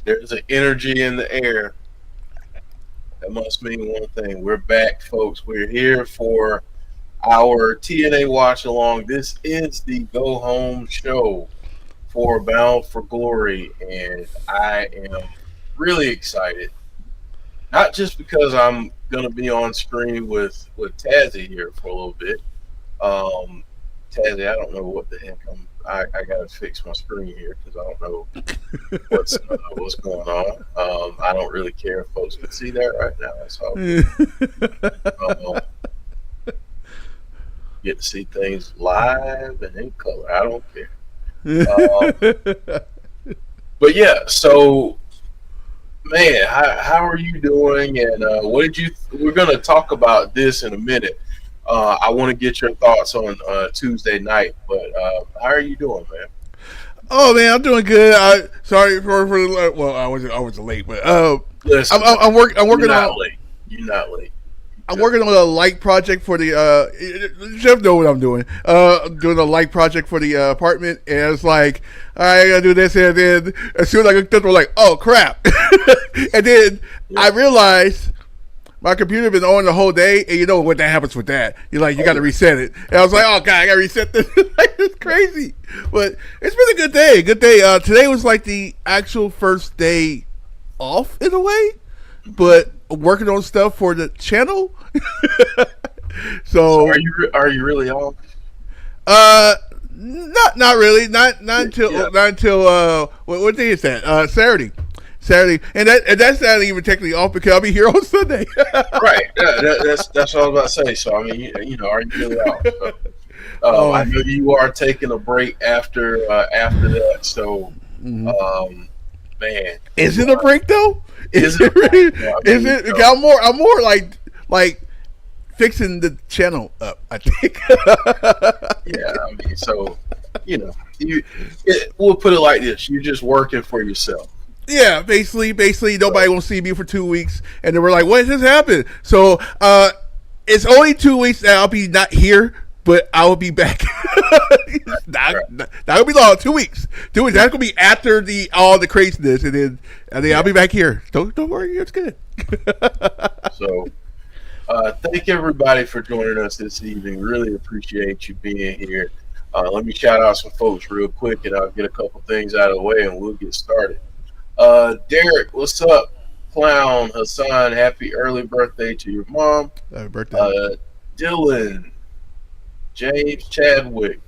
There's an energy in the air. That must mean one thing. We're back, folks. We're here for our TNA watch along. This is the go home show for Bound for Glory, and I am really excited. Not just because I'm gonna be on screen with Tazzy here for a little bit. Um, Tazzy, I don't know what the heck I gotta fix my screen here because I don't know what's going on. I don't really care if folks can see that right now. That's all good. Um, get to see things live and in color. I don't care. But yeah, so man, how are you doing? And what did you? We're gonna talk about this in a minute. I want to get your thoughts on Tuesday night, but how are you doing, man? Oh man, I'm doing good. Sorry for the well, I was late, but Listen, I'm you're working not on late. You're not late. I'm working on a light project for the Chef know what I'm doing. I'm doing a light project for the apartment, and it's like I gotta do this, and then as soon as I looked up, I'm like, oh crap, and then Yeah. I realized my computer been on the whole day, and you know what that happens with that. You're like, you got to reset it. And I was like, oh god, I got to reset this. Like, it's crazy, but it's been a good day. Good day. Today was like the actual first day off in a way, but working on stuff for the channel. So So, are you really off? not really, not Yeah. until what day is that? Saturday, and that's not even technically off because I'll be here on Sunday. Right. Yeah, that's what I was about to say. So I mean, are you really off? So, I Oh, know you are taking a break after that. So, mhm. man, Is you it a break though? is Is it a it break? really? Yeah, I Is mean, it? I'm more like fixing the channel up. I think. yeah. I mean, so we'll put it like this: you're just working for yourself. Yeah, basically, nobody So, will see me for 2 weeks, and then we're like, "What just happened?" So, it's only 2 weeks that I'll be not here, but I will be back. not, right. not gonna be long. 2 weeks. 2 weeks. That's gonna be after the all the craziness, and then I'll Yeah. be back here. Don't worry, it's good. So, thank everybody for joining us this evening. Really appreciate you being here. Let me shout out some folks real quick, and I'll get a couple things out of the way, and we'll get started. Derek, what's up? Clown Hassan, happy early birthday to your mom. Happy birthday. Uh, Dylan, James Chadwick.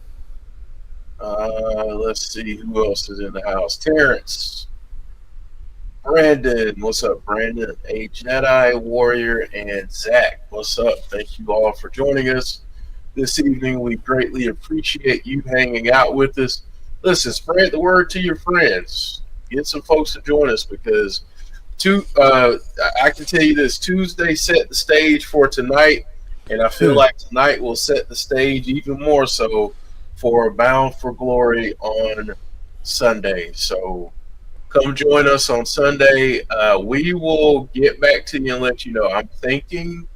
Let's see who else is in the house. Terrence, Brandon, what's up, Brandon? A Jedi Warrior, and Zach, what's up? Thank you all for joining us this evening. We greatly appreciate you hanging out with us. Listen, spread the word to your friends. Get some folks to join us because I can tell you this: Tuesday set the stage for tonight, and I feel like tonight will set the stage even more so for Bound for Glory on Sunday. So come join us on Sunday. We will get back to you and let you know. I'm thinking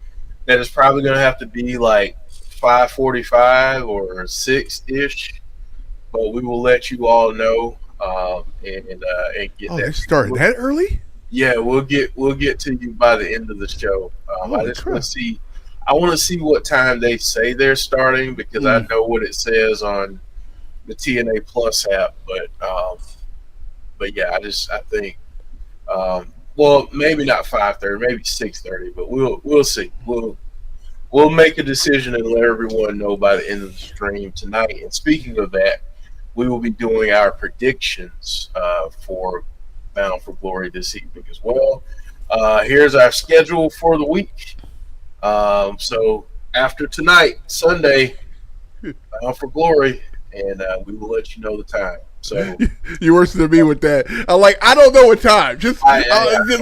that it's probably going to have to be like 5:45 or 6 ish, but we will let you all know and get Oh, they that. started that early? Yeah, we'll get to you by the end of the show. I Holy just want crap! to see. I want to see what time they say they're starting because I Mm. know what it says on the TNA Plus app. But yeah, I think well maybe not 5:30, maybe 6:30, but we'll see. We'll make a decision and let everyone know by the end of the stream tonight. And speaking of that, we will be doing our predictions for Bound for Glory this evening as well. Here's our schedule for the week. So after tonight, Sunday, Bound for Glory, and we will let you know the time. So You're worse than me with that. I don't know what time. Just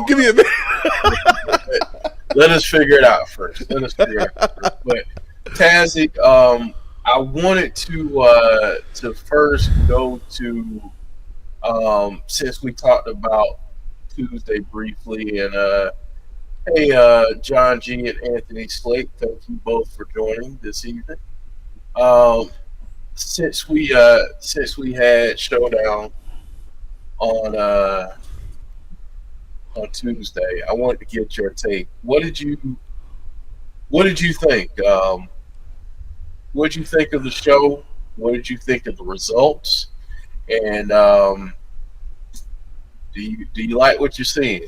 give me a minute. let us figure it out first. Let us figure it out first. But Tazzy, I wanted to first go to since we talked about Tuesday briefly, and hey, John G and Anthony Slate, thank you both for joining this evening. Um, since we had Showdown on on Tuesday. I wanted to get your take. What did you think? What did you think of the show? What did you think of the results? And do you like what you're seeing?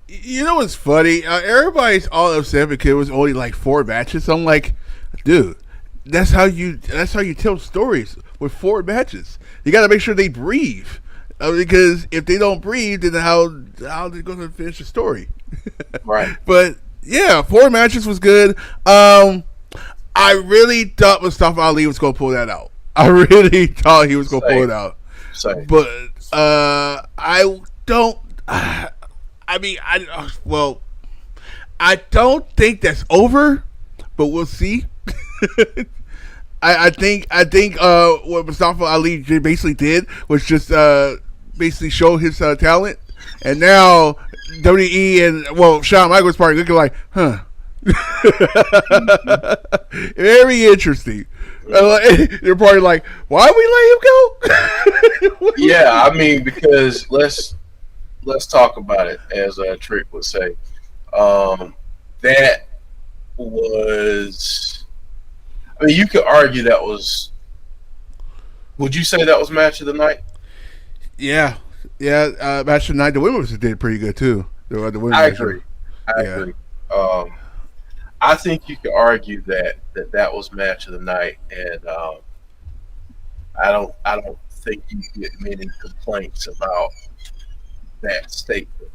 You know what's funny? Everybody's all upset because it was only like 4 matches. I'm like, dude, that's how you tell stories with 4 matches. You got to make sure they breathe, because if they don't breathe, then how they going to finish the story? Right. But yeah, 4 matches was good. I really thought Mustafa Ali was going to pull that out. I really thought he was going to pull it out. Same. But I don't. I don't think that's over, but we'll see. I think what Mustafa Ali basically did was just basically show his talent, and now WWE and Shawn Michaels probably looking like, huh. Very interesting. They're probably like, why we let him go? Yeah, I mean, because let's talk about it, as Trick would say. That was, I mean, you could argue that was. Would you say that was match of the night? Yeah. Match of the night. The women's did pretty good too. The women's I agree. I agree. I think you could argue that was match of the night, and I don't think you get many complaints about that statement.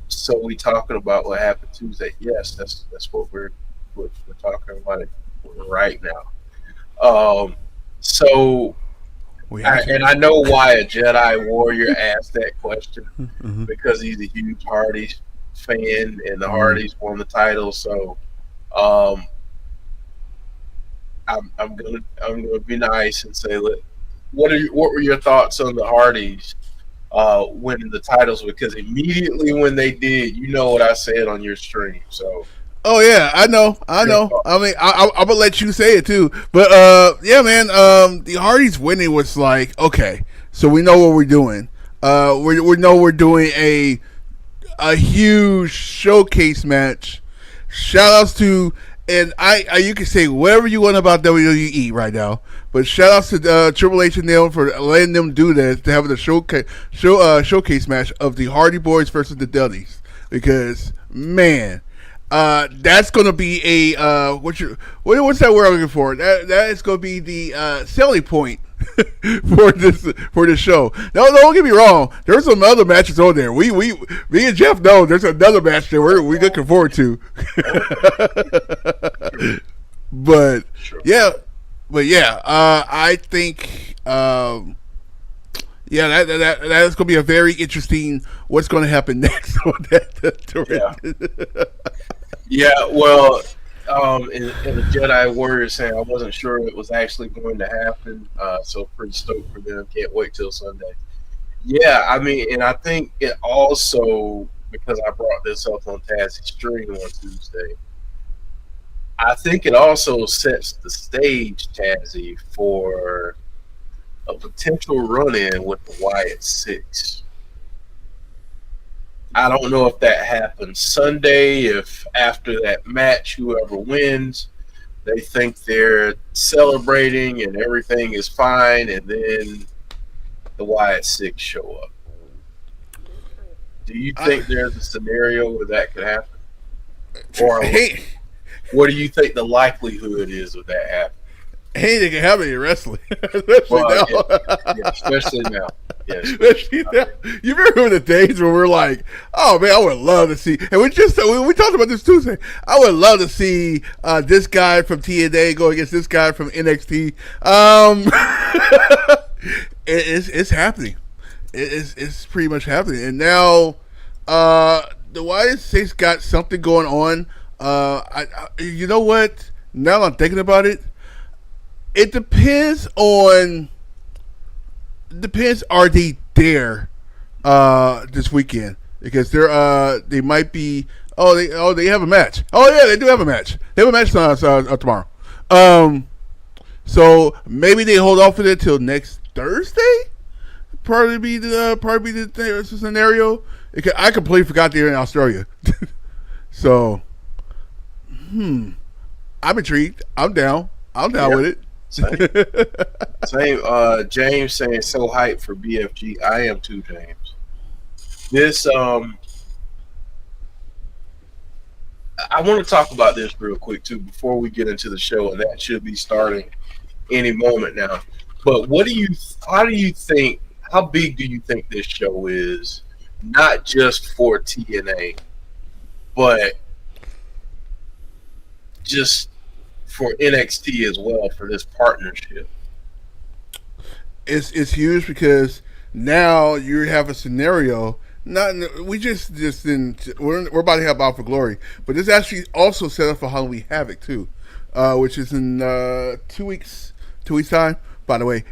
So we talking about what happened Tuesday? Yes, that's what we're talking about it right now. So. I know why a Jedi Warrior asked that question, because he's a huge Hardys fan, and the Hardys won the title. So, I'm gonna be nice and say, what were your thoughts on the Hardys winning the titles? Because immediately when they did, you know what I said on your stream. So. Oh yeah, I know. I mean, I'm gonna let you say it too. But yeah, man. The Hardys winning was like, okay, so we know what we're doing. We know we're doing a huge showcase match. Shout outs to, and you can say whatever you want about WWE right now, but shout outs to Triple H and them for letting them do that, to have the showcase match of the Hardy Boys versus the Dudleys, because man. That's gonna be a what's that word I'm looking for? That is gonna be the selling point for this show. No, don't get me wrong. There's some other matches on there. Me and Jeff know there's another match that we're looking forward to. But yeah, I think yeah, that is going to be a very interesting. What's going to happen next on that? Yeah, well, in the Jedi Warrior saying, I wasn't sure it was actually going to happen, so pretty stoked for them. Can't wait till Sunday. Yeah, I mean, and I think it also, because I brought this up on Tazzy's stream on Tuesday, I think it also sets the stage, Tazzy, for a potential run-in with the Wyatt Six. I don't know if that happens Sunday, if after that match, whoever wins, they think they're celebrating and everything is fine, and then the Wyatt Six show up. Do you think there's a scenario where that could happen? Or what do you think the likelihood is of that happening? Anything can happen in wrestling, especially now. Yeah, especially now. Yes. Especially now. You remember the days where we're like, "Oh man, I would love to see," and we talked about this Tuesday. I would love to see this guy from TNA go against this guy from NXT. It's happening. It's pretty much happening, and now the Wyatt Six got something going on. You know what? Now I'm thinking about it. It depends. Are they there this weekend? Because they might be. They have a match. Oh yeah, they do have a match. They have a match tomorrow. So maybe they hold off with it till next Thursday. the scenario. I completely forgot they're in Australia. So, I'm intrigued. I'm down. With it. Same. James saying so hyped for BFG. I am too, James. This I want to talk about this real quick too before we get into the show, and that should be starting any moment now. But how big do you think this show is, not just for TNA, but just for NXT as well, for this partnership? It's huge because now you have a scenario. We're about to have Out for Glory, but this actually also set up for Halloween Havoc too, which is in 2 weeks. 2 weeks time. By the way,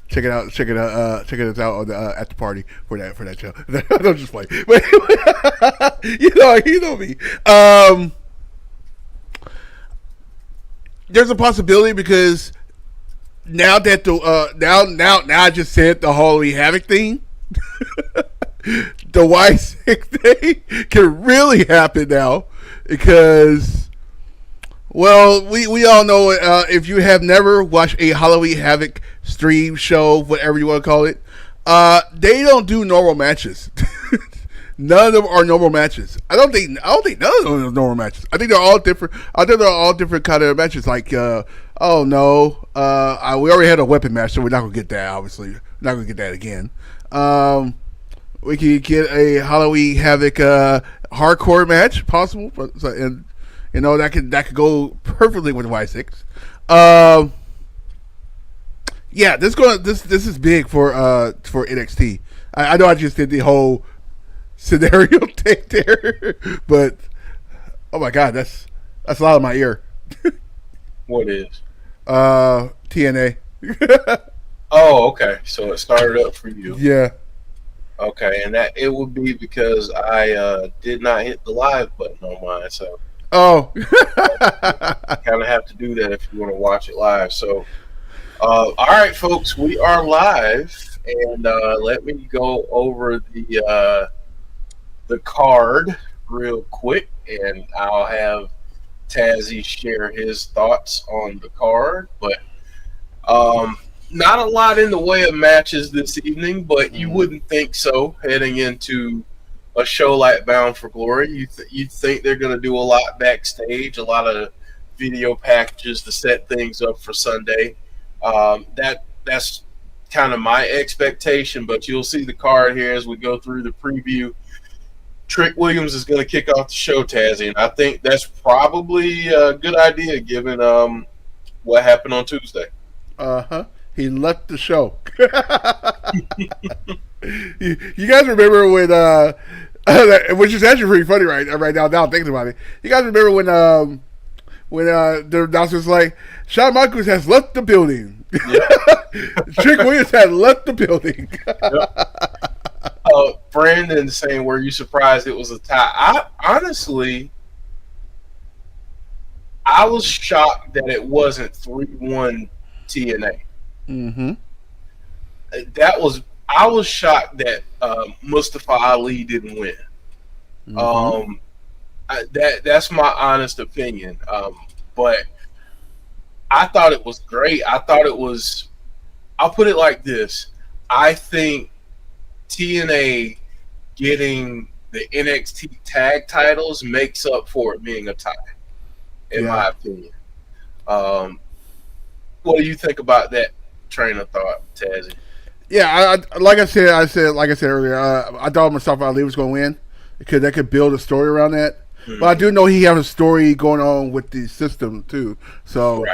check it out. Check it out on at the party for that show. Don't just play, but you know me. There's a possibility because now that now I just said the Halloween Havoc thing. The Y6 thing can really happen now because, well, we all know if you have never watched a Halloween Havoc stream show, whatever you want to call it, they don't do normal matches. None of them are normal matches. I don't think none of them are normal matches. I think they're all different. I think they're all different kind of matches. Like, we already had a weapon match, so we're not gonna get that. Obviously, we're not gonna get that again. We could get a Halloween Havoc hardcore match possible, and that could go perfectly with Y6. Yeah, this is big for NXT. I know I just did the whole scenario take there, but oh my god, that's loud in my ear. What is? TNA. Oh, okay. So it started up for you. Yeah. Okay, and that it would be because I did not hit the live button on mine, so you kind of have to do that if you want to watch it live. So, all right, folks, we are live, and let me go over the card real quick, and I'll have Tazzy share his thoughts on the card, but not a lot in the way of matches this evening, but you wouldn't think so heading into a show like Bound for Glory. You'd think they're going to do a lot backstage, a lot of video packages to set things up for Sunday. That's kind of my expectation, but you'll see the card here as we go through the preview. Trick Williams is going to kick off the show, Tazzy, and I think that's probably a good idea given what happened on Tuesday. He left the show. You guys remember when, which is actually pretty funny right now thinking about it. You guys remember when the announcer was like, Shawn Michaels has left the building. Yep. Trick Williams had left the building. Yep. Brandon saying, were you surprised it was a tie? Honestly, I was shocked that it wasn't 3-1 TNA. Mm-hmm. I was shocked that Mustafa Ali didn't win. Mm-hmm. That's my honest opinion. But I thought it was great. I'll put it like this. I think TNA getting the NXT tag titles makes up for it being a tie, in my opinion. What do you think about that train of thought, Tazzy? Yeah, like I said earlier, I thought Mustafa Ali was going to win because they could build a story around that. Mm-hmm. But I do know he has a story going on with the system too, so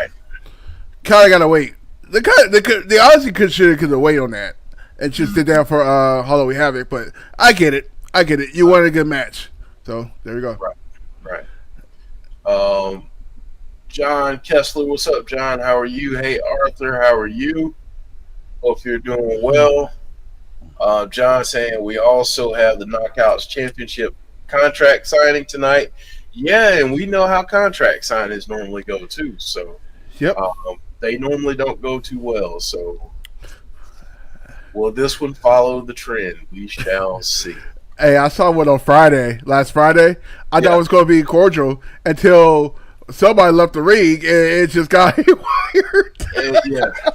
kind of gotta wait. They honestly should have waited on that and just sit down for Halloween Havoc. But I get it. You wanted a good match, so there you go. Right. John Kessler, what's up, John? How are you? Hey, Arthur, how are you? Hope you're doing well. John saying we also have the Knockouts Championship contract signing tonight. Yeah, and we know how contract signings normally go too. So, yep, they normally don't go too well. So, Will this one follow the trend? We shall see. Hey, I saw one on last Friday. I thought it was going to be cordial until somebody left the ring and it just got wired.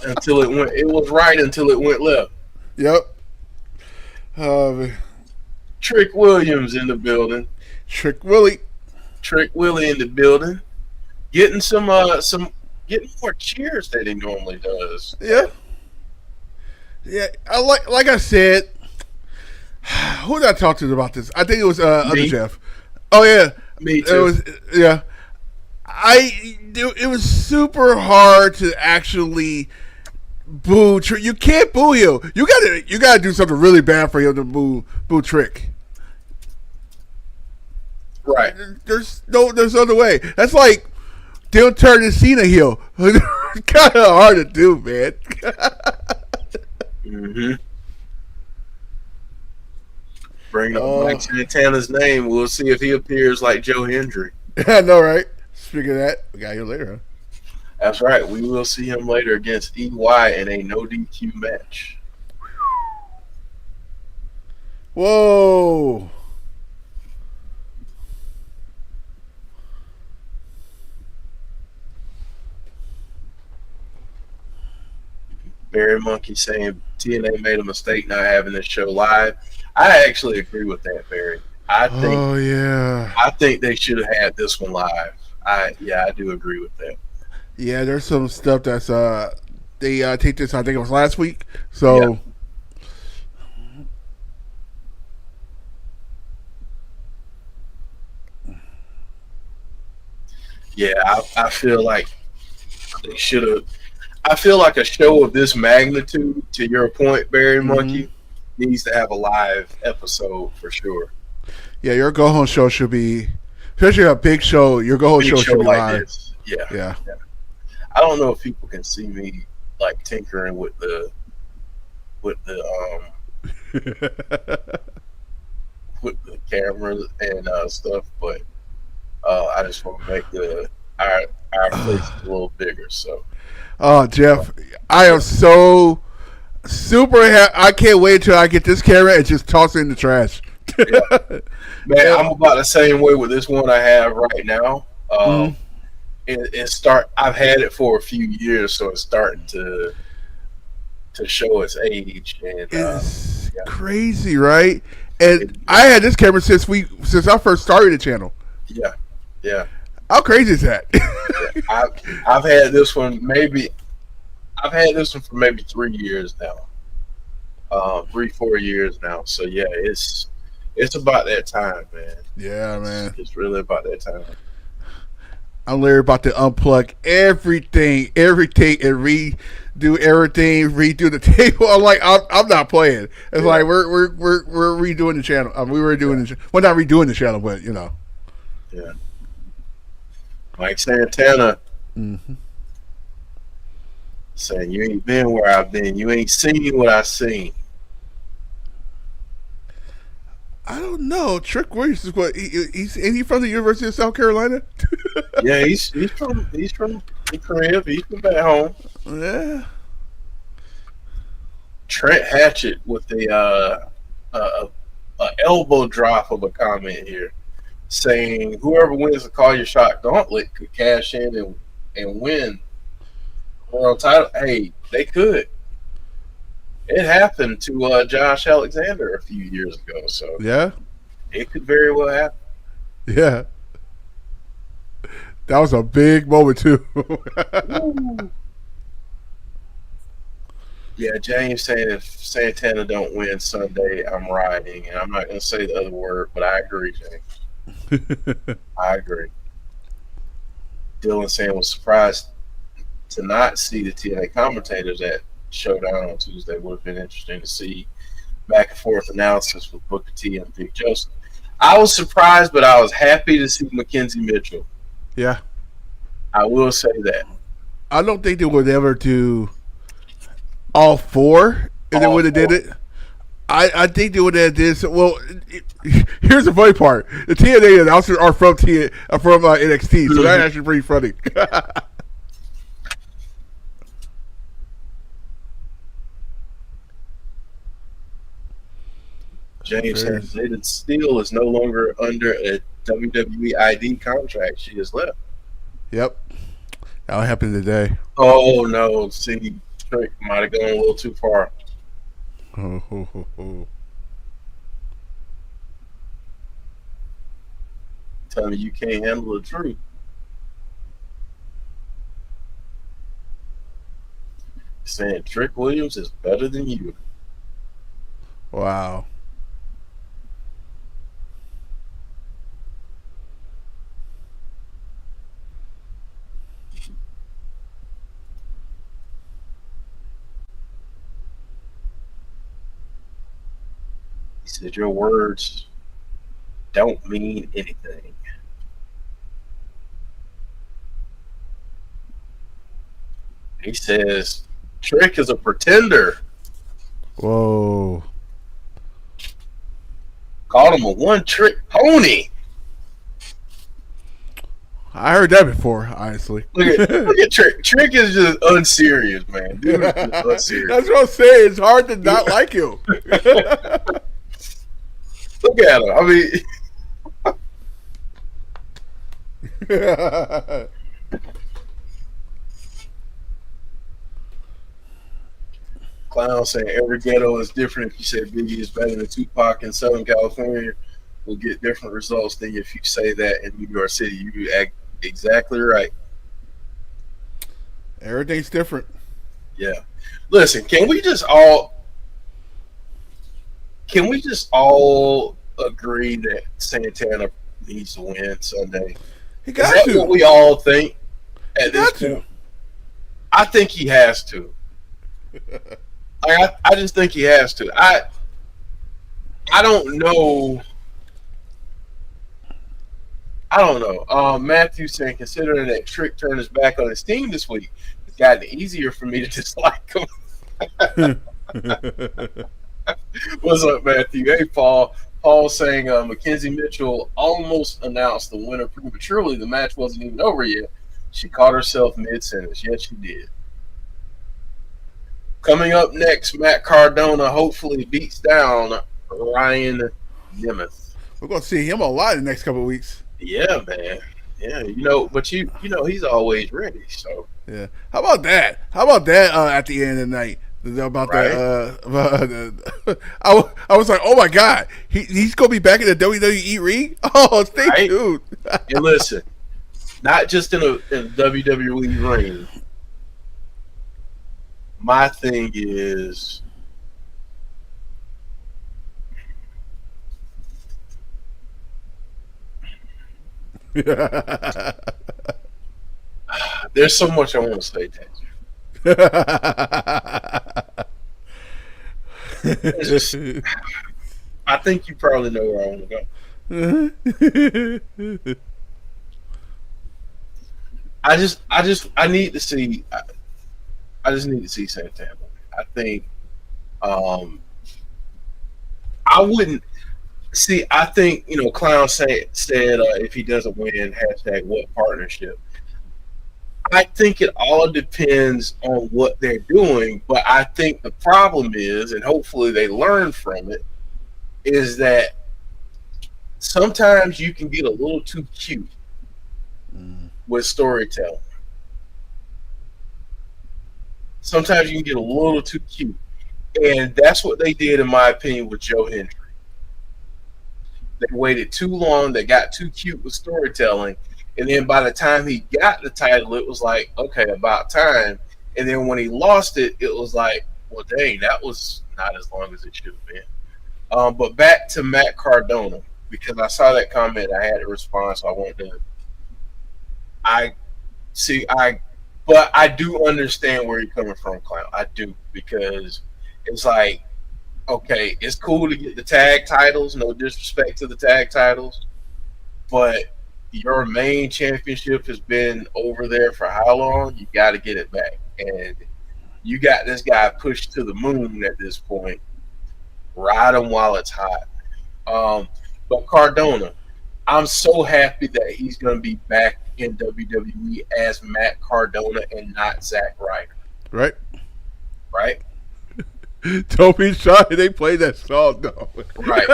Until it went. It was right until it went left. Yep. Trick Williams in the building. Trick Willie in the building. Getting getting more cheers than he normally does. Yeah. Yeah. Like I said, who did I talk to about this? I think it was other Jeff. Oh yeah. Me too. It was it was super hard to actually boo. You can't boo him. You gotta do something really bad for him to boo Trick. Right. There's other way. That's like they'll turn the Cena heel. Kind of hard to do, man. Mm-hmm. Bring up Mike Santana's name. We'll see if he appears like Joe Hendry. I know, right? Speaking of that, we got here later, huh? That's right. We will see him later against EY in a no DQ match. Whoa. Barry Monkey saying TNA made a mistake not having this show live. I actually agree with that, Barry. I think they should have had this one live. I do agree with that. Yeah, there's some stuff that's they take this. I think it was last week. So I feel like they should have. I feel like a show of this magnitude, to your point, Barry Monkey, needs to have a live episode for sure. Yeah, your go home show should be, especially a big show. Your go home show should be like live. This. Yeah. I don't know if people can see me like tinkering with the with the cameras and stuff, but I just want to make our face a little bigger. So. Oh, Jeff, I am so super I can't wait till I get this camera and just toss it in the trash. Yeah. Man, I'm about the same way with this one I have right now. I've had it for a few years, so it's starting to show its age. And it's crazy, right? And I had this camera since I first started the channel. Yeah. How crazy is that? I've had this one for maybe 3 years now. 3-4 years now. So yeah, it's about that time, man. Yeah, man. It's really about that time. I'm literally about to unplug everything, and redo everything, redo the table. I'm like, I'm not playing. It's like we're redoing the channel. We were doing we're not redoing the channel, but you know. Yeah. Mike Santana saying, you ain't been where I've been. You ain't seen what I've seen. I don't know. Trick Williams is what he's from the University of South Carolina. Yeah, he's from the crib. He's from back home. Yeah. Trent Hatchett with a elbow drop of a comment here, saying whoever wins the Call Your Shot Gauntlet could cash in and win world title. Hey, they could. It happened to Josh Alexander a few years ago, so yeah, it could very well happen. Yeah, that was a big moment too. Yeah, James saying if Santana don't win Sunday, I'm riding, and I'm not going to say the other word, but I agree, James. I agree. Dylan saying was surprised to not see the TNA commentators at Showdown on Tuesday. Would have been interesting to see back and forth analysis with Booker T and Big Joseph. I was surprised, but I was happy to see Mackenzie Mitchell. Yeah, I will say that. I don't think they would ever do all four if they would have did it. I think they would have did so. Well, here's the funny part: the TNA announcers are from NXT, so that's actually pretty funny. James says Jada Steele is no longer under a WWE ID contract. She has left. Yep. That happened today. Oh no! See, Trick might have gone a little too far. Tell me you can't handle the truth. Saying Trick Williams is better than you. Wow. He said your words don't mean anything. He says Trick is a pretender. Whoa. Called him a one-trick pony. I heard that before, honestly. Look at Trick. Trick is just unserious, man. Dude is just unserious. That's what I'm saying. It's hard to not like him. Look at him. I mean, Clown saying every ghetto is different. If you say Biggie is better than Tupac in Southern California, we'll get different results than if you say that in New York City. You act exactly right. Everything's different. Yeah. Listen, can we just all agree that Santana needs to win Sunday? He got is that to. what we all think at this point? I think he has to. I just think he has to. I don't know. Matthew saying, considering that Trick turned his back on his team this week, it's gotten easier for me to dislike him. What's up, Matthew? Hey, Paul. Paul saying Mackenzie Mitchell almost announced the winner prematurely. The match wasn't even over yet. She caught herself mid-sentence. Yes, she did. Coming up next, Matt Cardona hopefully beats down Ryan Nemeth. We're going to see him a lot in the next couple of weeks. Yeah, man. Yeah, but you know he's always ready. So yeah. How about that? At the end of the night? About right? I was like, oh my God, he's gonna be back in the WWE ring. Oh, stay tuned. And listen, not just in a WWE ring. My thing is, there's so much I want to say, Taser. I think you probably know where I want to go. I just need to see. I just need to see Santana. I think I wouldn't see. I think Clown said if he doesn't win, hashtag what partnership. I think it all depends on what they're doing, but I think the problem is, and hopefully they learn from it, is that sometimes you can get a little too cute with storytelling. Sometimes you can get a little too cute. And that's what they did, in my opinion, with Joe Hendry. They waited too long. They got too cute with storytelling. And then by the time he got the title, it was like, okay, about time. And then when he lost it, it was like, well, dang, that was not as long as it should have been. But back to Matt Cardona, because I saw that comment. I had to respond, so I wanted to. But I do understand where you're coming from, Clown. I do, because it's like, okay, it's cool to get the tag titles, no disrespect to the tag titles, but your main championship has been over there for how long? You got to get it back. And you got this guy pushed to the moon at this point. Ride him while it's hot. But Cardona, I'm so happy that he's going to be back in WWE as Matt Cardona and not Zack Ryder. Right. Right? Don't be shy. They play that song though. Right.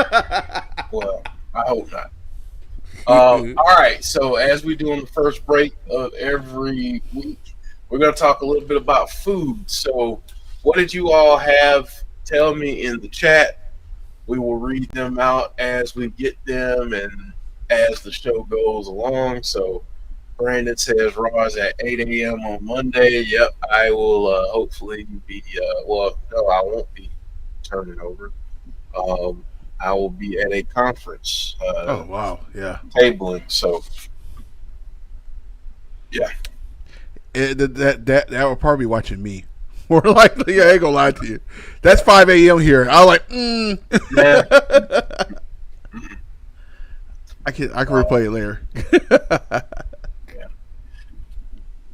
Well, I hope not. All right. So as we do on the first break of every week, we're going to talk a little bit about food. So what did you all have? Tell me in the chat. We will read them out as we get them and as the show goes along. So Brandon says Raw's at 8 a.m. on Monday. Yep, I will hopefully be, well, no, I won't be turning over. I will be at a conference. Oh, wow. Yeah. Tabling. So, yeah. That will probably be watching me. More likely, I ain't gonna lie to you. That's 5 a.m. here. I was like, Yeah. I can replay it later. Yeah.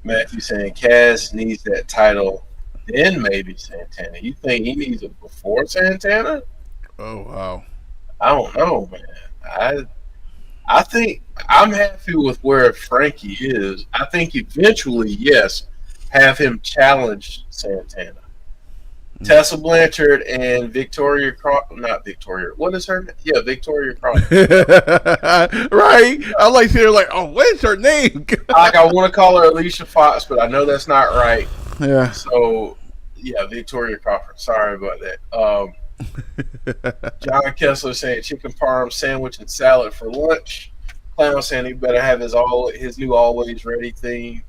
Matthew saying Kaz needs that title, then maybe Santana. You think he needs it before Santana? Oh wow. I don't know, man. I think I'm happy with where Frankie is. I think eventually, yes, have him challenge Santana. Tessa Blanchard and Victoria not Victoria. What is her name? Yeah, Victoria Crawford. Right? I like seeing her like, oh, what's her name? I want to call her Alicia Fox, but I know that's not right. Yeah. So, yeah, Victoria Crawford. Sorry about that. John Kessler saying chicken parm sandwich and salad for lunch. Clown saying he better have his new always ready thing.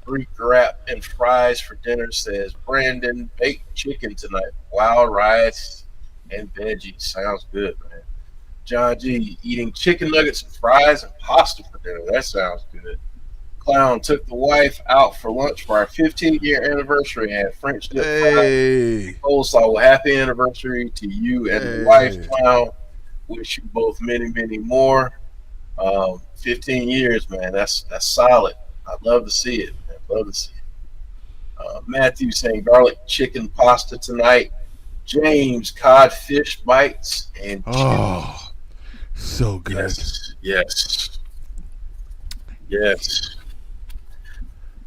Greek wrap and fries for dinner, says Brandon. Baked chicken tonight. Wild rice and veggies. Sounds good, man. John G. Eating chicken nuggets and fries and pasta for dinner. That sounds good. Clown took the wife out for lunch for our 15-year anniversary and had French dip fries. Coleslaw. Well, happy anniversary to you and the wife, Clown. Wish you both many, many more. 15 years, man. That's solid. I'd love to see it. Love to see it. Matthew saying garlic chicken pasta tonight. James codfish bites and oh, so good. Yes.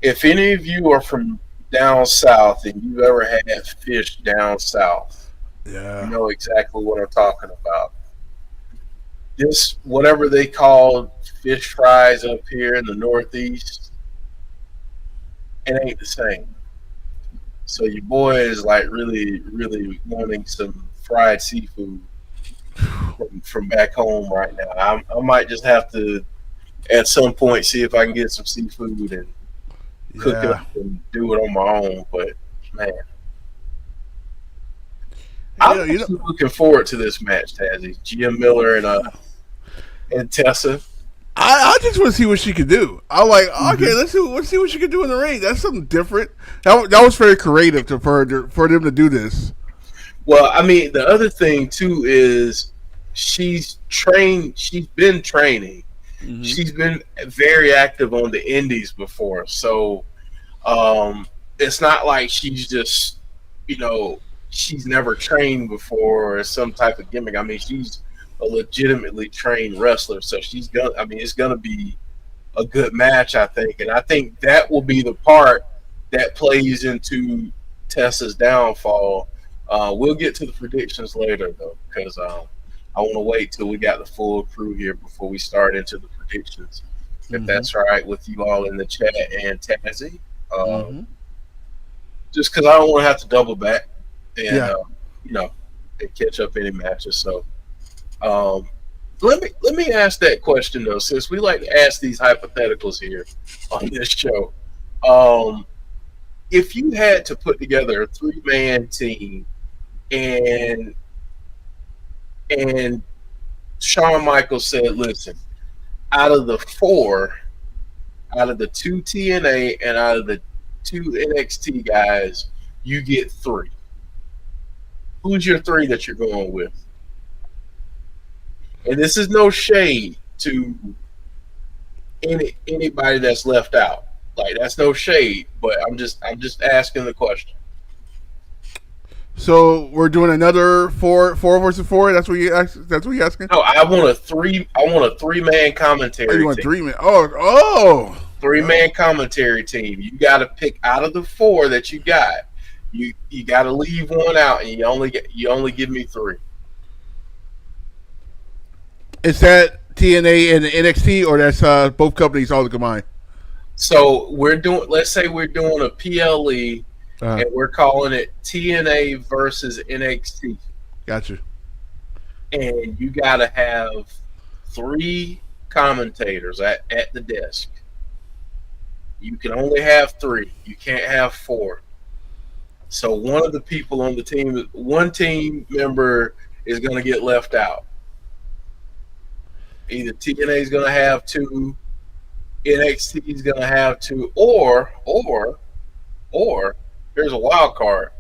If any of you are from down south and you've ever had fish down south, yeah, you know exactly what I'm talking about. This, whatever they call fish fries up here in the Northeast, it ain't the same. So your boy is like really, really wanting some fried seafood from back home right now. I might just have to, at some point, see if I can get some seafood and cook it up and do it on my own. But man, I'm looking forward to this match, Tazzy. Gia Miller and Tessa. I just want to see what she could do. I'm like, okay, let's see what she can do in the ring. That's something different. That was very creative for them to do this. Well, I mean, the other thing too is she's been training. Mm-hmm. She's been very active on the indies before, so it's not like she's just, she's never trained before or some type of gimmick. I mean, she's a legitimately trained wrestler, so it's gonna be a good match, I think, and I think that will be the part that plays into Tessa's downfall. We'll get to the predictions later, though, because I want to wait till we got the full crew here before we start into the predictions. If that's right with you all in the chat and Tazzy, just because I don't want to have to double back and and catch up any matches, so. Let me ask that question though, since we like to ask these hypotheticals here on this show. If you had to put together a 3-man team and Shawn Michaels said, listen, out of the 2 TNA and out of the 2 NXT guys, you get 3. Who's your 3 that you're going with? And this is no shade to anybody that's left out. Like, that's no shade, but I'm just asking the question. So we're doing another 4 versus 4. That's what you asking? No, I want a 3-man commentary. Oh, you want team. 3 man? Oh, 3-man commentary team. You got to pick out of the 4 that you got. You got to leave one out, and you only give me 3. Is that TNA and NXT, or that's both companies all combined? So let's say we're doing a PLE, and we're calling it TNA versus NXT. Gotcha. And you got to have 3 commentators at the desk. You can only have 3. You can't have 4. So one of the people on the team, one team member is going to get left out. Either TNA is going to have 2, NXT is going to have 2, or here's a wild card.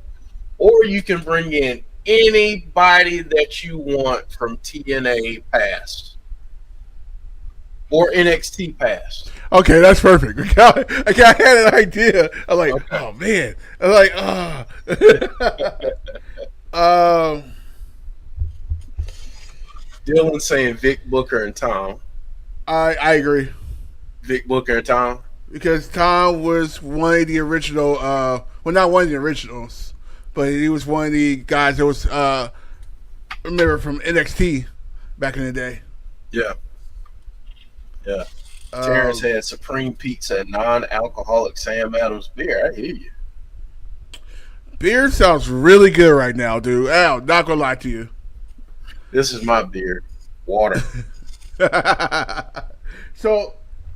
Or you can bring in anybody that you want from TNA past or NXT past. Okay, that's perfect. I had an idea. I'm like, okay. Oh man. I'm like, Dylan saying Vic, Booker, and Tom. I agree. Vic, Booker, and Tom. Because Tom was one of the original, well, not one of the originals, but he was one of the guys that was, remember, from NXT back in the day. Yeah. Yeah. Terrence had Supreme Pizza and non-alcoholic Sam Adams beer. I hear you. Beer sounds really good right now, dude. Al, not gonna lie to you. This is my beer. Water. So,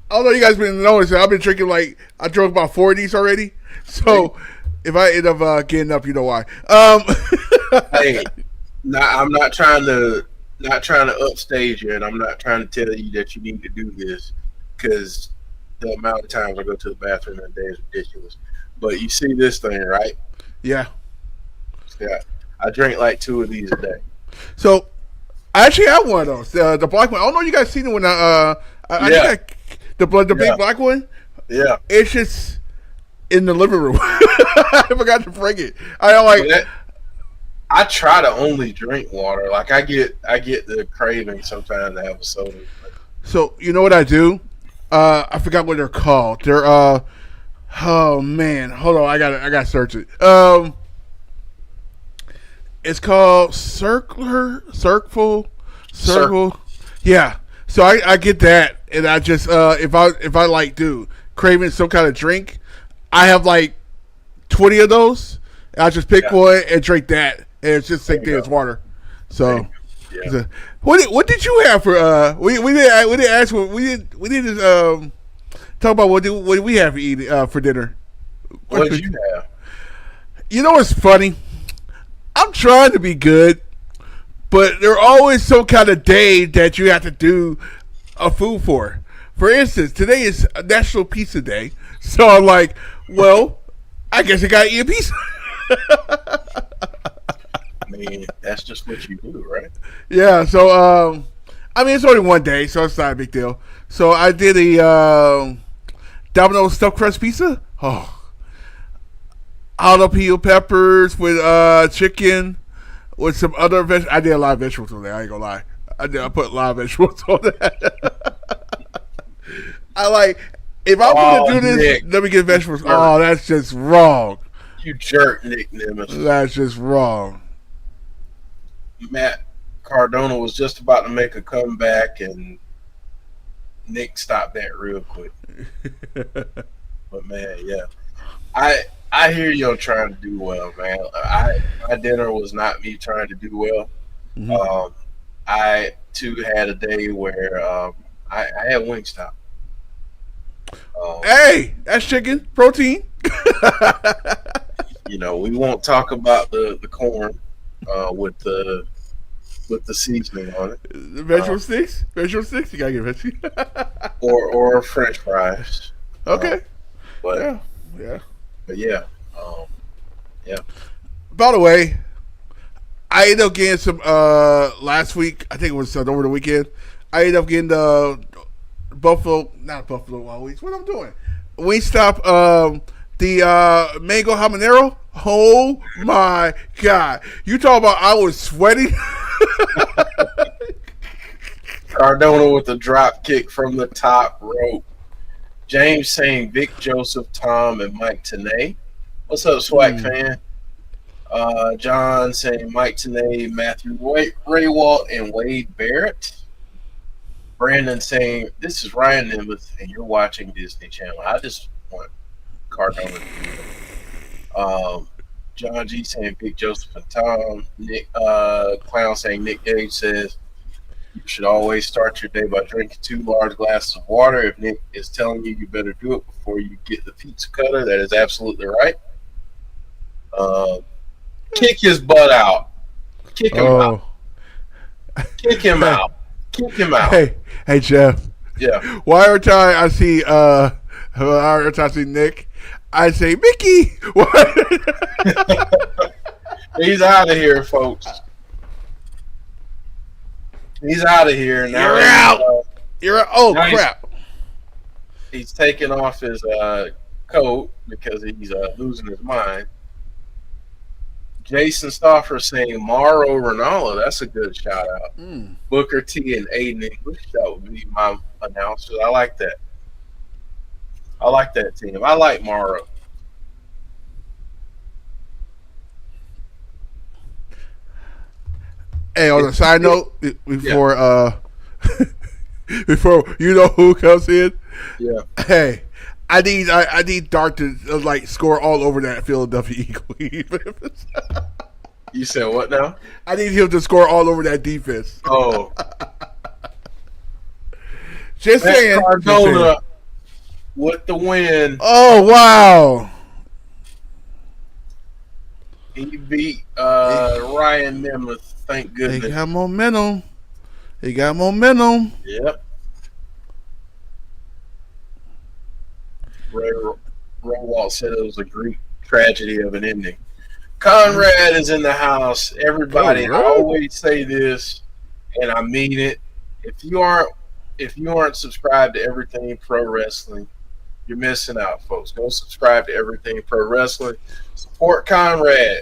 I don't know if you guys been noticing, I've been drinking I drunk about 4 of these already. So, if I end up getting up, you know why. Hey, I'm not trying to upstage you, and I'm not trying to tell you that you need to do this, because the amount of times I go to the bathroom in a day is ridiculous. But you see this thing, right? Yeah. Yeah. I drink like 2 of these a day. So, I actually have one of those. The black one. I don't know if you guys seen it when I think the big black one. Yeah. It's just in the living room. I forgot to bring it. I try to only drink water. Like I get the craving sometimes to have a soda. So you know what I do? I forgot what they're called. They're oh man, hold on. I gotta search it. It's called Circle. Yeah. So I get that, and I just if I craving some kind of drink, I have 20 of those. And I just pick one and drink that, and it's just same thing as water. So, what did you have for we didn't ask we didn't talk about what did we have to eat for dinner? What did you have? You know what's funny? I'm trying to be good, but there's always some kind of day that you have to do a food for. For instance, today is National Pizza Day, so I'm like, well, I guess I gotta eat a pizza. I mean, that's just what you do, right? Yeah. So, I mean, it's only one day, so it's not a big deal. So I did a Domino's stuffed crust pizza. Oh. Jalapeno peppers with chicken with some other vegetables. I did a lot of vegetables on there. I ain't gonna lie. I put a lot of vegetables on that. If I'm gonna do this, Nick, let me get vegetables. Oh, that's just wrong. You jerk, Nick Nemeth. That's just wrong. Matt Cardona was just about to make a comeback, and Nick stopped that real quick. But man, yeah, I hear you trying to do well, man. My dinner was not me trying to do well. Mm-hmm. I too had a day where I had Wingstop. Hey, that's chicken protein. We won't talk about the corn with the seasoning on it. The vegetable sticks, you gotta get veggie. or French fries. Okay. But yeah. But yeah. By the way, I ended up getting some last week. I think it was over the weekend. I ended up getting the not Buffalo Wild Wings. What I'm doing? Wingstop. The mango habanero. Oh my god! You talk about I was sweating. Cardona with the drop kick from the top rope. James saying Vic, Joseph, Tom, and Mike Tenay. What's up, Swag fan? John saying Mike Tenay, Matthew Raywalt, and Wade Barrett. Brandon saying, this is Ryan Nemeth, and you're watching Disney Channel. I just want Cardona to beat him. John G saying Big Joseph and Tom. Nick Clown saying Nick Gage says, you should always start your day by drinking 2 large glasses of water. If Nick is telling you better do it before you get the pizza cutter, that is absolutely right. Kick his butt out. Kick him out. Kick him out. Kick him out. Hey, Jeff. Yeah. Why every time I see Nick, I say Mickey. He's out of here, folks. He's out of here. Now You're out. You're out. Oh, crap. He's taking off his coat because he's losing his mind. Jason Stoffer saying Mauro Ronaldo. That's a good shout out. Booker T and Aiden English. That would be my announcers. I like that. I like that team. I like Mauro. Hey, on a side note, before before you know who comes in, hey, I need Dart to score all over that Philadelphia Eagle. You said what now? I need him to score all over that defense. Oh, just saying. Cardona with the win. Oh wow! He beat Ryan Nemeth. Thank goodness. He got momentum. Yep. Ray Walt said it was a Greek tragedy of an ending. Conrad is in the house. Everybody, I always say this, and I mean it. If you aren't subscribed to Everything Pro Wrestling, you're missing out, folks. Go subscribe to Everything Pro Wrestling. Support Conrad.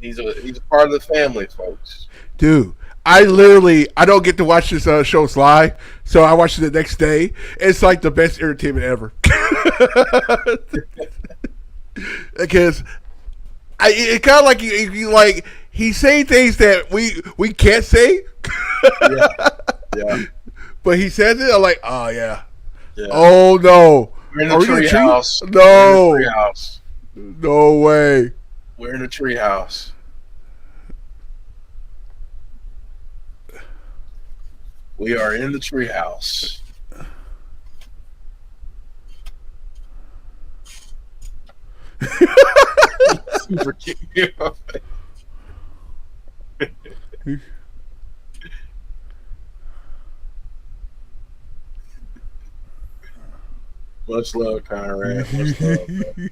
He's a part of the family, folks. Dude, I don't get to watch this shows live, so I watch it the next day. It's like the best entertainment ever. Because it kind of like you he's saying things that we can't say. Yeah. But he says it. I'm like, oh yeah. Oh no. We're in the treehouse. No. No way. We're in the treehouse. We are in the treehouse. Super cute. Much love, Conrad. Much love, man.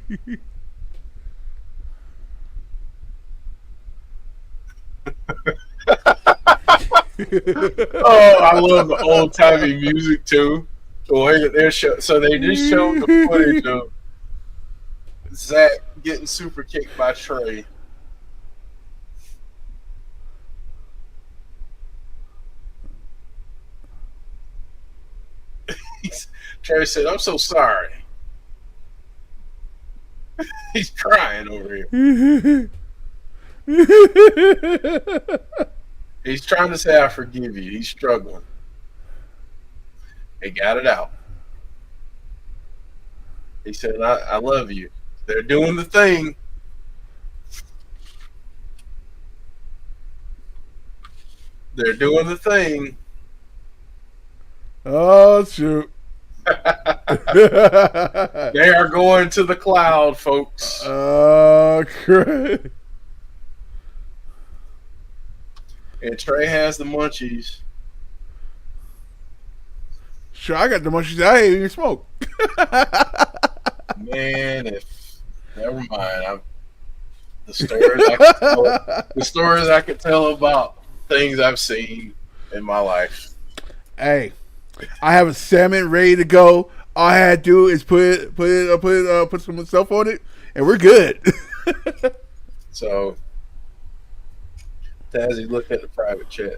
Oh, I love the old timey music too. The way that they're so they just showed the footage of Zach getting super kicked by Trey. Trey said, "I'm so sorry." He's crying over here. He's trying to say, "I forgive you." He's struggling. He got it out. He said, I love you. They're doing the thing. They're doing the thing. Oh, shoot. They are going to the cloud, folks. Oh, great. And Trey has the munchies. Sure, I got the munchies. I ain't even smoke. Man, never mind. The stories I could tell about things I've seen in my life. Hey, I have a salmon ready to go. All I had to do is put some stuff on it, and we're good. So, Tazzy, look at the private chat.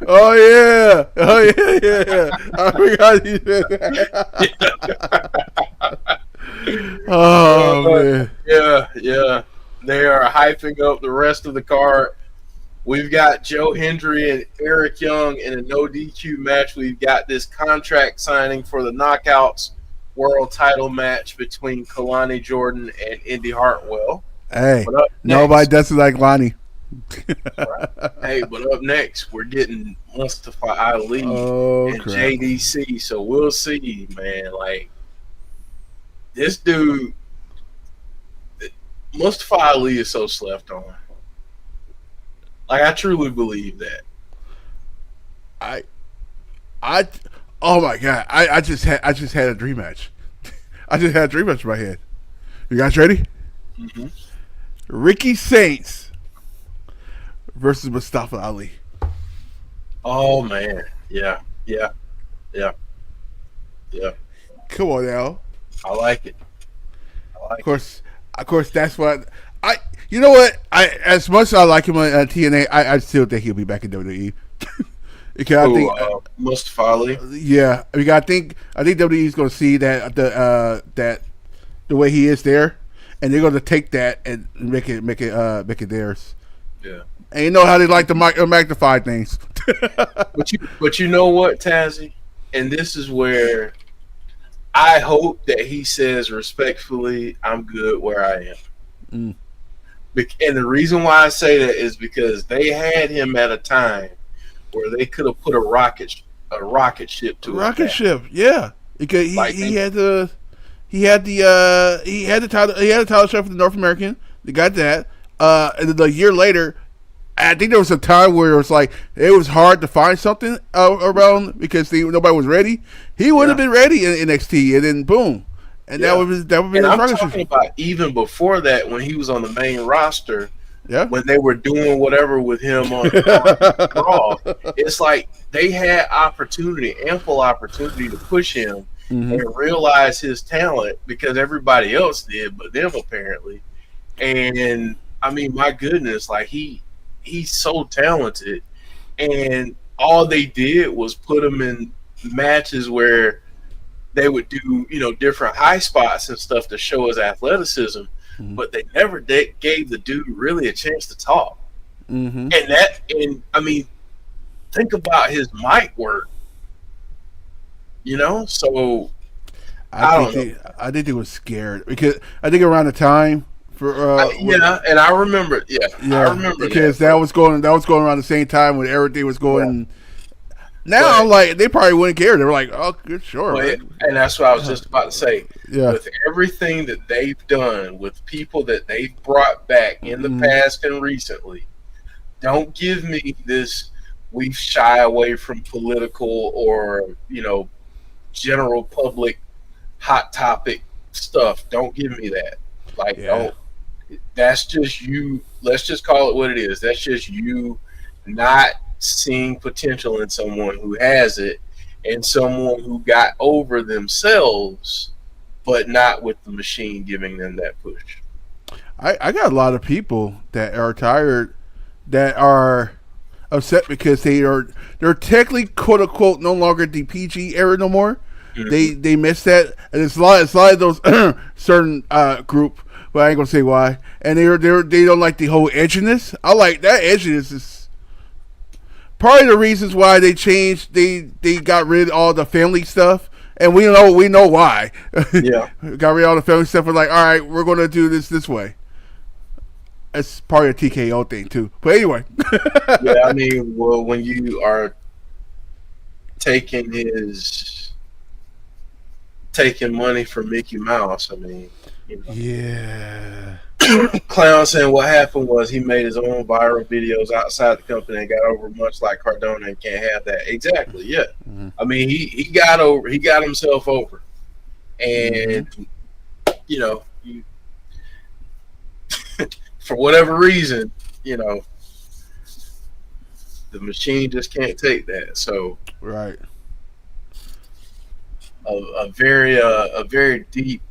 Oh yeah. Oh yeah. I forgot you said that. Oh Uh, man. yeah. They are hyping up the rest of the card. We've got Joe Hendry and Eric Young in a no DQ match. We've got this contract signing for the Knockouts World Title match between Kelani Jordan and Indi Hartwell. Hey, But up nobody next, does it like Lonnie. right. Hey, but up next, we're getting Mustafa Ali Oh and crap. JDC. So we'll see, man. Like this dude, Mustafa Ali is so slept on. Like I truly believe that. I I oh my god. I just had a dream match. I just had a dream match in my head. You guys ready? Mm-hmm. Ricky Saints versus Mustafa Ali. Oh man, yeah. Come on now. I like it. I like Of course, that's what I. You know what? I as much as I like him on TNA, I still think he'll be back in WWE. Because I think, Mustafa Ali. yeah, because I think WWE is going to see that the way he is there, and they're going to take that and make it theirs. Yeah. And you know how they like to magnify things. But you know what, Tazzy? And this is where I hope that he says respectfully, "I'm good where I am." Mm. And the reason why I say that is because they had him at a time where they could have put a rocket ship to Rocket his back. ship, yeah. Because he had the title shot for the North American. They got that. And then a year later, I think there was a time where it was like it was hard to find something around because nobody was ready. He would have been ready in NXT, and then boom, and that would be And his I'm rocket talking ship. about even before that, when he was on the main roster, Yeah. when they were doing whatever with him on Raw, it's like they had ample opportunity to push him Mm-hmm. and realize his talent because everybody else did, but them apparently. And I mean, my goodness, like he's so talented, and all they did was put him in matches where they would do different high spots and stuff to show his athleticism, but they never gave the dude really a chance to talk. Mm-hmm. And I mean, think about his mic work, So I think he was scared because I think around the time for and I remember, I remember because that was going around the same time when everything was going. Yeah. Now I'm like they probably wouldn't care. They were like, oh, good, sure. And that's what I was just about to say. Yeah. With everything that they've done, with people that they've brought back in the past and recently, don't give me this. We shy away from political or general public hot topic stuff. Don't give me that. Don't. That's just you. Let's just call it what it is. That's just you not seeing potential in someone who has it and someone who got over themselves, but not with the machine giving them that push. I got a lot of people that are tired, that are upset because they're technically quote unquote no longer the PG era no more. Mm-hmm. They miss that, and it's a lot of those certain group, but I ain't gonna say why. And they don't like the whole edginess. I like that edginess is part of the reasons why they changed. They got rid of all the family stuff, and we know why. Yeah, got rid of all the family stuff. We're like, all right, we're gonna do this way. It's part of the TKO thing too. But anyway, yeah. I mean, well, when you are taking money from Mickey Mouse, I mean, yeah. Clown saying what happened was he made his own viral videos outside the company and got over much like Cardona and can't have that. Exactly, yeah. Mm-hmm. I mean, he got himself over, and for whatever reason, the machine just can't take that. So right, a very deep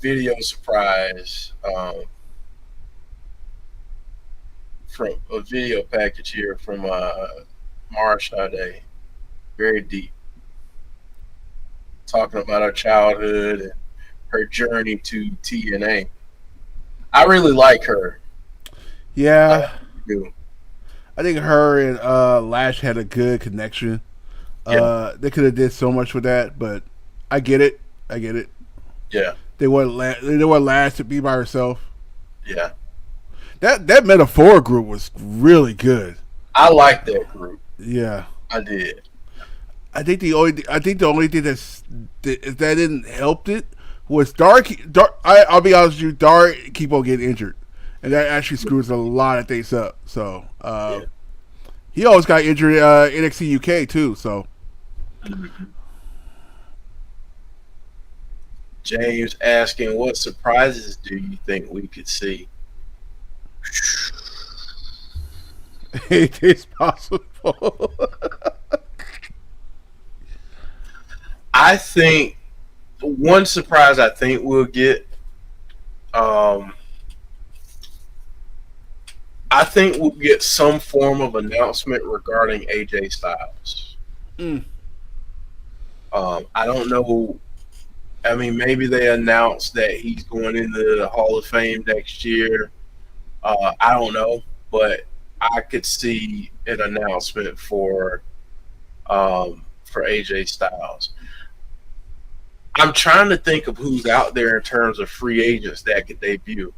video surprise from a video package here from Marshade. Very deep. Talking about her childhood and her journey to TNA. I really like her. I Yeah, do. I think her and Lash had a good connection. Yeah, They could have did so much with that, but I get it. I get it. yeah, They want Lash to be by herself. yeah. That metaphor group was really good. I like that group. Yeah. I did. I think the only thing that didn't help it was Dark. I'll be honest with you, Dark keep on getting injured, and that actually screws a lot of things up. So Yeah. he always got injured NXT UK too. So Mhm. James asking, what surprises do you think we could see? it is possible. I think one surprise I think we'll get. Um, I think we'll get some form of announcement regarding AJ Styles. Mm. I don't know. I mean, maybe they announced that he's going into the Hall of Fame next year. I don't know, but I could see an announcement for AJ Styles. I'm trying to think of who's out there in terms of free agents that could debut.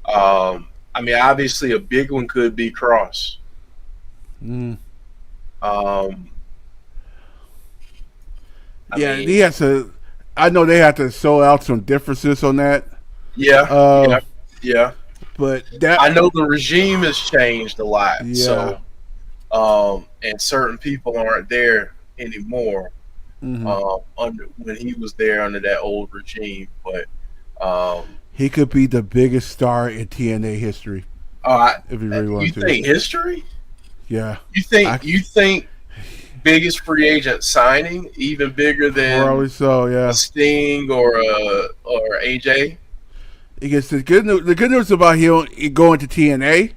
I mean, obviously, a big one could be Cross. Mm. Um, Yeah, mean, he has to. I know they have to sort out some differences on that. yeah, Uh, yeah. but that I know the regime has changed a lot, yeah. so and certain people aren't there anymore. Hmm. Under when he was there under that old regime, but um, He could be the biggest star in TNA history I, if he really you wanted to. think history? Yeah, You think I you think biggest free agent signing even bigger probably than so. a Yeah, Sting or AJ? because the good news, about him going to TNA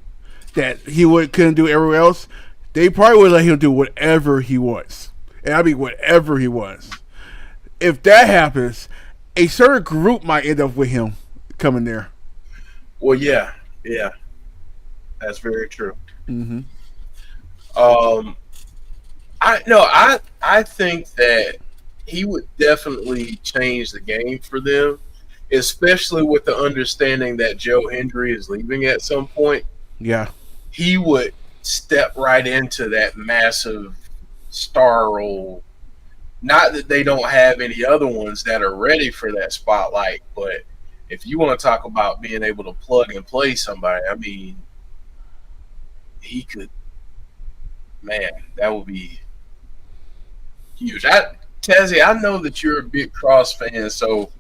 that he couldn't do everywhere else. They probably would let him do whatever he wants, and I mean whatever he wants. If that happens, a certain group might end up with him coming there. Well, yeah, yeah, that's very true. Hmm. Um, I think that he would definitely change the game for them, especially with the understanding that Joe Hendry is leaving at some point. Yeah, He would step right into that massive star role. Not that they don't have any other ones that are ready for that spotlight, but if you want to talk about being able to plug and play somebody, I mean, he could, man, that would be huge. Tazzy, I know that you're a big Cross fan, so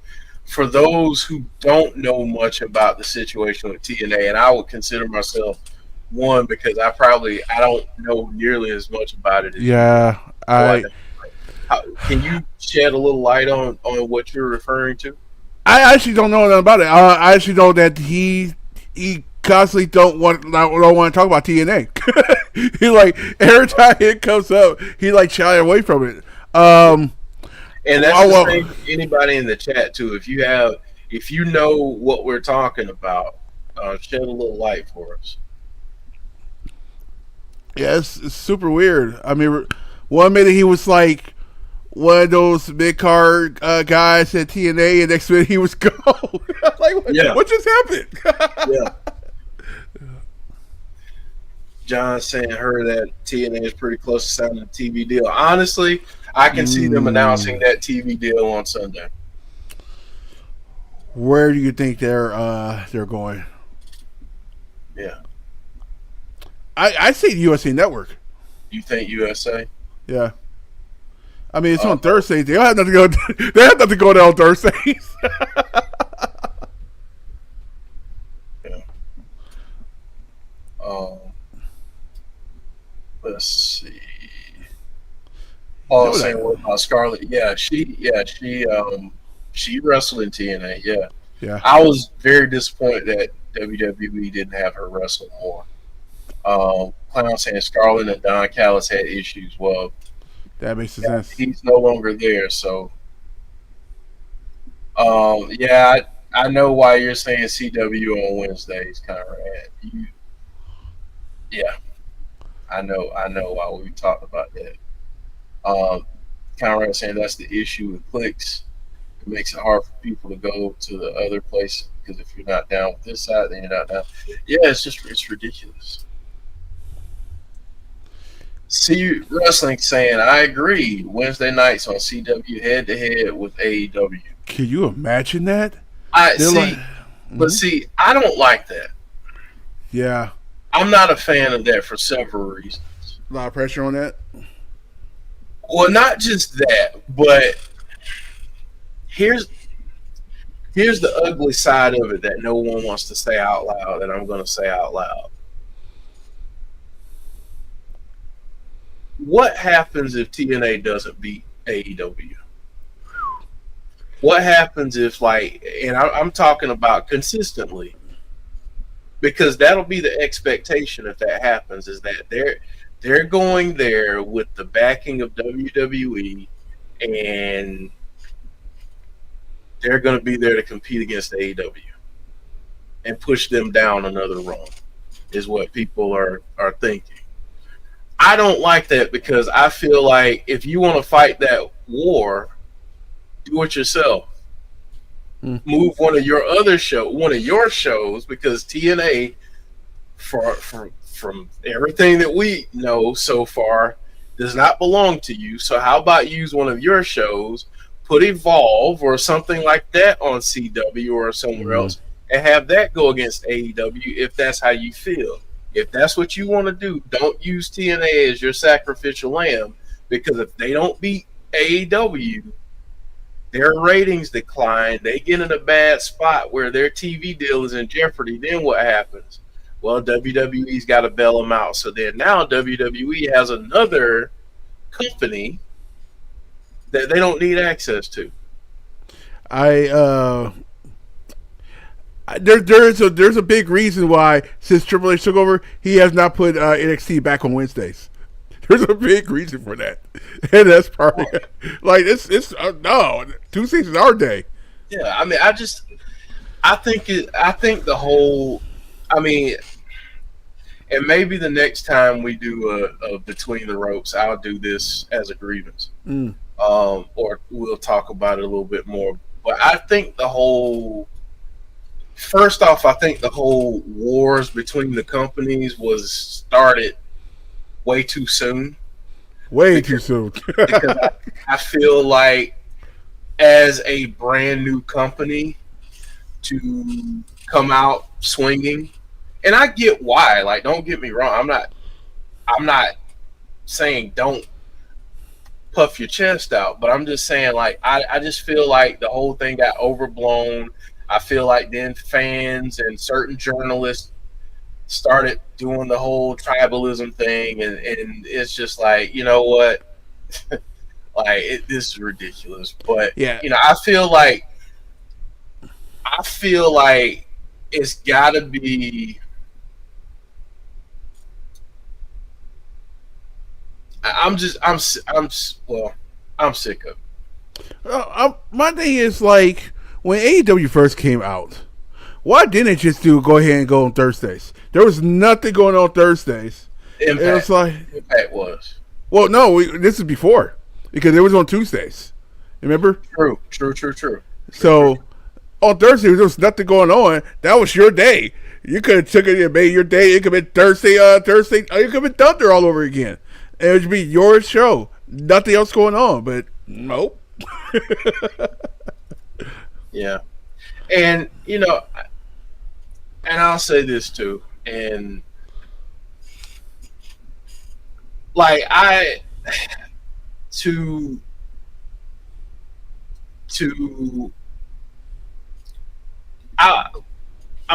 for those who don't know much about the situation with TNA, and I would consider myself one because I don't know nearly as much about it as you do. yeah. So I can you shed a little light on what you're referring to? I actually don't know nothing about it. I actually know that he constantly don't want to talk about TNA. He like every time it comes up, he like shy away from it. And that's the same for anybody in the chat too. If you know what we're talking about, shed a little light for us. Yeah, it's super weird. I mean, one minute he was like one of those mid card guys at TNA, and next minute he was gone. Like, what just happened? Yeah. John saying heard that TNA is pretty close to signing a TV deal. Honestly, I can see them announcing that TV deal on Sunday. Where do you think they're going? Yeah. I say USA Network. You think USA? Yeah. I mean, it's on Thursdays. They don't have nothing to go. They have nothing to go there on Thursdays. Yeah. Let's see. Oh, saying what about Scarlett? She wrestled in TNA. Yeah. Yeah. I was very disappointed that WWE didn't have her wrestle more. Clown saying Scarlett and Don Callis had issues. Well, That makes yeah, sense. he's no longer there. So, yeah, I know why you're saying CW on Wednesdays, Conrad. Yeah, I know why we talked about that. Conrad saying that's the issue with clicks. It makes it hard for people to go to the other place because if you're not down with this side, then you're not down. Yeah, it's ridiculous. See Wrestling saying I agree. Wednesday nights on CW head to head with AEW. Can you imagine that? I They're see, like, but see, I don't like that. yeah, I'm not a fan of that for several reasons. a lot of pressure on that. Well, not just that, but here's the ugly side of it that no one wants to say out loud, and I'm going to say out loud. What happens if TNA doesn't beat AEW? What happens if, like, and I'm talking about consistently, because that'll be the expectation if that happens, is that they're going there with the backing of WWE, and they're going to be there to compete against AEW and push them down another rung, is what people are thinking. I don't like that because I feel like if you want to fight that war, do it yourself. Move one of your shows, because TNA, from everything that we know so far, does not belong to you. So how about use one of your shows, put Evolve or something like that on CW or somewhere else, and have that go against AEW if that's how you feel. If that's what you want to do, don't use TNA as your sacrificial lamb, because if they don't beat AEW, their ratings decline. They get in a bad spot where their TV deal is in jeopardy. Then what happens? Well, WWE's got to bail them out. So then now WWE has another company that they don't need access to. There's a big reason why, since Triple H took over, he has not put NXT back on Wednesdays. There's a big reason for that, and that's probably like it's no, Tuesdays is our day. Yeah, I mean, I think the whole, I mean, and maybe the next time we do a Between the Ropes, I'll do this as a grievance, or we'll talk about it a little bit more. But I think first off, I think the whole wars between the companies was started way too soon. Too soon. Because I feel like, as a brand new company, to come out swinging, and I get why. Like, don't get me wrong. I'm not saying don't puff your chest out, but I'm just saying, like, I just feel like the whole thing got overblown. I feel like then fans and certain journalists started doing the whole tribalism thing, and it's just like, you know what, like, this is ridiculous. But yeah, I feel like it's got to be. I'm sick of it. My thing is, like, when AEW first came out, why didn't it just go ahead and go on Thursdays? There was nothing going on Thursdays. Impact. It was like Impact was. Well, no, this is before, because it was on Tuesdays. Remember? True. So on Thursday there was nothing going on. That was your day. You could have took it and made your day. It could have been Thursday. It could have been Thunder all over again. And it would be your show. Nothing else going on. But nope. Yeah. And, and I'll say this too, and like I'm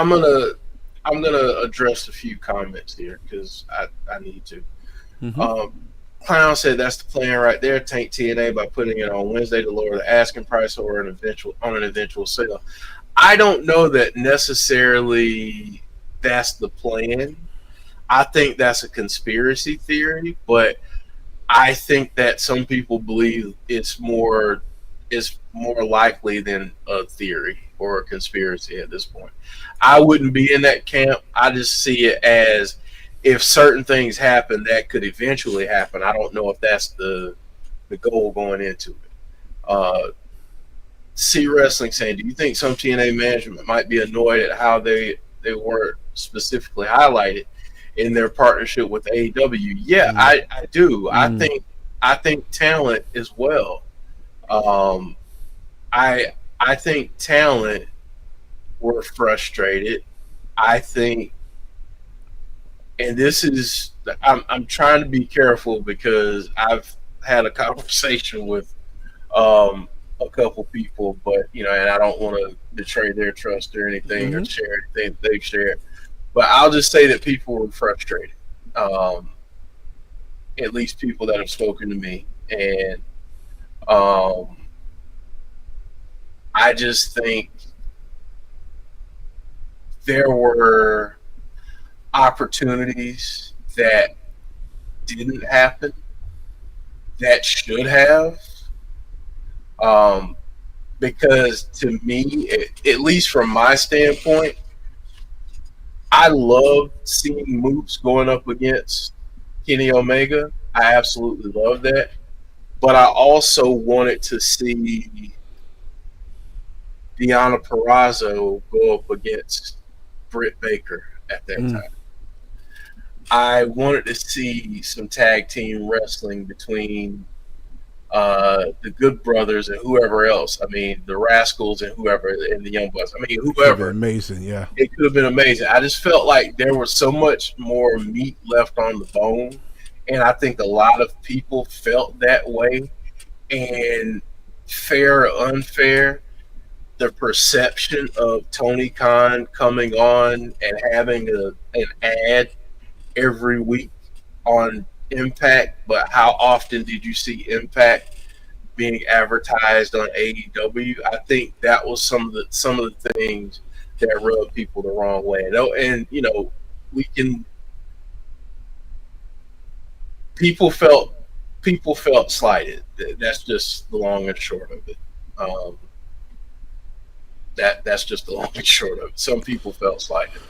gonna address a few comments here because I need to. Clown said that's the plan right there. Tank TNA by putting it on Wednesday to lower the asking price or an eventual sale. I don't know that necessarily that's the plan. I think that's a conspiracy theory, but I think that some people believe it's more likely than a theory or a conspiracy at this point. I wouldn't be in that camp. I just see it as if certain things happen that could eventually happen. I don't know if that's the goal going into it. C Wrestling saying, do you think some TNA management might be annoyed at how they weren't specifically highlighted in their partnership with AEW? Yeah, I do. I think talent as well. Um, I think talent were frustrated. I think, and this is I'm trying to be careful because I've had a conversation with a couple people, but and I don't want to betray their trust or anything or share anything they've shared. But I'll just say that people were frustrated. At least people that have spoken to me, and I just think there were opportunities that didn't happen that should have. Because to me, at least from my standpoint, I love seeing Moose going up against Kenny Omega. I absolutely love that. But I also wanted to see Deonna Purrazzo go up against Britt Baker at that time. I wanted to see some tag team wrestling between the Good Brothers and whoever else. I mean, the Rascals and whoever, and the Young Bucks. I mean, whoever. Amazing, yeah. It could have been amazing. I just felt like there was so much more meat left on the bone, and I think a lot of people felt that way. And fair or unfair, the perception of Tony Khan coming on and having an ad every week on Impact, but how often did you see Impact being advertised on AEW? I think that was some of the things that rubbed people the wrong way. And people felt slighted. That's just the long and short of it. That's just the long and short of it. Some people felt slighted.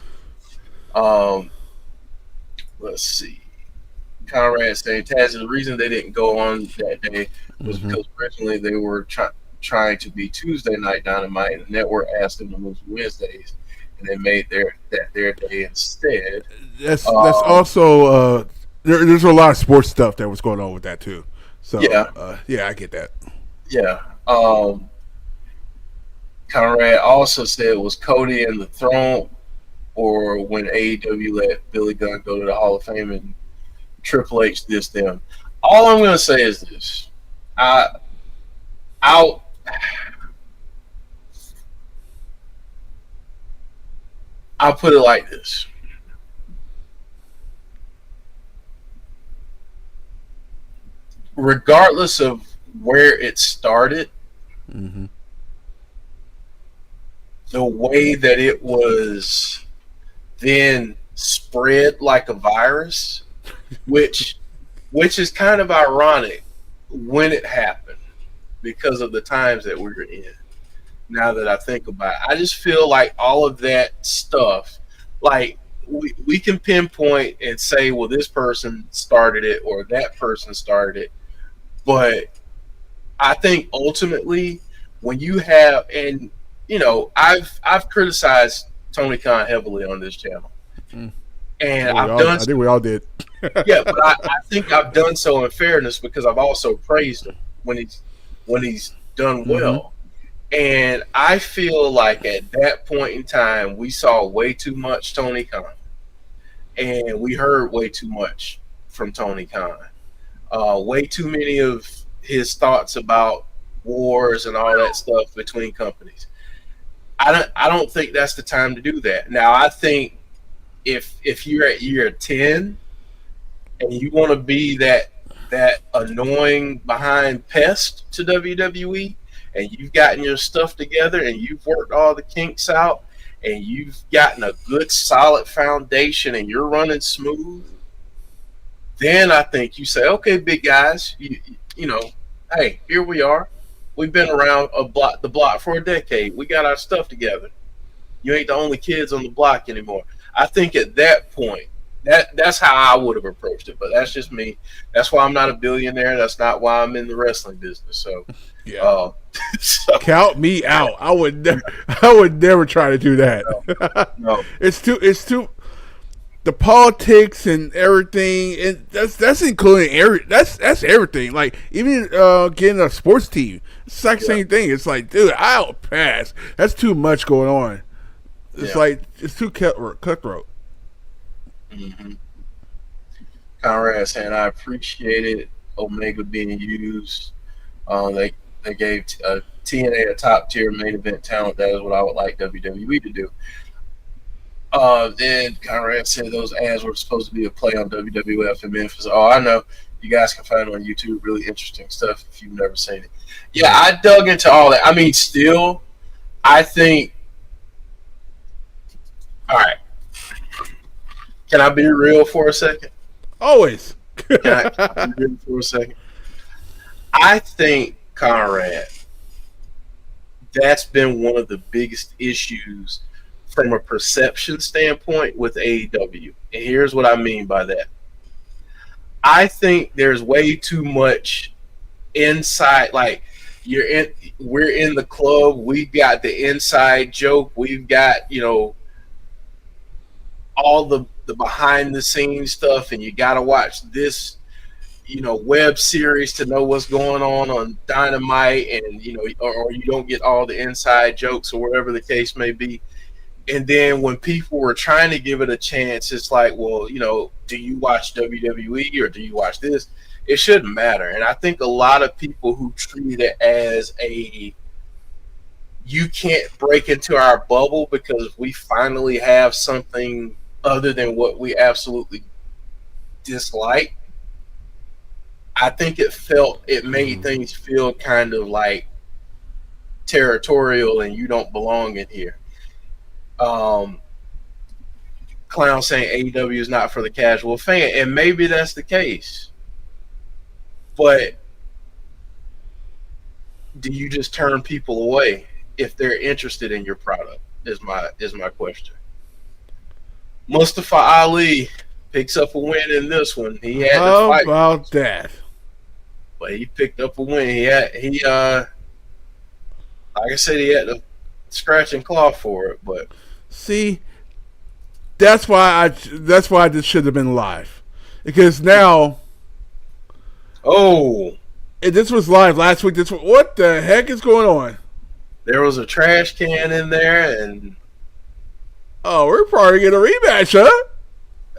Let's see. Conrad saying, Taz, the reason they didn't go on that day was because originally they were trying to be Tuesday Night Dynamite, and the network asked them to move to Wednesdays, and they made their day instead. That's also there's a lot of sports stuff that was going on with that too. So yeah, I get that. Yeah. Conrad also said, was Cody in the Throne, or when AEW let Billy Gunn go to the Hall of Fame and Triple H dissed them? All I'm going to say is this. I'll put it like this. Regardless of where it started, the way that it was then spread like a virus, which is kind of ironic when it happened because of the times that we were in. Now that I think about it, I just feel like all of that stuff, like we can pinpoint and say, well, this person started it or that person started it. But I think ultimately when you have, and I've criticized Tony Khan heavily on this channel. And I think we all did. Yeah, but I think I've done so in fairness because I've also praised him when he's done well. And I feel like at that point in time, we saw way too much Tony Khan, and we heard way too much from Tony Khan. Way too many of his thoughts about wars and all that stuff between companies. I don't think that's the time to do that. Now, I think if you're at year 10 and you want to be that annoying behind pest to WWE, and you've gotten your stuff together and you've worked all the kinks out and you've gotten a good solid foundation and you're running smooth, then I think you say, okay, big guys, you know, hey, here we are. We've been around the block for a decade. We got our stuff together. You ain't the only kids on the block anymore. I think at that point, that's how I would have approached it. But that's just me. That's why I'm not a billionaire. That's not why I'm in the wrestling business. So, yeah. So, count me out. I would never try to do that. No. It's too the politics and everything, and that's including that's everything. Like even getting a sports team, it's the exact same thing. It's like, dude, I'll pass. That's too much going on. It's like it's too cutthroat. Mm-hmm. Conrad saying, I appreciated Omega being used. They gave TNA a top tier main event talent. That is what I would like WWE to do. Then Conrad said those ads were supposed to be a play on WWF in Memphis. Oh, I know. You guys can find it on YouTube. Really interesting stuff if you've never seen it. Yeah, I dug into all that. I mean, still, I think. All right. Can I be real for a second? Always. Can I be real for a second? I think, Conrad, that's been one of the biggest issues from a perception standpoint with AEW. And here's what I mean by that. I think there's way too much inside, like we're in the club, we've got the inside joke, we've got, all the behind the scenes stuff, and you got to watch this, web series to know what's going on Dynamite, and or you don't get all the inside jokes or whatever the case may be. And then when people were trying to give it a chance, it's like, well, do you watch WWE or do you watch this? It shouldn't matter. And I think a lot of people who treat it as you can't break into our bubble because we finally have something other than what we absolutely dislike. I think it made things feel kind of like territorial and you don't belong in here. Clown saying AEW is not for the casual fan, and maybe that's the case. But do you just turn people away if they're interested in your product? Is my question. Mustafa Ali picks up a win in this one. He had to fight. How about that? But he picked up a win. He like I said, he had to scratch and claw for it. But see, that's why this should have been live, because now. Oh, this was live last week. What the heck is going on? There was a trash can in there, and we're probably getting a rematch, huh?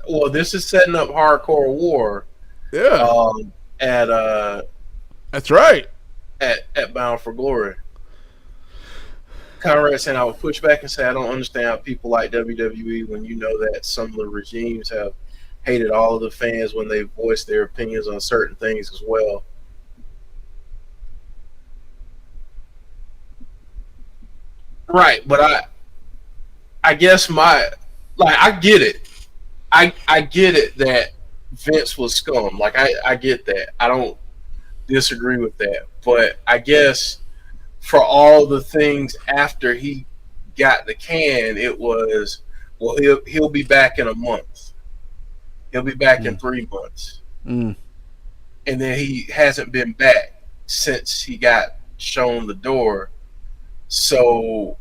Well, this is setting up Hardcore War. Yeah. That's right. At Bound for Glory. Conrad saying, I would push back and say I don't understand how people like WWE when you know that some of the regimes have hated all of the fans when they voiced their opinions on certain things as well. Right, but I guess I get it. I get it that Vince was scum. Like I get that. I don't disagree with that. But I guess for all the things after he got the can, it was, well, he'll be back in a month. He'll be back in 3 months. And then he hasn't been back since he got shown the door. So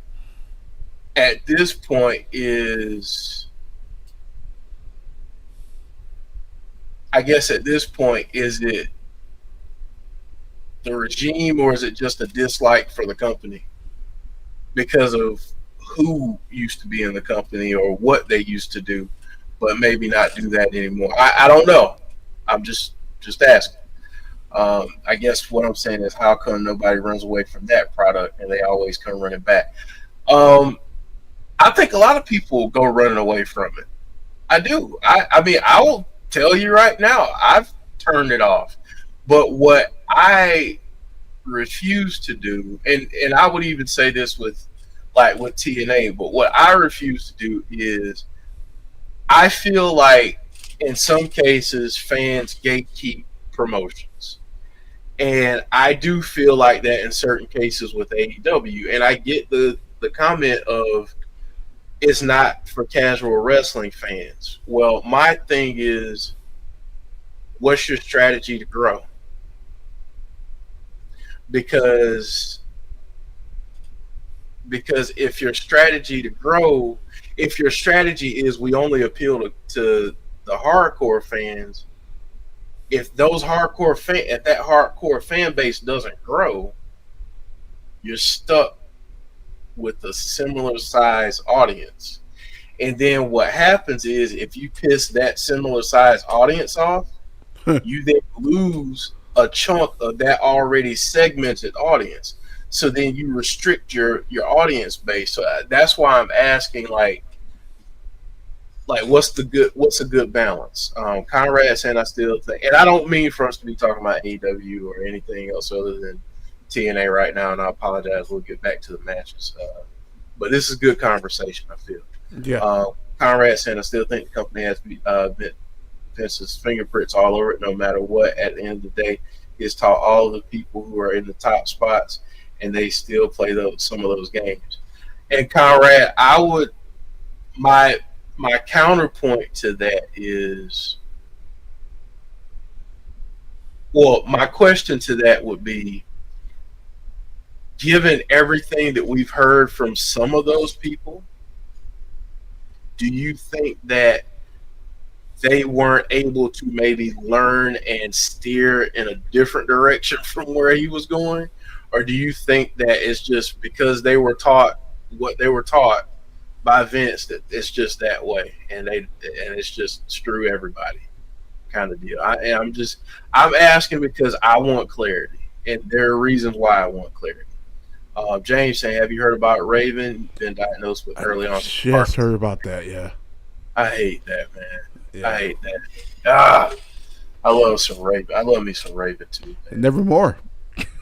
at this point is it the regime or is it just a dislike for the company because of who used to be in the company or what they used to do, but maybe not do that anymore? I don't know. I'm just asking. I guess what I'm saying is, how come nobody runs away from that product and they always come running back? I think a lot of people go running away from it. I do. I mean, I will tell you right now, I've turned it off. But what I refuse to do, and I would even say this with like with TNA. But what I refuse to do is, I feel like in some cases fans gatekeep promotions. And I do feel like that in certain cases with AEW. And I get the comment of it's not for casual wrestling fans. Well, my thing is, what's your strategy to grow? Because if your strategy to grow, if your strategy is we only appeal to the hardcore fans, if that hardcore fan base doesn't grow, you're stuck with a similar size audience. And then what happens is, if you piss that similar size audience off, you then lose a chunk of that already segmented audience. So then you restrict your audience base. So that's why I'm asking, like what's a good balance? Conrad saying, I still think, and I don't mean for us to be talking about AEW or anything else other than TNA right now, and I apologize. We'll get back to the matches, but this is good conversation, I feel. Yeah. Conrad saying, I still think the company has Vince's fingerprints all over it, no matter what. At the end of the day, it's taught all of the people who are in the top spots, and they still play some of those games. And Conrad, my counterpoint to that is, well, my question to that would be, given everything that we've heard from some of those people, do you think that they weren't able to maybe learn and steer in a different direction from where he was going? Or do you think that it's just because they were taught what they were taught by Vince, that it's just that way, and it's just screw everybody kind of deal? I'm asking because I want clarity, and there are reasons why I want clarity. James saying, have you heard about Raven? Been diagnosed with early on. Just heard about that. Yeah. I hate that, man. Yeah. I hate that. I love some Raven. I love me some Raven too, man. Nevermore.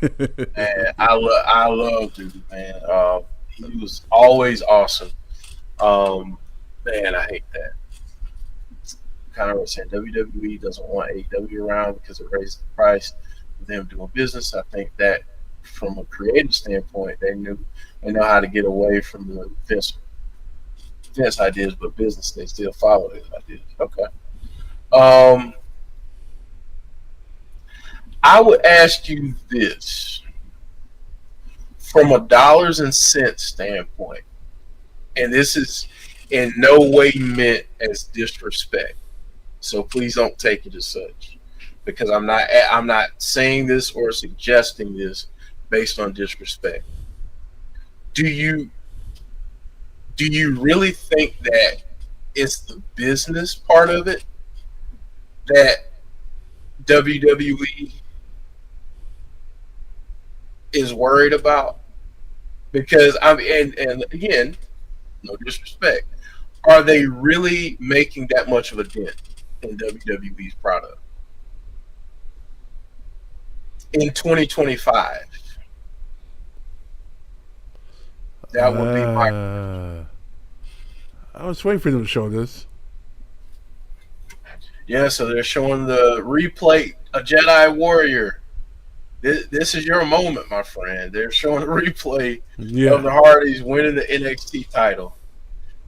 Man, I love dude, man. He was always awesome. Man, I hate that. Kind of saying WWE doesn't want AEW around because it raises the price of them doing business. I think that from a creative standpoint, they know how to get away from the Vince ideas, but business, they still follow his ideas. Okay. I would ask you this from a dollars and cents standpoint, and this is in no way meant as disrespect, so please don't take it as such, because I'm not saying this or suggesting this based on disrespect. Do you really think that it's the business part of it that WWE is worried about? Because and again, no disrespect, are they really making that much of a dent in WWE's product in 2025? That would be my. I was waiting for them to show this. Yeah, so they're showing the replay, a Jedi Warrior. This is your moment, my friend. They're showing a replay of the Hardys winning the NXT title.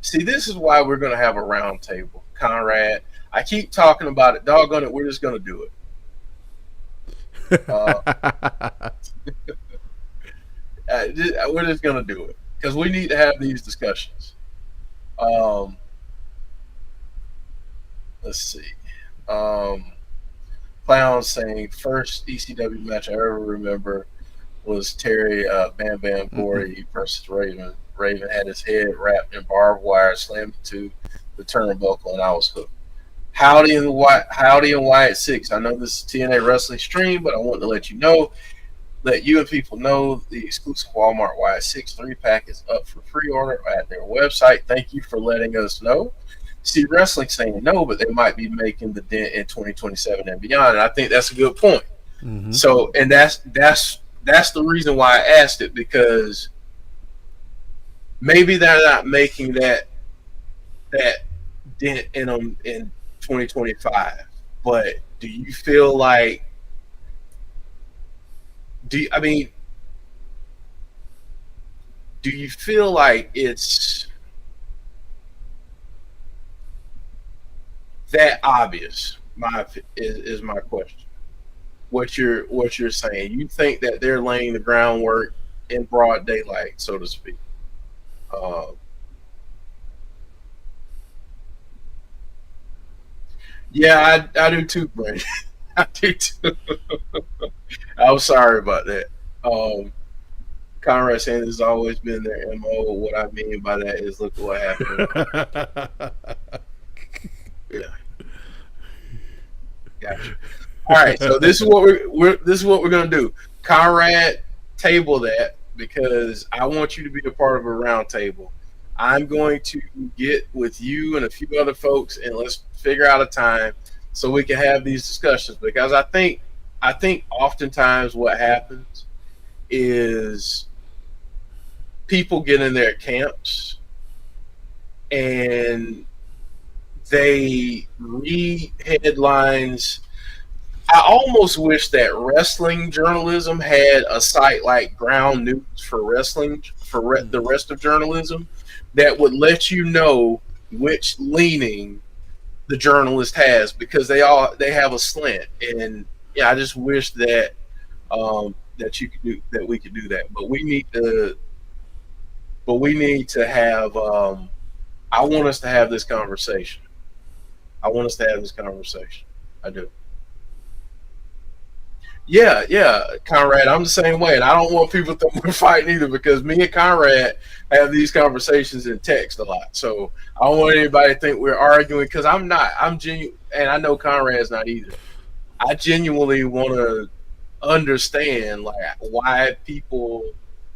See, this is why we're going to have a round table, Conrad. I keep talking about it. Doggone it, we're just going to do it. We're just going to do it because we need to have these discussions. Let's see. Clown saying first ECW match I ever remember was Terry Bam Bam Gordy versus Raven. Raven had his head wrapped in barbed wire, slammed to the turnbuckle, and I was hooked. Howdy and Wyatt 6. I know this is TNA Wrestling stream, but I want to let you and people know the exclusive Walmart Wyatt 6 3-pack is up for pre-order at their website. Thank you for letting us know. See, Wrestling saying no, but they might be making the dent in 2027 and beyond. And I think that's a good point. Mm-hmm. So, and that's the reason why I asked it, because maybe they're not making that dent in them in 2025. But do you feel like I mean, do you feel like it's that obvious? Is my question. What you're saying? You think that they're laying the groundwork in broad daylight, so to speak? Uh, yeah, I do too, Brandon. I do too. I'm sorry about that. Um, Conrad saying this has always been their MO. What I mean by that is look what happened. Yeah, gotcha. All right, so this is what we're gonna do. Conrad, table that because I want you to be a part of a round table. I'm going to get with you and a few other folks and let's figure out a time so we can have these discussions because I think oftentimes what happens is people get in their camps and they read headlines. I almost wish that wrestling journalism had a site like Ground News for wrestling for the rest of journalism that would let you know which leaning the journalist has because they have a slant and yeah I just wish that that you could do that we could do that but we need to have I want us to have this conversation. I want us to have this conversation. I do. Yeah, yeah, Conrad, I'm the same way, and I don't want people to think we're fighting either because me and Conrad have these conversations in text a lot. So I don't want anybody to think we're arguing because I'm not. I'm genuine, and I know Conrad's not either. I genuinely want to understand like why people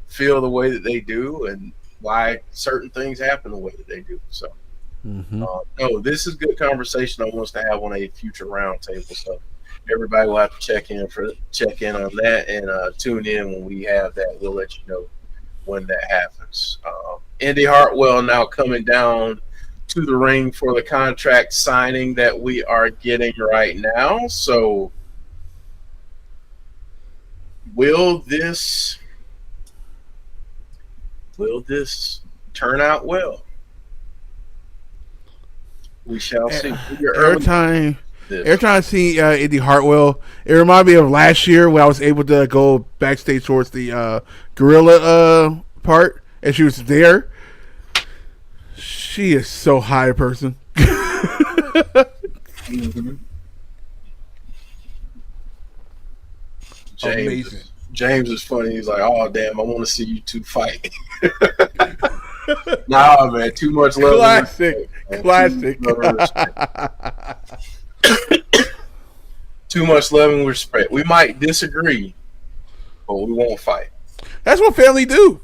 feel the way that they do and why certain things happen the way that they do. So, no, this is good conversation. I want us to have on a future roundtable. So everybody will have to check in on that and tune in when we have that. We'll let you know when that happens. Indi Hartwell now coming down to the ring for the contract signing that we are getting right now. So will this turn out well? We shall see. Every time I see Indi Hartwell, it reminded me of last year when I was able to go backstage towards the gorilla part, and she was there. She is so high a person. Mm-hmm. Amazing. James is funny. He's like, "Oh damn, I want to see you two fight." Nah, man, too much love. Classic. Too much love and respect. We might disagree, but we won't fight. That's what family do.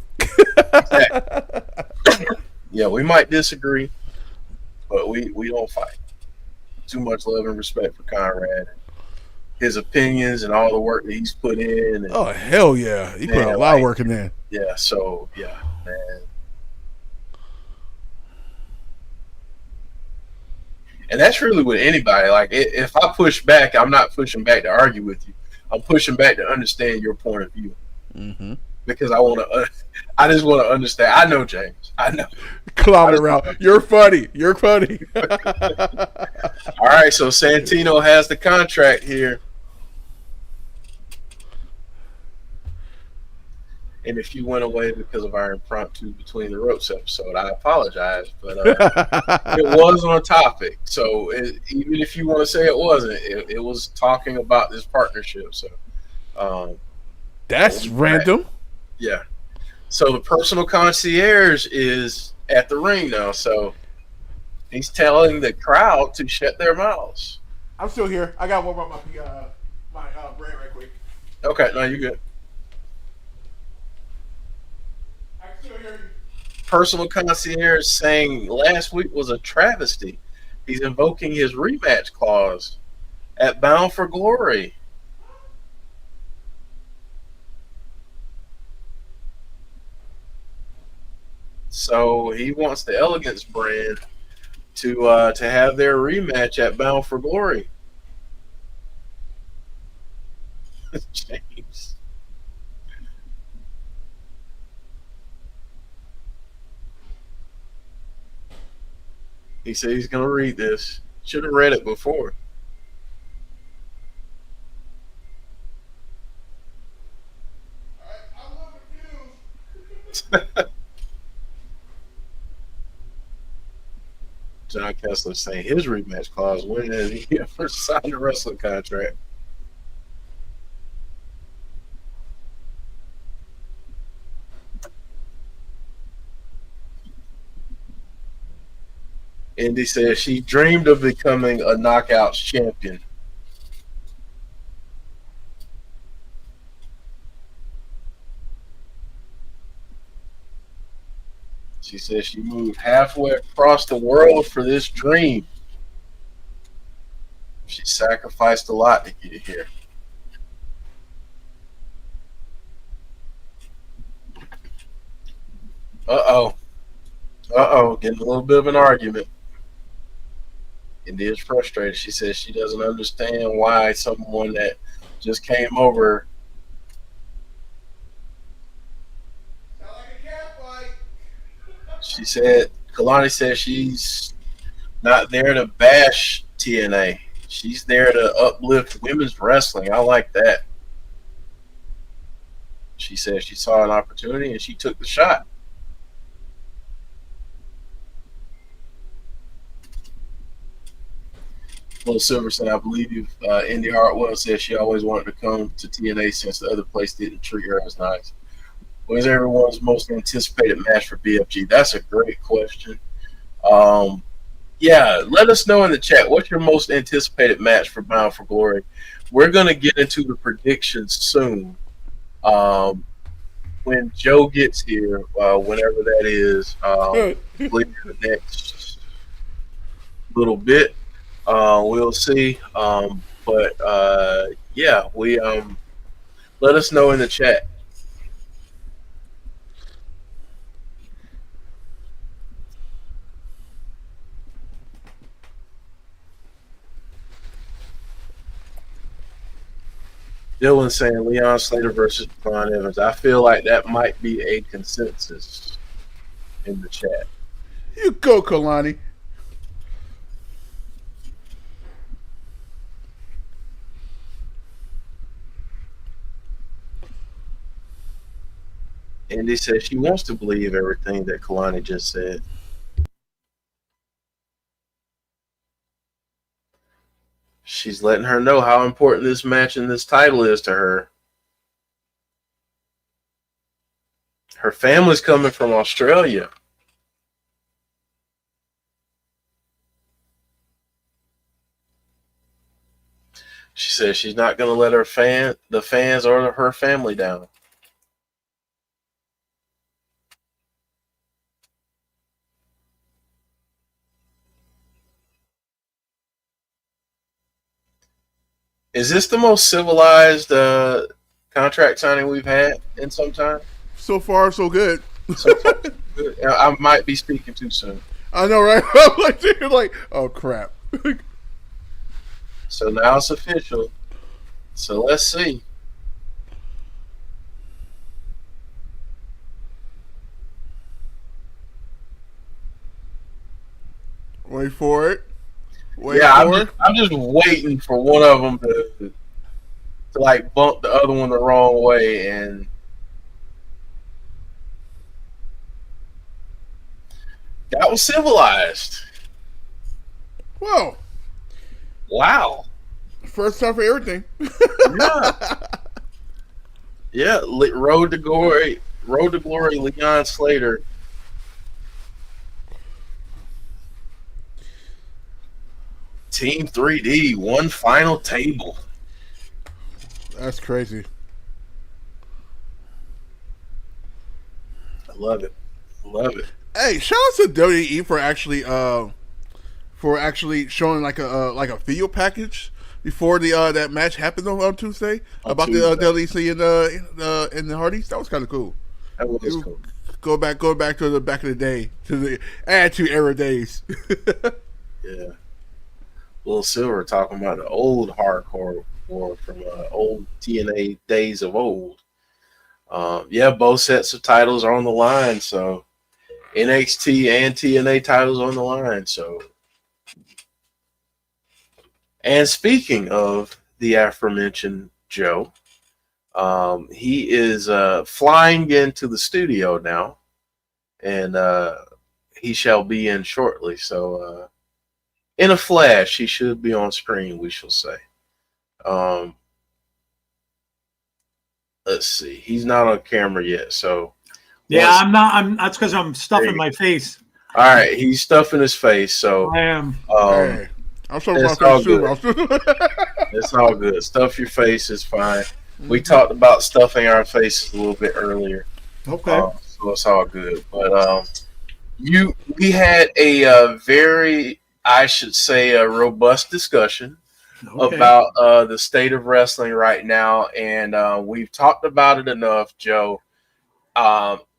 Yeah, we might disagree, but we don't fight. Too much love and respect for Conrad, his opinions, and all the work that he's put in. And, oh hell yeah, he put a lot of work in there. Yeah, so yeah, man. And that's really with anybody. Like, if I push back, I'm not pushing back to argue with you. I'm pushing back to understand your point of view. Mm-hmm. Because I want to. I just want to understand. I know, James. I know. Clown around. You're funny. You're funny. All right, so Santino has the contract here. And if you went away because of our impromptu Between the Ropes episode, I apologize, but it was on topic. So even if you want to say it wasn't, it was talking about this partnership. So that's random. Yeah. So the personal concierge is at the ring now. So he's telling the crowd to shut their mouths. I'm still here. I got to warm up my brain right quick. Okay, no, you're good. Personal concierge saying last week was a travesty. He's invoking his rematch clause at Bound for Glory. So he wants the Elegance brand to have their rematch at Bound for Glory. James. He said he's going to read this. Should have read it before. I'm a little confused. John Kessler saying his rematch clause, when has he ever signed a wrestling contract? Indi says she dreamed of becoming a Knockouts champion. She says she moved halfway across the world for this dream. She sacrificed a lot to get here. Uh-oh. Uh-oh. Getting a little bit of an argument. Indi is frustrated. She says she doesn't understand why someone that just came over. Sound like a cat fight. She said, Kelani says she's not there to bash TNA. She's there to uplift women's wrestling. I like that. She said she saw an opportunity and she took the shot. Little Silverson, I believe Indi Hartwell says she always wanted to come to TNA since the other place didn't treat her as nice. What is everyone's most anticipated match for BFG? That's a great question. Yeah, let us know in the chat. What's your most anticipated match for Bound for Glory? We're going to get into the predictions soon. When Joe gets here, whenever that is, the next little bit. We'll see. Yeah, we let us know in the chat. Dylan saying Leon Slater versus Ron Evans. I feel like that might be a consensus in the chat. You go, Kelani. Indi says she wants to believe everything that Kelani just said. She's letting her know how important this match and this title is to her. Her family's coming from Australia. She says she's not going to let the fans or her family down. Is this the most civilized contract signing we've had in some time? So far, so good. I might be speaking too soon. I know, right? like, oh crap. So now it's official. So let's see. Wait for it. I'm just waiting for one of them to like bump the other one the wrong way, and that was civilized. Whoa. Wow. First time for everything. Yeah. Road to Glory, Leon Slater. Team 3D, one final table. That's crazy. I love it. Hey, shout out to WWE for actually showing like a video package before the that match happened on Tuesday about the WC and the Hardys. That was kind of cool. That was cool. Go back to the back of the day, to the Attitude Era days. Yeah. Little Silver talking about the old hardcore war from old TNA days of old. Yeah, both sets of titles are on the line, so NXT and TNA titles on the line. So, and speaking of the aforementioned Joe, he is flying into the studio now, and he shall be in shortly. So, in a flash, he should be on screen, we shall say. Let's see. He's not on camera yet, so. Yeah, I'm not. That's because I'm stuffing my face. All right, he's stuffing his face, so. I am. Hey, I'm stuffing my face too. It's all good. Stuff your face is fine. We talked about stuffing our faces a little bit earlier. Okay. So it's all good. But we had a very, I should say, a robust discussion about the state of wrestling right now, and we've talked about it enough, Joe.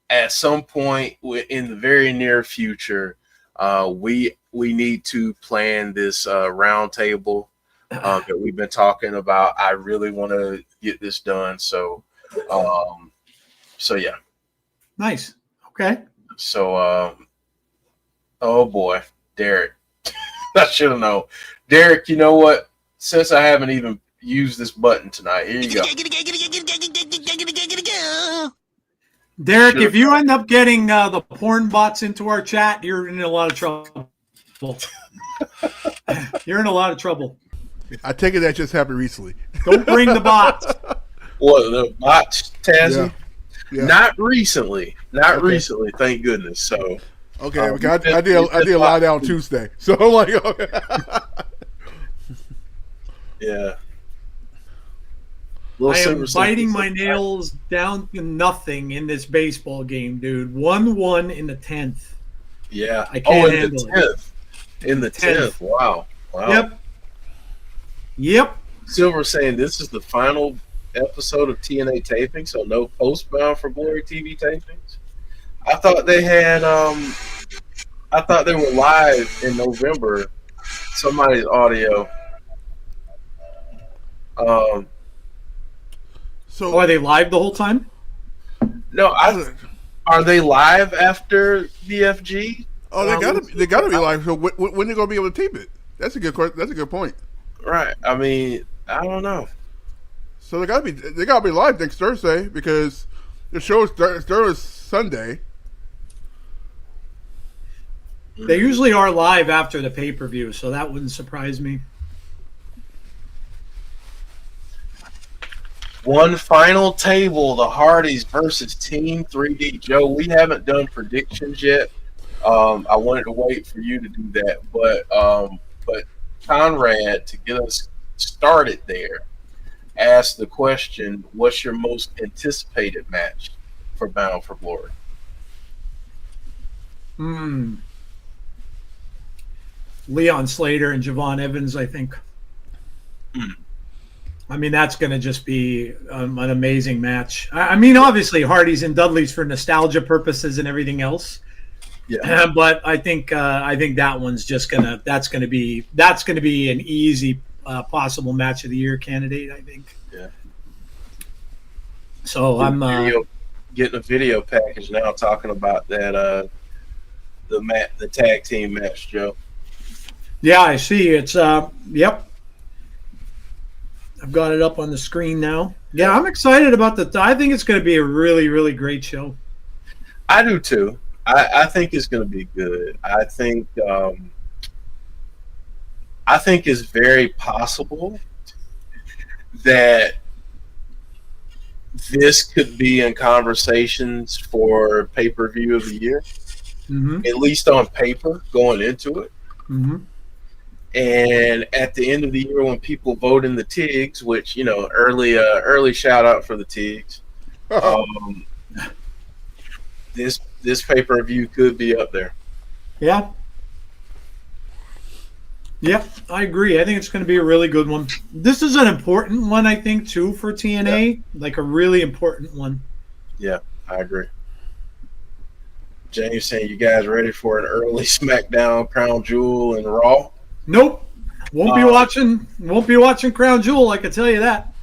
At some point in the very near future, we need to plan this roundtable that we've been talking about. I really want to get this done, so yeah. Nice. Okay. So, oh boy, Derek, I should have known. Derek, you know what? Since I haven't even used this button tonight, here you go. Derek, if you end up getting the porn bots into our chat, you're in a lot of trouble. You're in a lot of trouble. I take it that just happened recently. Don't bring the bots. What, the bots, Tazzy? Yeah. Not recently. Not recently, thank goodness. So okay, I did a lie down Tuesday. So I'm like, okay. Yeah. I am biting my nails down to nothing in this baseball game, dude. 1-1 in the 10th. Yeah. I can't handle the 10th. it. In the 10th. Wow. Yep. Silver saying this is the final episode of TNA taping, so no Postbound for Glory TV tapings. I thought they had I thought they were live in November. Somebody's audio. So are they live the whole time? No, are they live after BFG? Oh, they gotta be live. So when they gonna be able to tape it? That's a good point. Right. I mean, I don't know. So they gotta be live next Thursday because the show is Sunday. They usually are live after the pay-per-view, so that wouldn't surprise me. One final table, the Hardys versus Team 3D. Joe, we haven't done predictions yet. I wanted to wait for you to do that, but Conrad, to get us started there, asked the question, what's your most anticipated match for Bound for Glory? Leon Slater and Javon Evans, I think. I mean, that's going to just be an amazing match. I mean, obviously, Hardy's and Dudley's for nostalgia purposes and everything else. Yeah. But I think that one's just that's gonna be an easy possible match of the year candidate, I think. Yeah. So I'm getting a video package now talking about that the tag team match, Joe. Yeah, I see. It's yep. I've got it up on the screen now. Yeah, I'm excited about I think it's going to be a really, really great show. I do too. I think it's going to be good. I think it's very possible that this could be in conversations for pay-per-view of the year, at least on paper going into it. And at the end of the year, when people vote in the TIGs, which, early shout out for the TIGs, this pay-per-view could be up there. Yeah. Yep, I agree. I think it's going to be a really good one. This is an important one, I think, too, for TNA. Yeah. Like a really important one. Yeah, I agree. James saying, you guys ready for an early SmackDown, Crown Jewel, and Raw? Nope. Won't be watching Crown Jewel, I can tell you that.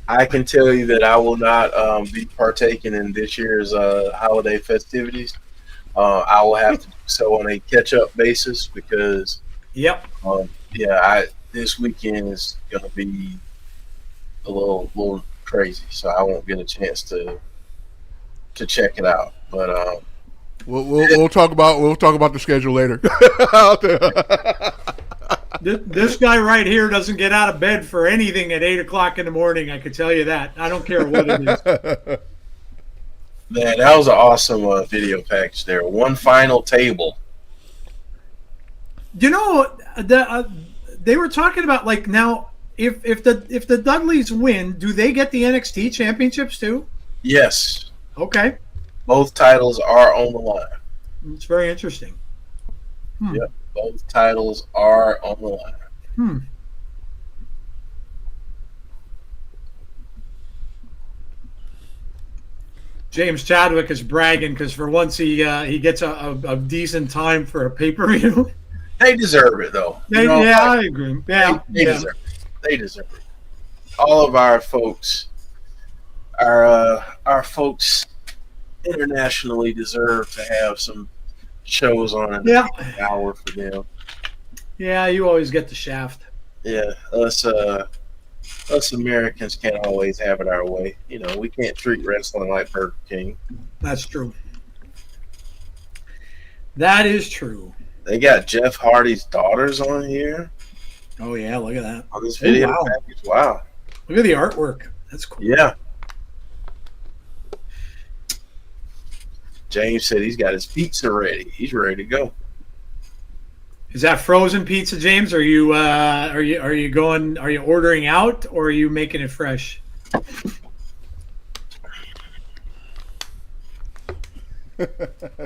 I can tell you that I will not be partaking in this year's holiday festivities. I will have to do so on a catch-up basis because, this weekend is going to be a little crazy, so I won't get a chance to check it out. But we'll talk about the schedule later. This guy right here doesn't get out of bed for anything at 8 o'clock in the morning. I can tell you that. I don't care what it is. Man, that was an awesome video package there. One final table. You know, they were talking about like now if the Dudleys win, do they get the NXT championships too? Yes. Okay. Both titles are on the line. It's very interesting. Yep. Both titles are on the line. James Chadwick is bragging because for once he gets a decent time for a pay-per-view. They deserve it, though. I agree. Yeah, they deserve it. They deserve it. All of our folks, our folks internationally deserve to have some shows on an hour for them. Yeah, you always get the shaft. Yeah, us Americans can't always have it our way. You know, we can't treat wrestling like Burger King. That's true. That is true. They got Jeff Hardy's daughters on here. Oh yeah, look at that. On this video package. Wow. Look at the artwork. That's cool. Yeah. James said he's got his pizza ready. He's ready to go. Is that frozen pizza, James? Are you ordering out or are you making it fresh?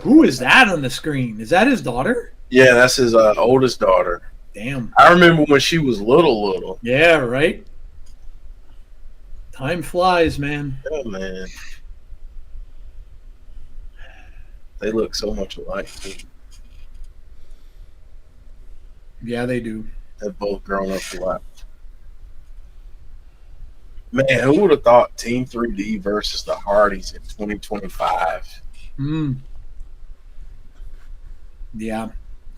Who is that on the screen? Is that his daughter? Yeah, that's his oldest daughter. Damn. I remember when she was little. Yeah, right? Time flies, man. Oh, man. They look so much alike, too. Yeah, they do. They've both grown up a lot. Man, who would have thought Team 3D versus the Hardys in 2025? Yeah.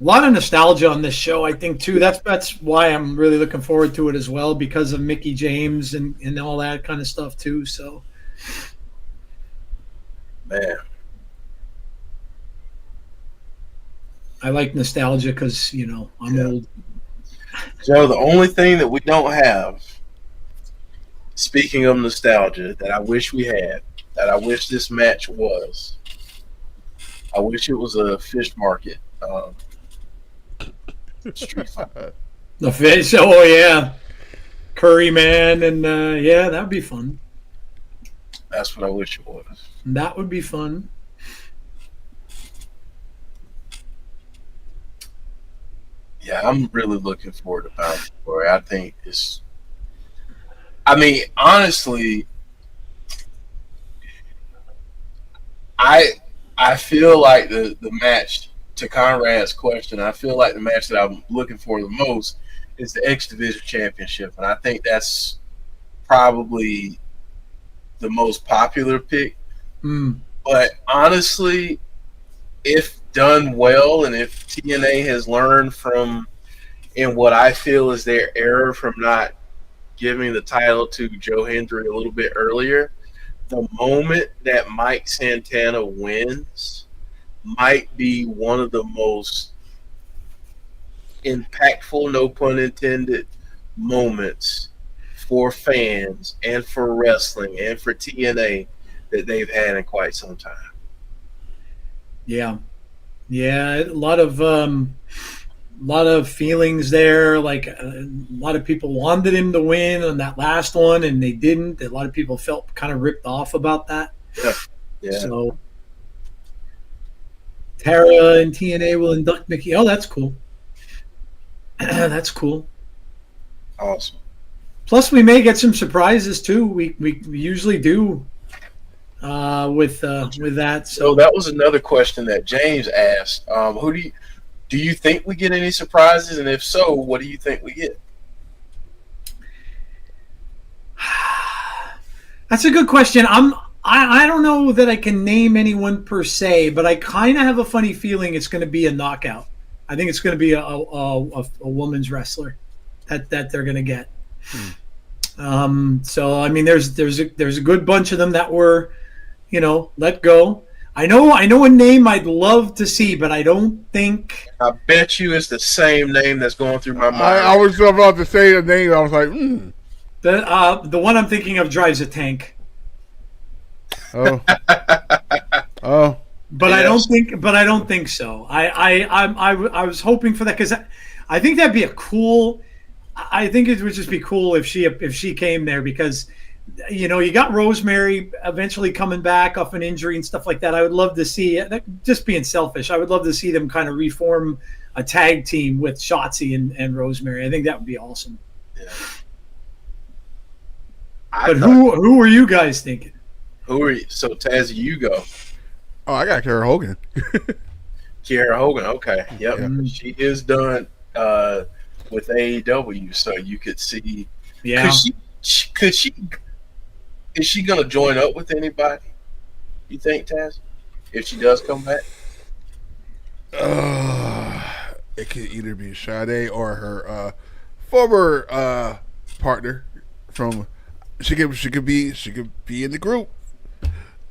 A lot of nostalgia on this show, I think, too. That's why I'm really looking forward to it as well, because of Mickie James and all that kind of stuff, too. So, man. I like nostalgia because, I'm old. Joe, the only thing that we don't have, speaking of nostalgia, that I wish we had, that I wish this match was, I wish it was a fish market street fight. The fish? Oh, yeah. Curry Man, and that would be fun. That's what I wish it was. That would be fun. Yeah, I'm really looking forward to Bound for Glory. I think it's. I mean, honestly, I feel like the match, to Conrad's question, I feel like the match that I'm looking for the most is the X Division Championship, and I think that's probably the most popular pick. But honestly, if done well, and if TNA has learned from, in what I feel is their error from not giving the title to Joe Hendry a little bit earlier, the moment that Mike Santana wins might be one of the most impactful, no pun intended, moments for fans and for wrestling and for TNA that they've had in quite some time. Yeah. Yeah, a lot of feelings there. Like a lot of people wanted him to win on that last one, and they didn't. A lot of people felt kind of ripped off about that. Yeah. So Tara and TNA will induct Mickie. Oh, that's cool. That's cool. Awesome. Plus, we may get some surprises too. We usually do with that. So that was another question that James asked. Who do you think we get any surprises, and if so, what do you think we get? That's a good question. I don't know that I can name anyone per se, but I kind of have a funny feeling it's going to be a knockout. I think it's going to be a woman's wrestler that they're going to get. So I mean, there's a good bunch of them that were, let go. I know a name I'd love to see, but I don't think. I bet you it's the same name that's going through my mind. I was about to say the name. I was like, The one I'm thinking of drives a tank. Oh. Oh. But yes. I don't think so. I was hoping for that because I think that'd be a cool. I think it would just be cool if she came there because, you got Rosemary eventually coming back off an injury and stuff like that. I would love to see, just being selfish, I would love to see them kind of reform a tag team with Shotzi and Rosemary. I think that would be awesome. Yeah. But who are you guys thinking? Who are you? So Tazzy, you go. Oh, I got Kiera Hogan. Kiera Hogan, okay. Yep. Yeah. She is done with AEW, so you could see. Yeah. Is she going to join up with anybody, you think, Taz? If she does come back? It could either be Sade or her former partner from. She could be in the group.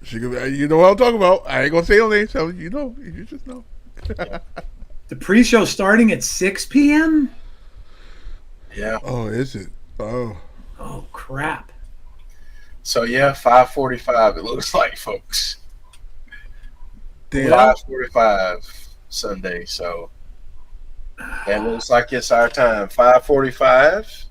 She could, you know what I'm talking about. I ain't gonna say no name, so you just know. The pre-show starting at 6 p.m. Yeah. Oh, is it? Oh. Oh crap. So yeah, 5:45. It looks like, folks. Damn. 5:45 Sunday. So it looks like it's our time. 5:45.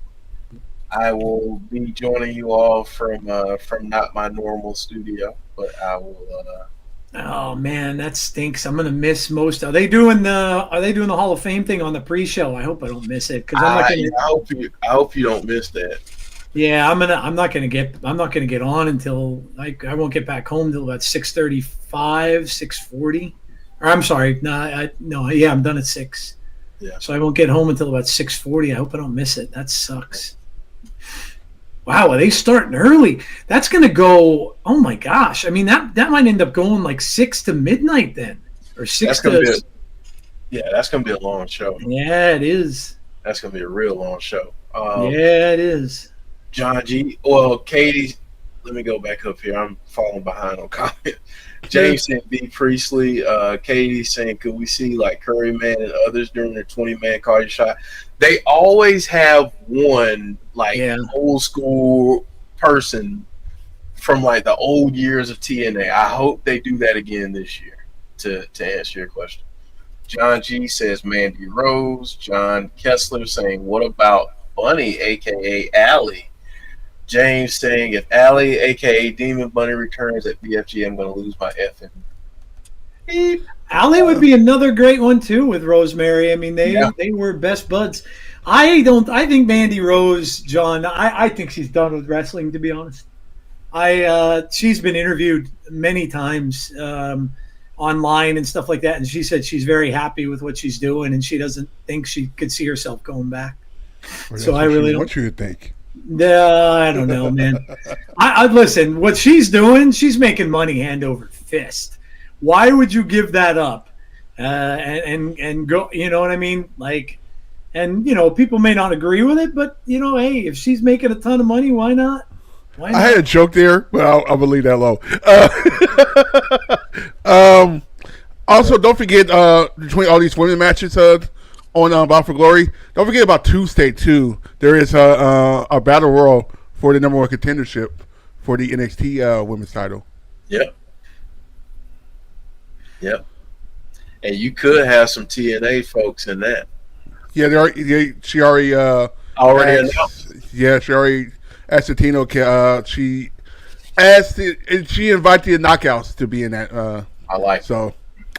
I will be joining you all from not my normal studio, but I will. Oh man, that stinks. I'm gonna miss most. Are they doing the Hall of Fame thing on the pre-show? I hope I don't miss it because I'm not gonna. I hope you don't miss that. Yeah, I'm not gonna get on until I won't get back home till about 6:35, 6:40. Or I'm sorry, I'm done at 6. Yeah. So I won't get home until about 6:40. I hope I don't miss it. That sucks. Wow, are they starting early? That's going to go. Oh my gosh! I mean, that might end up going like 6 to midnight then, or 6 to. That's going to be a long show. Yeah, it is. That's going to be a real long show. Yeah, it is. John G. Well, Katie, let me go back up here. I'm falling behind on comment. James saying B. Priestley. Katie saying, could we see like Curryman and others during their 20-man cardio shot? They always have one old school person from like the old years of TNA. I hope they do that again this year to answer your question. John G says Mandy Rose. John Kessler saying, what about Bunny, a.k.a. Allie? James saying, if Allie, a.k.a. Demon Bunny, returns at BFG, I'm going to lose my effing beep. Allie would be another great one too with Rosemary. I mean, they were best buds. I think Mandy Rose, John. I think she's done with wrestling. To be honest, she's been interviewed many times online and stuff like that, and she said she's very happy with what she's doing, and she doesn't think she could see herself going back. Well, so I really don't want you to think. I don't know, man. I listen. What she's doing, she's making money hand over fist. Why would you give that up and go? You know what I mean? Like, and people may not agree with it, but hey, if she's making a ton of money, why not? Why not? I had a joke there, but I'm gonna leave that low. Also, don't forget between all these women matches on Bound for Glory, don't forget about Tuesday too. There is a battle royal for the number one contendership for the NXT women's title. Yep. And you could have some TNA folks in that. Yeah, she already announced. Yeah, she already asked Tino. She invited the Knockouts to be in that. I like. So,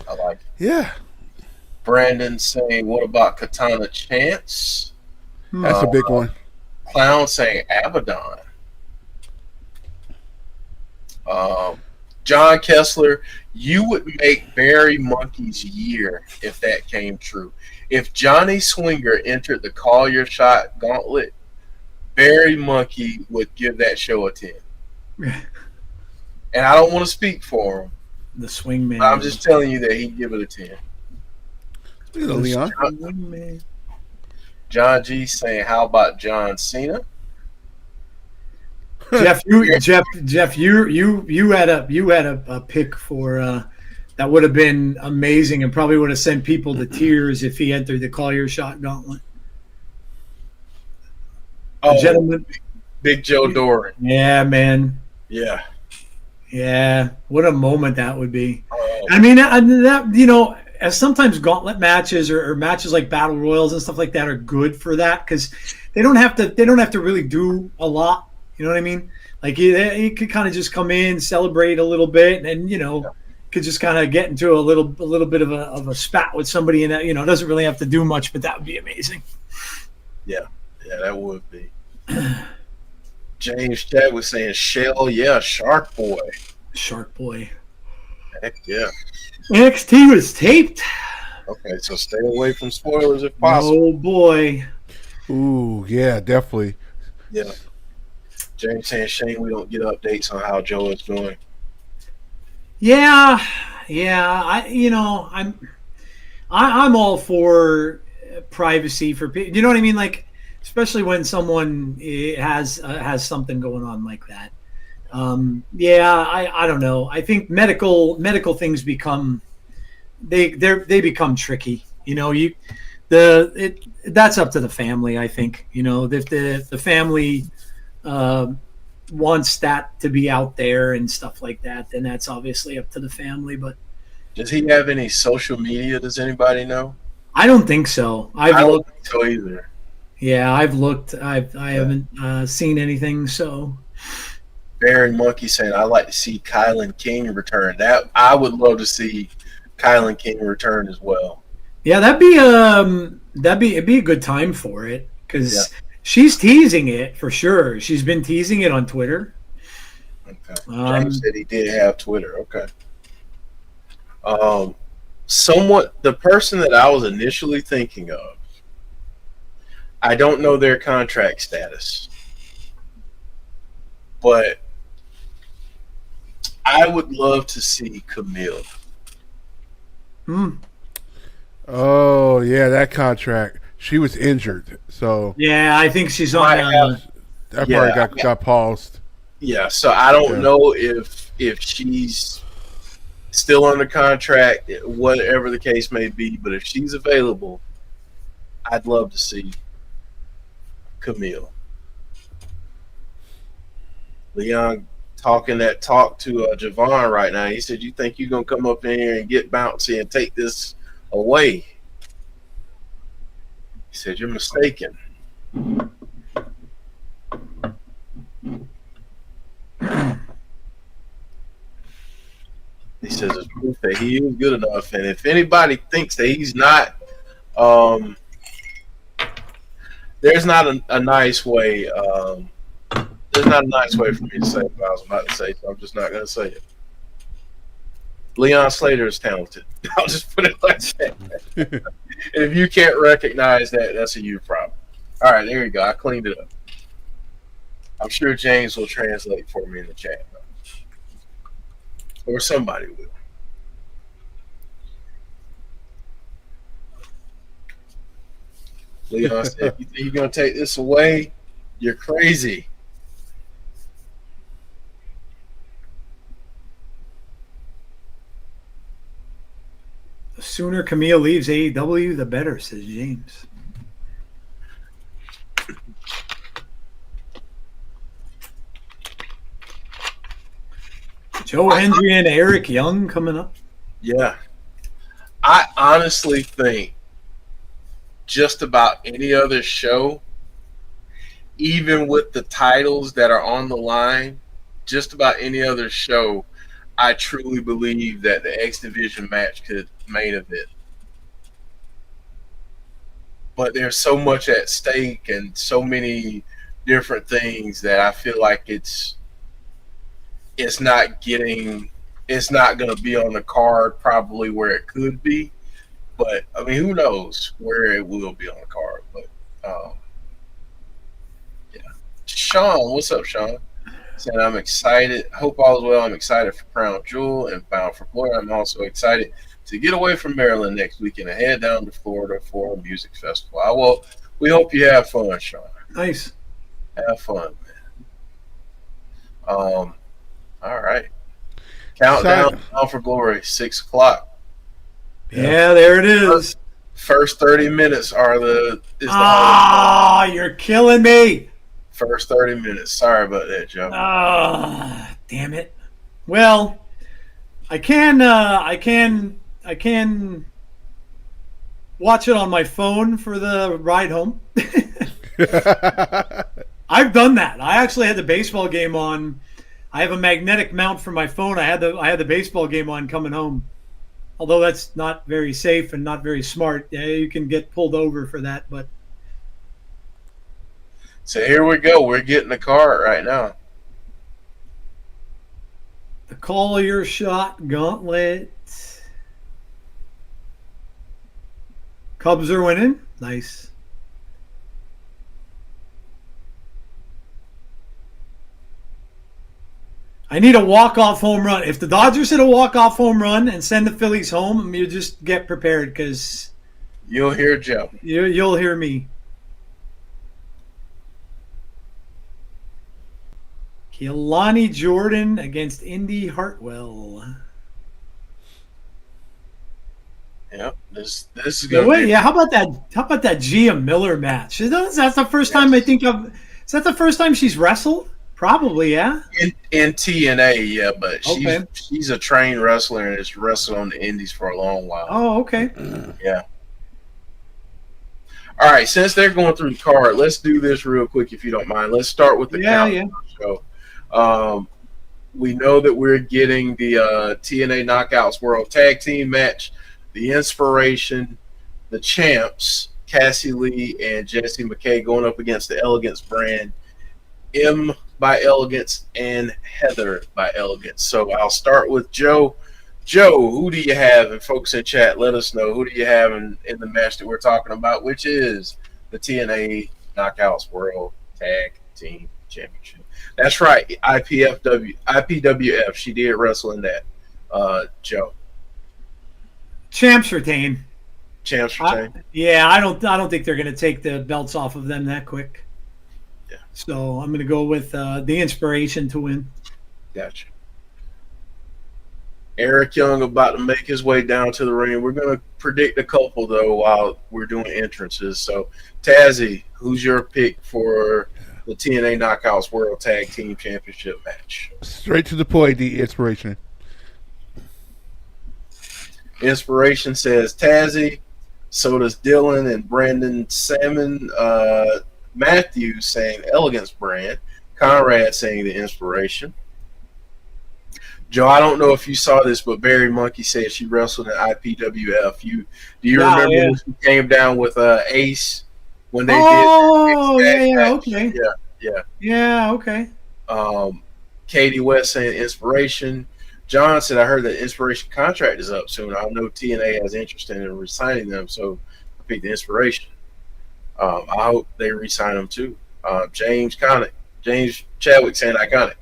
I like. Yeah. Brandon saying, "What about Katana Chance?" That's a big one. Clown saying Abaddon. John Kessler, you would make Barry Monkey's year if that came true. If Johnny Swinger entered the Call Your Shot gauntlet, Barry Monkey would give that show a 10. And I don't want to speak for him. The swing man. I'm just telling you that he'd give it a 10. You know, Leon. John G saying, "How about John Cena?" Jeff, you had a pick for that would have been amazing and probably would have sent people to tears if he entered the Call Your Shot gauntlet. Oh, gentleman, Big Joe Doran. Yeah, man. Yeah, what a moment that would be. I mean, that as sometimes gauntlet matches or matches like battle royals and stuff like that are good for that because they don't have to really do a lot. You know what I mean? Like you could kind of just come in, celebrate a little bit, and could just kind of get into a little bit of a spat with somebody, and that doesn't really have to do much, but that would be amazing. Yeah, that would be. James Chad was saying Shell, Shark Boy. Shark Boy. Heck yeah. NXT was taped. Okay, so stay away from spoilers if possible. Oh boy. Ooh, yeah, definitely. Yeah. James saying shame we don't get updates on how Joe is doing. Yeah. I'm all for privacy for people. You know what I mean? Like, especially when someone has something going on like that. I don't know. I think medical things become they become tricky. That's up to the family. I think if the family wants that to be out there and stuff like that, then that's obviously up to the family. But does he have any social media? Does anybody know? I don't think so. I don't think so either. Yeah, I've looked. I haven't seen anything. So Barry Monkey saying, "I like to see Kylan King return." That I would love to see Kylan King return as well. Yeah, it'd be a good time for it because she's teasing it for sure. She's been teasing it on Twitter. Okay. James said he did have Twitter. Okay. Somewhat the person that I was initially thinking of, I don't know their contract status, but I would love to see Camille. Oh yeah, that contract. She was injured, so yeah, I think she's on. That part got paused. Yeah, so I don't know if she's still under contract, whatever the case may be. But if she's available, I'd love to see Camille. Leon talking that talk to Javon right now. He said, "You think you're gonna come up in here and get bouncy and take this away?" He said, "You're mistaken." He says it's proof that he is good enough, and if anybody thinks that he's not, there's not a nice way. There's not a nice way for me to say what I was about to say, so I'm just not going to say it. Leon Slater is talented. I'll just put it like that. If you can't recognize that, that's a you problem. All right, there you go. I cleaned it up. I'm sure James will translate for me in the chat. Or somebody will. Leon said, "You think you're going to take this away? You're crazy." The sooner Camille leaves AEW, the better, says James. Joe Hendry and Eric Young coming up. Yeah. I honestly think just about any other show, even with the titles that are on the line, just about any other show, I truly believe that the X Division match could main event. But there's so much at stake and so many different things that I feel like it's not getting it's not going to be on the card probably where it could be. But, I mean, who knows where it will be on the card. But, yeah. Sean, what's up, Sean? Saying I'm excited. Hope all is well. I'm excited for Crown Jewel and Bound for Glory. I'm also excited to get away from Maryland next weekend and head down to Florida for a music festival. We hope you have fun, Sean. Nice. Have fun, man. All right. Countdown Bound for Glory, 6 o'clock. Yeah, there it is. First 30 minutes are you're killing me. First 30 minutes. Sorry about that, Joe. Damn it. Well, I can watch it on my phone for the ride home. I've done that. I actually had the baseball game on. I have a magnetic mount for my phone. I had the baseball game on coming home. Although that's not very safe and not very smart. Yeah, you can get pulled over for that, but so here we go. We're getting the card right now. the Call Your Shot Gauntlet. Cubs are winning. Nice. I need a walk-off home run. If the Dodgers hit a walk-off home run and send the Phillies home, you just get prepared because you'll hear Joe. You'll hear me. Kelani Jordan against Indi Hartwell. Yep, this is going to be. Yeah, how about that Gia Miller match? Is that the first time I think of? Is that the first time she's wrestled? Probably, yeah. In TNA, yeah, but she's a trained wrestler and has wrestled on the Indies for a long while. Oh, okay. Yeah. All right, since they're going through the card, let's do this real quick if you don't mind. Let's start with the count show. We know that we're getting the TNA Knockouts World Tag Team match, the Inspiration, the Champs, Cassie Lee and Jessie McKay going up against the Elegance brand, M by Elegance and Heather by Elegance. So I'll start with Joe. Joe, who do you have? And folks in chat, let us know. Who do you have in the match that we're talking about, which is the TNA Knockouts World Tag Team Championship? That's right, IPWF. She did wrestle in that. Joe. Champs retain. Champs retain. Yeah, I don't think they're going to take the belts off of them that quick. Yeah. So I'm going to go with the Inspiration to win. Gotcha. Eric Young about to make his way down to the ring. We're going to predict a couple, though, while we're doing entrances. So, Tazzy, who's your pick for the TNA Knockouts World Tag Team Championship match? Straight to the point, the Inspiration. Inspiration says Tazzy. So does Dylan and Brandon Salmon. Matthew saying Elegance brand. Conrad saying the Inspiration. Joe, I don't know if you saw this, but Barry Monkey said she wrestled in IPWF. Do you remember when she came down with Ace when they did? Oh, yeah, okay. Yeah, okay. Katie West saying Inspiration. John said, I heard that Inspiration contract is up soon. I know TNA has interest in re-signing them, so I picked the Inspiration. I hope they re-sign them too. James Chadwick saying Iconic.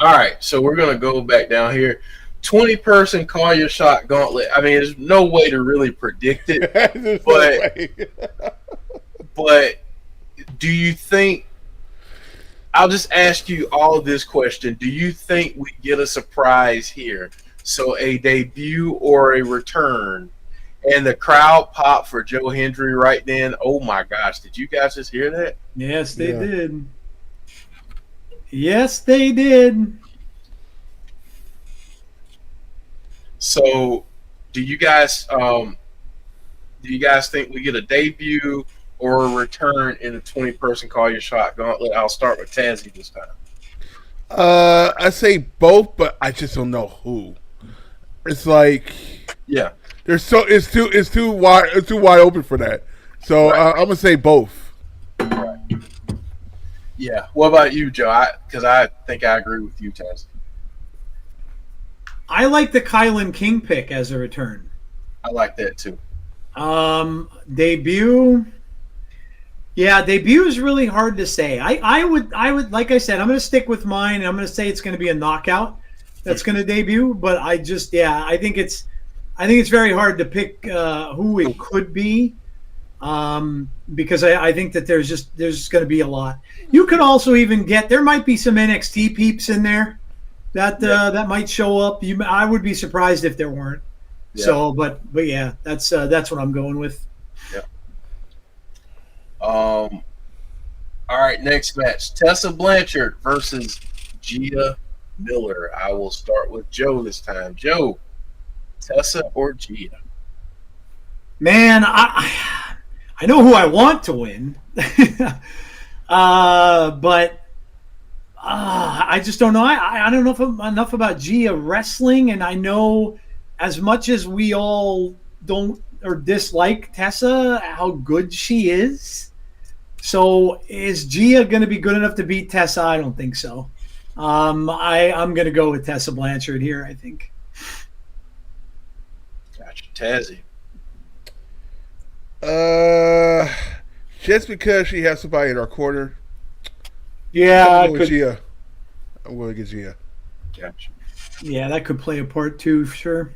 All right, so we're going to go back down here. 20-person Call Your Shot Gauntlet. I mean, there's no way to really predict it. But do you think – I'll just ask you all this question. Do you think we get a surprise here? So a debut or a return? And the crowd popped for Joe Hendry right then. Oh, my gosh. Did you guys just hear that? Yes, they did. Yes, they did. So, do you guys think we get a debut or a return in a 20-person Call Your Shot Gauntlet? I'll start with Tazzy this time. I say both, but I just don't know who. It's like it's too wide open for that. So I'm gonna say both. Right. Yeah. What about you, Joe? Because I think I agree with you, Taz. I like the Kylan King pick as a return. I like that too. Debut. Yeah, debut is really hard to say. I would like I said, I'm going to stick with mine. And I'm going to say it's going to be a knockout that's going to debut. But I think it's very hard to pick who it could be, because I think that there's going to be a lot. You could also even there might be some NXT peeps in there that might show up. I would be surprised if there weren't. Yeah. So, but yeah, that's what I'm going with. Yeah. All right, next match: Tessa Blanchard versus Gia Miller. I will start with Joe this time. Joe, Tessa or Gia? Man, I know who I want to win, but I just don't know. I don't know enough about Gia wrestling, and I know as much as we all don't or dislike Tessa, how good she is. So is Gia going to be good enough to beat Tessa? I don't think so. I'm going to go with Tessa Blanchard here, I think. Gotcha. Tazzy. Just because she has somebody in our corner. Yeah, I'm going to get Gia. Gotcha. Yeah, that could play a part too, for sure.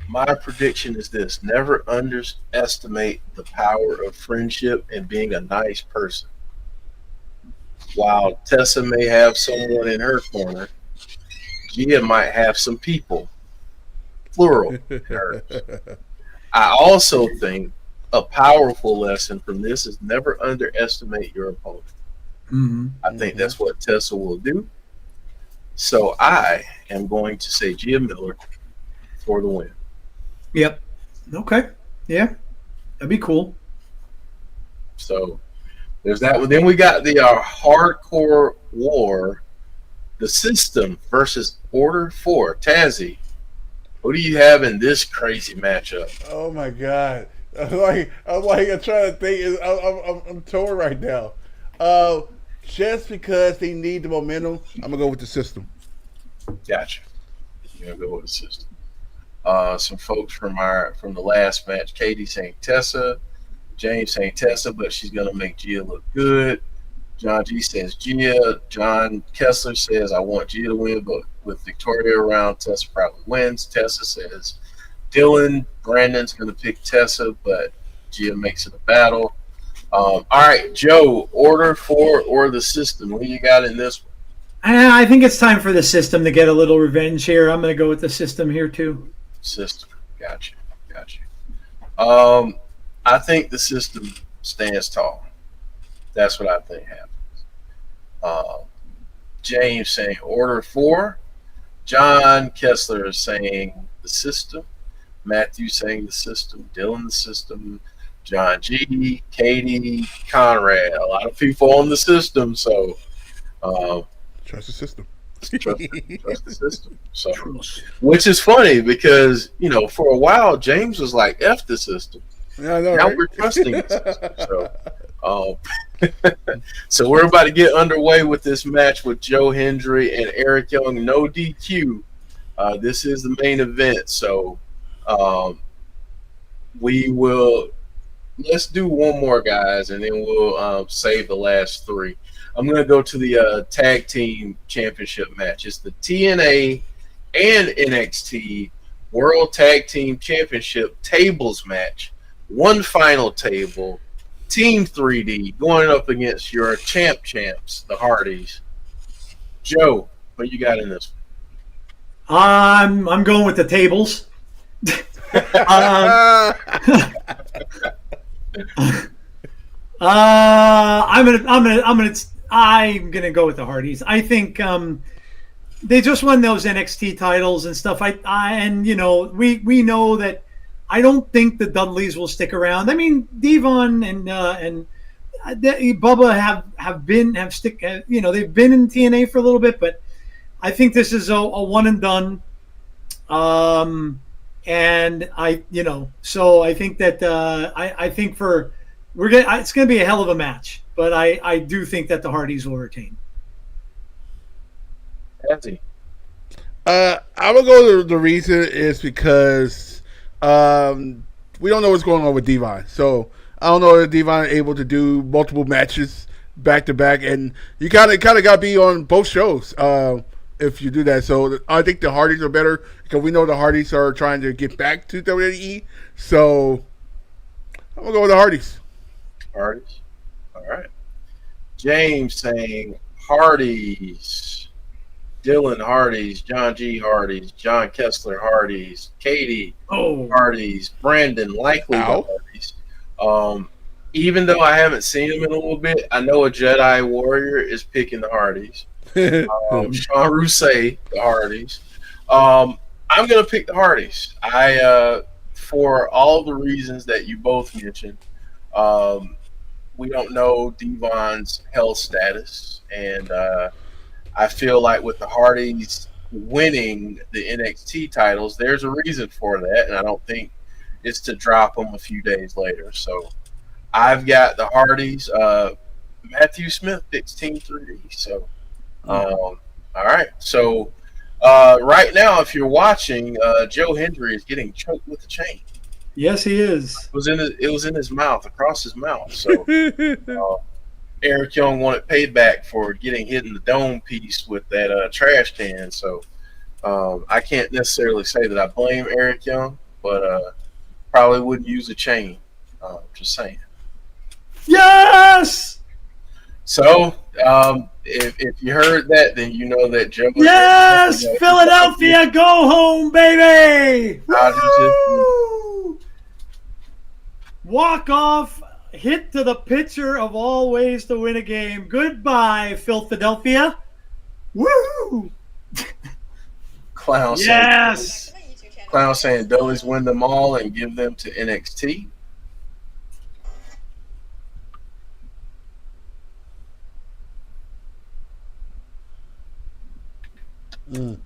My prediction is this: never underestimate the power of friendship and being a nice person. While Tessa may have someone in her corner, Gia might have some people, plural, in hers. I also think a powerful lesson from this is never underestimate your opponent. Mm-hmm. I think that's what Tessa will do. So I am going to say Gia Miller for the win. Yep. Okay. Yeah. That'd be cool. So there's that one. Then we got the hardcore war, the System versus Order 4. Tazzy, who do you have in this crazy matchup? Oh my God! I'm trying to think. I'm torn right now. Just because they need the momentum, I'm gonna go with the System. Gotcha. You're gonna go with the System. Some folks from the last match, Katie saying Tessa, James saying Tessa, but she's gonna make Gia look good. John G says Gia. John Kessler says I want Gia to win, but with Victoria around, Tessa probably wins. Tessa says Dylan. Brandon's gonna pick Tessa, but Gia makes it a battle. All right, Joe, Order 4 or the System? What do you got in this one? I think it's time for the System to get a little revenge here. I'm going to go with the System here too. System. Gotcha. I think the System stands tall. That's what I think happens. James saying Order 4. John Kessler is saying the System. Matthew saying the System. Dylan the System. John G, Katie, Conrad. A lot of people on the System, so Trust the System. trust the System. So, which is funny because for a while James was like F the System. Yeah, I know, now right? we're trusting the System. So we're about to get underway with this match with Joe Hendry and Eric Young. No DQ. This is the main event, so we will. Let's do one more, guys, and then we'll save the last three. I'm going to go to the tag team championship match. It's the TNA and NXT World Tag Team Championship tables match. One final table. Team 3D going up against your champs, the Hardys. Joe, what you got in this one? I'm going with the tables. I'm gonna go with the Hardys. I think they just won those NXT titles and stuff. We know that. I don't think the Dudleys will stick around. I mean, Devon and Bubba have been in TNA for a little bit, but I think this is a one and done. And so I think that I think it's going to be a hell of a match, but I do think that the Hardys will retain. Anthony. I'm gonna go. The reason is because we don't know what's going on with Devon. So I don't know if Devon is able to do multiple matches back to back, and you kind of got to be on both shows if you do that. So I think the Hardys are better because we know the Hardys are trying to get back to WWE. So I'm gonna go with the Hardys. Hardys. All right. James saying Hardys. Dylan Hardys, John G. Hardys, John Kessler Hardys, Katie Hardys, Brandon Likely the Hardys. Even though I haven't seen him in a little bit, I know a Jedi Warrior is picking the Hardys. Sean Rousset, the Hardys. I'm going to pick the Hardys. For all the reasons that you both mentioned, we don't know Devon's health status, and I feel like with the Hardys winning the NXT titles, there's a reason for that, and I don't think it's to drop them a few days later. So I've got the Hardys. Matthew Smith picks Team 3D. So, all right. So right now, if you're watching, Joe Hendry is getting choked with a chain. Yes, he is. It was in his mouth, across his mouth. So Eric Young wanted payback for getting hit in the dome piece with that trash can. So I can't necessarily say that I blame Eric Young, but probably wouldn't use a chain. Just saying. Yes! So if you heard that, then you know that Joe. Yes! Philadelphia, go home, baby! Woo! Walk off. Hit to the pitcher of all ways to win a game. Goodbye, Philadelphia. Woo! Clown yes! Clown saying Dudley's win them all and give them to NXT.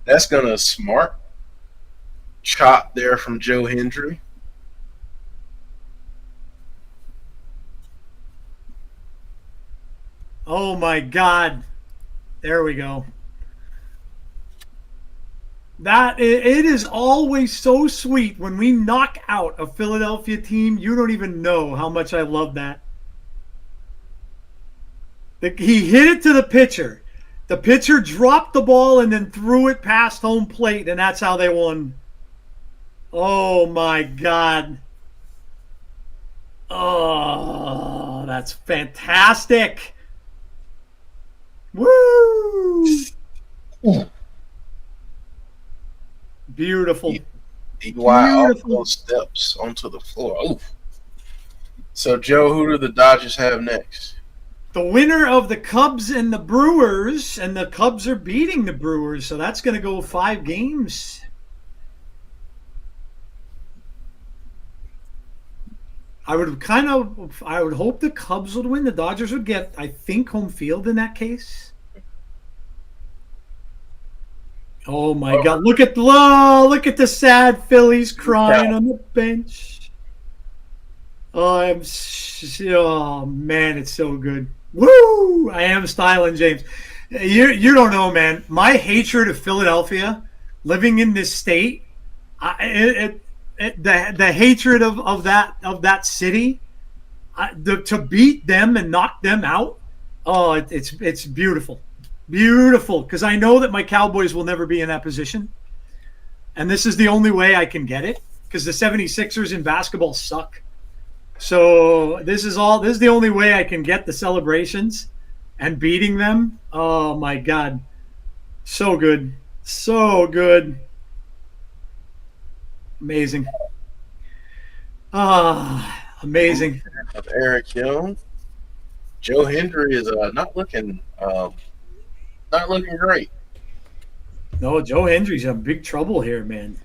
That's gonna smart chop there from Joe Hendry. Oh my God. There we go. It is always so sweet when we knock out a Philadelphia team. You don't even know how much I love that. He hit it to the pitcher. The pitcher dropped the ball and then threw it past home plate, and that's how they won. Oh my God. Oh, that's fantastic. Woo! Beautiful. DY off those steps onto the floor. Oof. So, Joe, who do the Dodgers have next? The winner of the Cubs and the Brewers, and the Cubs are beating the Brewers, so that's going to go 5 games. I would hope the Cubs would win. The Dodgers would get, I think, home field in that case. Oh my God! Look at the sad Phillies crying on the bench. Oh man, it's so good. Woo! I am styling James. You don't know, man. My hatred of Philadelphia, living in this state, the hatred of that city, to beat them and knock them out. Oh, it's beautiful. Beautiful, because I know that my Cowboys will never be in that position. And this is the only way I can get it, because the 76ers in basketball suck. So this is the only way I can get the celebrations and beating them. Oh, my God. So good. So good. Amazing. Amazing. Of Eric Young. Joe Hendry is not looking great. No, Joe Hendry's in big trouble here, man.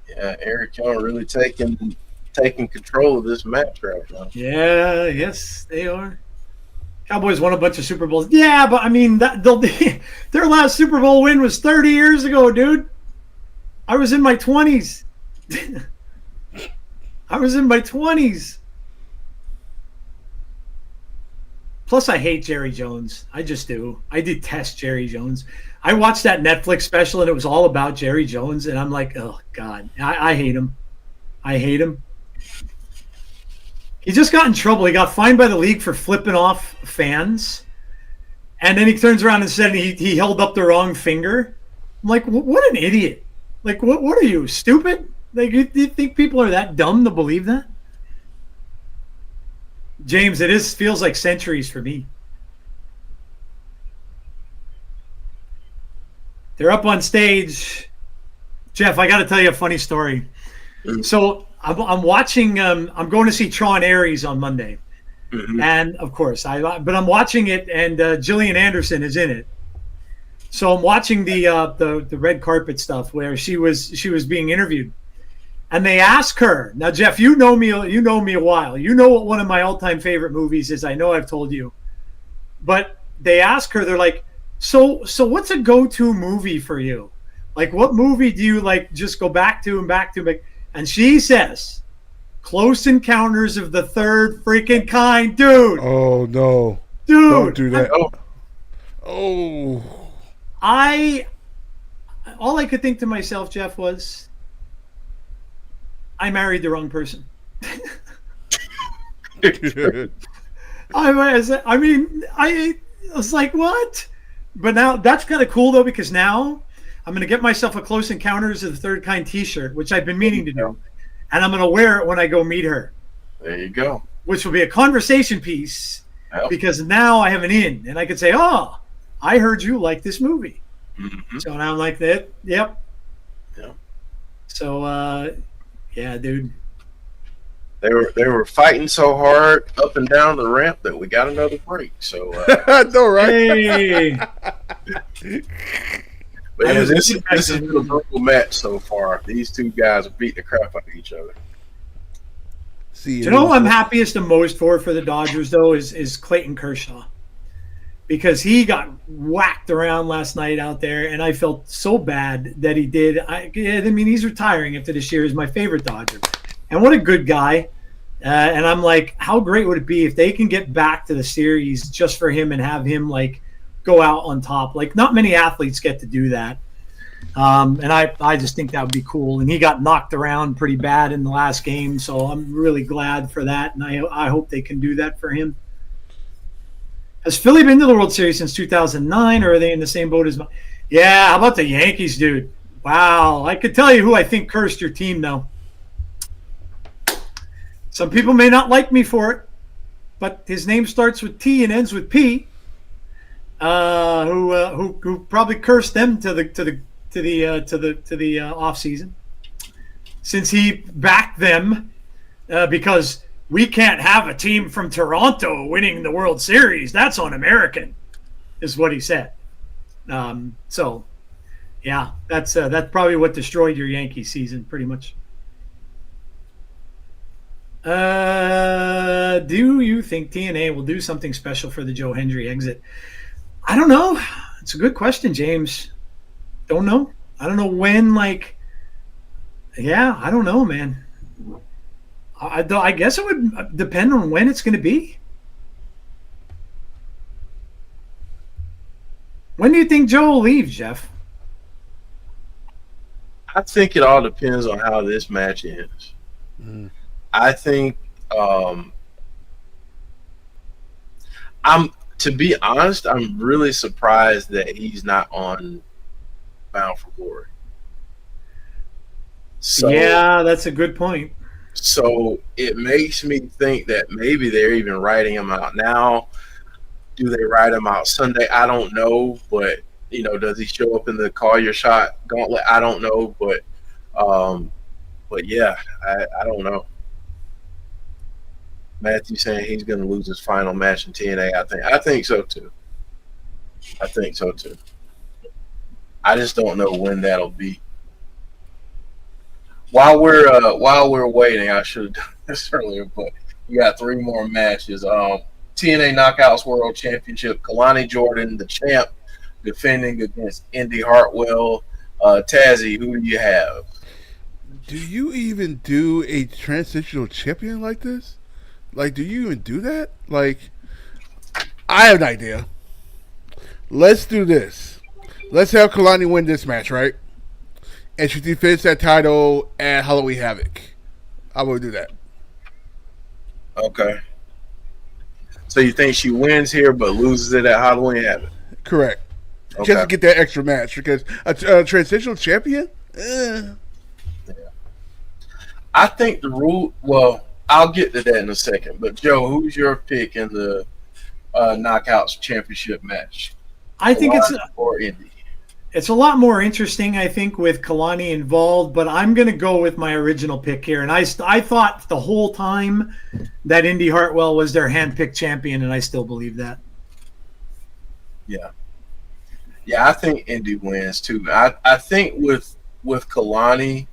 Yeah, Eric Young really taking control of this match right now. Yeah, yes, they are. Cowboys won a bunch of Super Bowls. Yeah, but I mean, their last Super Bowl win was 30 years ago, dude. I was in my 20s. I was in my 20s. Plus, I hate Jerry Jones. I just do. I detest Jerry Jones. I watched that Netflix special, and it was all about Jerry Jones, and I'm like, oh, God. I hate him. I hate him. He just got in trouble. He got fined by the league for flipping off fans. And then he turns around and said he held up the wrong finger. I'm like, what an idiot. Like, what are you, stupid? Like, you think people are that dumb to believe that? James, feels like centuries for me. They're up on stage. Jeff, I got to tell you a funny story. So I'm watching. I'm going to see Tron Ares on Monday, and of course, but I'm watching it, and Gillian Anderson is in it. So I'm watching the red carpet stuff where she was being interviewed. And they ask her, now, Jeff, you know me a while. You know what one of my all-time favorite movies is. I know I've told you. But they ask her, they're like, so what's a go-to movie for you? Like, what movie do you, like, just go back to and back to? And she says, Close Encounters of the Third freaking Kind, dude. Oh, no. Dude. Don't do that. Oh. All I could think to myself, Jeff, was, I married the wrong person. I was like, what? But now that's kind of cool, though, because now I'm going to get myself a Close Encounters of the Third Kind t-shirt, which I've been meaning to do. And I'm going to wear it when I go meet her. There you go. Which will be a conversation piece, because now I have an in. And I can say, oh, I heard you like this movie. Mm-hmm. So now I'm like that. Yep. So, yeah, dude. They were fighting so hard up and down the ramp that we got another break. So, no, right? Hey. But yeah, this has been a brutal match so far. These two guys have beat the crap out of each other. You know who I'm happiest and most for the Dodgers, though, is Clayton Kershaw. Because he got whacked around last night out there, and I felt so bad that he did. I mean, he's retiring after this year. He's my favorite Dodger. And what a good guy. And I'm like, how great would it be if they can get back to the series just for him and have him, like, go out on top? Like, not many athletes get to do that. And I just think that would be cool. And he got knocked around pretty bad in the last game, so I'm really glad for that. And I hope they can do that for him. Has Philly been to the World Series since 2009, or are they in the same boat as – Yeah, how about the Yankees, dude? Wow. I could tell you who I think cursed your team, though. Some people may not like me for it, but his name starts with T and ends with P. Who probably cursed them to the off season, since he backed them because we can't have a team from Toronto winning the World Series. That's un-American, is what he said. So, yeah, that's probably what destroyed your Yankee season, pretty much. Do you think TNA will do something special for the Joe Hendry exit? I don't know. It's a good question, James. Don't know. I don't know when, like, yeah, I don't know, man. I guess it would depend on when it's going to be. When do you think Joe will leave, Jeff? I think it all depends on how this match ends. I think to be honest, I'm really surprised that he's not on Bound for Glory. So, yeah, that's a good point. So it makes me think that maybe they're even writing him out now. Do they write him out Sunday? I don't know, but does he show up in the Call Your Shot gauntlet? I don't know, but yeah, I don't know. Matthew saying he's going to lose his final match in TNA. I think so too. I just don't know when that'll be. While we're waiting, I should have done this earlier, but we got 3 more matches. TNA Knockouts World Championship. Kelani Jordan, the champ, defending against Indi Hartwell. Tazzy, who do you have? Do you even do a transitional champion like this? Like, do you even do that? Like, I have an idea. Let's do this. Let's have Kelani win this match, right? And she defends that title at Halloween Havoc. I will do that. Okay. So you think she wins here but loses it at Halloween Havoc? Correct. Okay. Just to get that extra match because a transitional champion. I think the rule. Well, I'll get to that in a second. But Joe, who's your pick in the Knockouts Championship match? I think or Indi. it's a lot more interesting, I think, with Kelani involved, but I'm going to go with my original pick here. And I thought the whole time that Indi Hartwell was their handpicked champion, and I still believe that. Yeah. Yeah, I think Indi wins, too. I think with Kelani,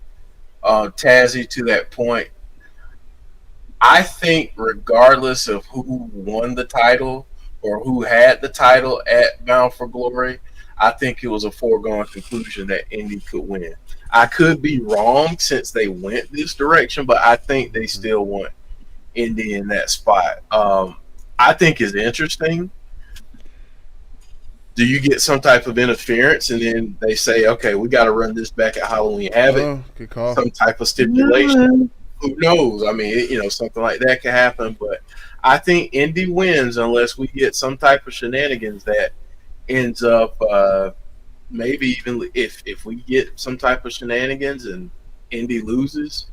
Tazzy, to that point, I think regardless of who won the title or who had the title at Bound for Glory, I think it was a foregone conclusion that Indi could win. I could be wrong since they went this direction, but I think they still want Indi in that spot. I think it's interesting. Do you get some type of interference and then they say, okay, we got to run this back at Halloween Havoc? Good call. Some type of stipulation. Who knows? I mean, something like that could happen. But I think Indi wins unless we get some type of shenanigans that ends up maybe even if we get some type of shenanigans and Indi loses,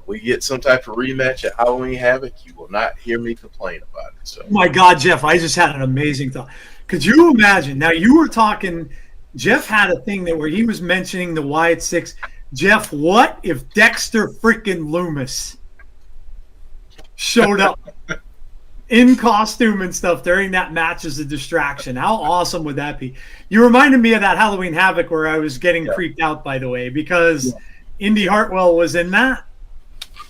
we get some type of rematch at Halloween Havoc, you will not hear me complain about it. So, Oh my God, Jeff, I just had an amazing thought. Could you imagine? Now, you were talking, Jeff had a thing that where he was mentioning the Wyatt Six. Jeff, what if Dexter freaking Loomis showed up in costume and stuff during that match as a distraction? How awesome would that be? You reminded me of that Halloween Havoc where I was getting creeped out, by the way, because Indi Hartwell was in that.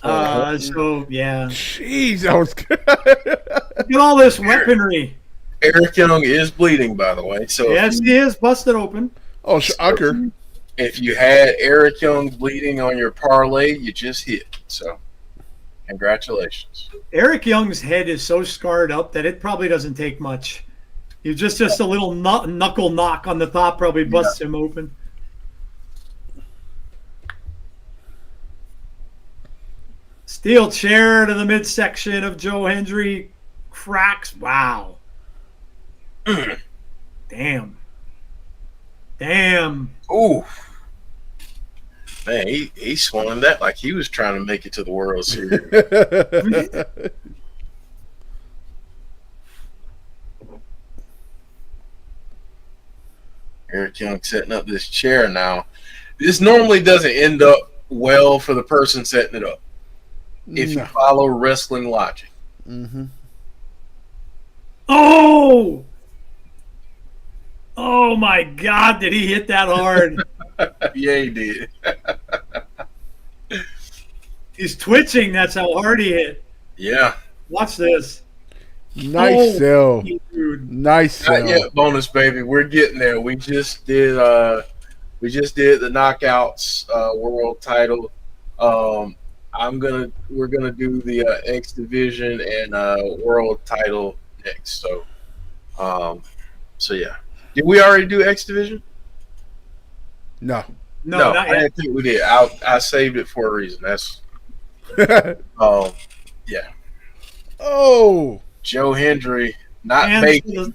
So, yeah. Jeez, I was good. Look at all this weaponry. Eric Young is bleeding, by the way. So Yes, he is busted open. Oh, shocker. If you had Eric Young bleeding on your parlay, you just hit. So, congratulations. Eric Young's head is so scarred up that it probably doesn't take much. You just a little knuckle knock on the top probably busts him open. Steel chair to the midsection of Joe Hendry. Cracks. Wow. Damn. Ooh. Man, he swung that like he was trying to make it to the World Series. Eric Young setting up this chair now. This normally doesn't end up well for the person setting it up if you follow wrestling logic. Mm-hmm. Oh my God, did he hit that hard? Yeah, he did. He's twitching. That's how hard he hit. Yeah. Watch this. Nice sell. Dude. Nice sell. Not yet, bonus baby. We're getting there. We just did the Knockouts world title. We're gonna do the X Division and world title next. So yeah. Did we already do X Division? No, not I yet. didn't think we did. I saved it for a reason. That's yeah. Oh, Joe Hendry not And baking.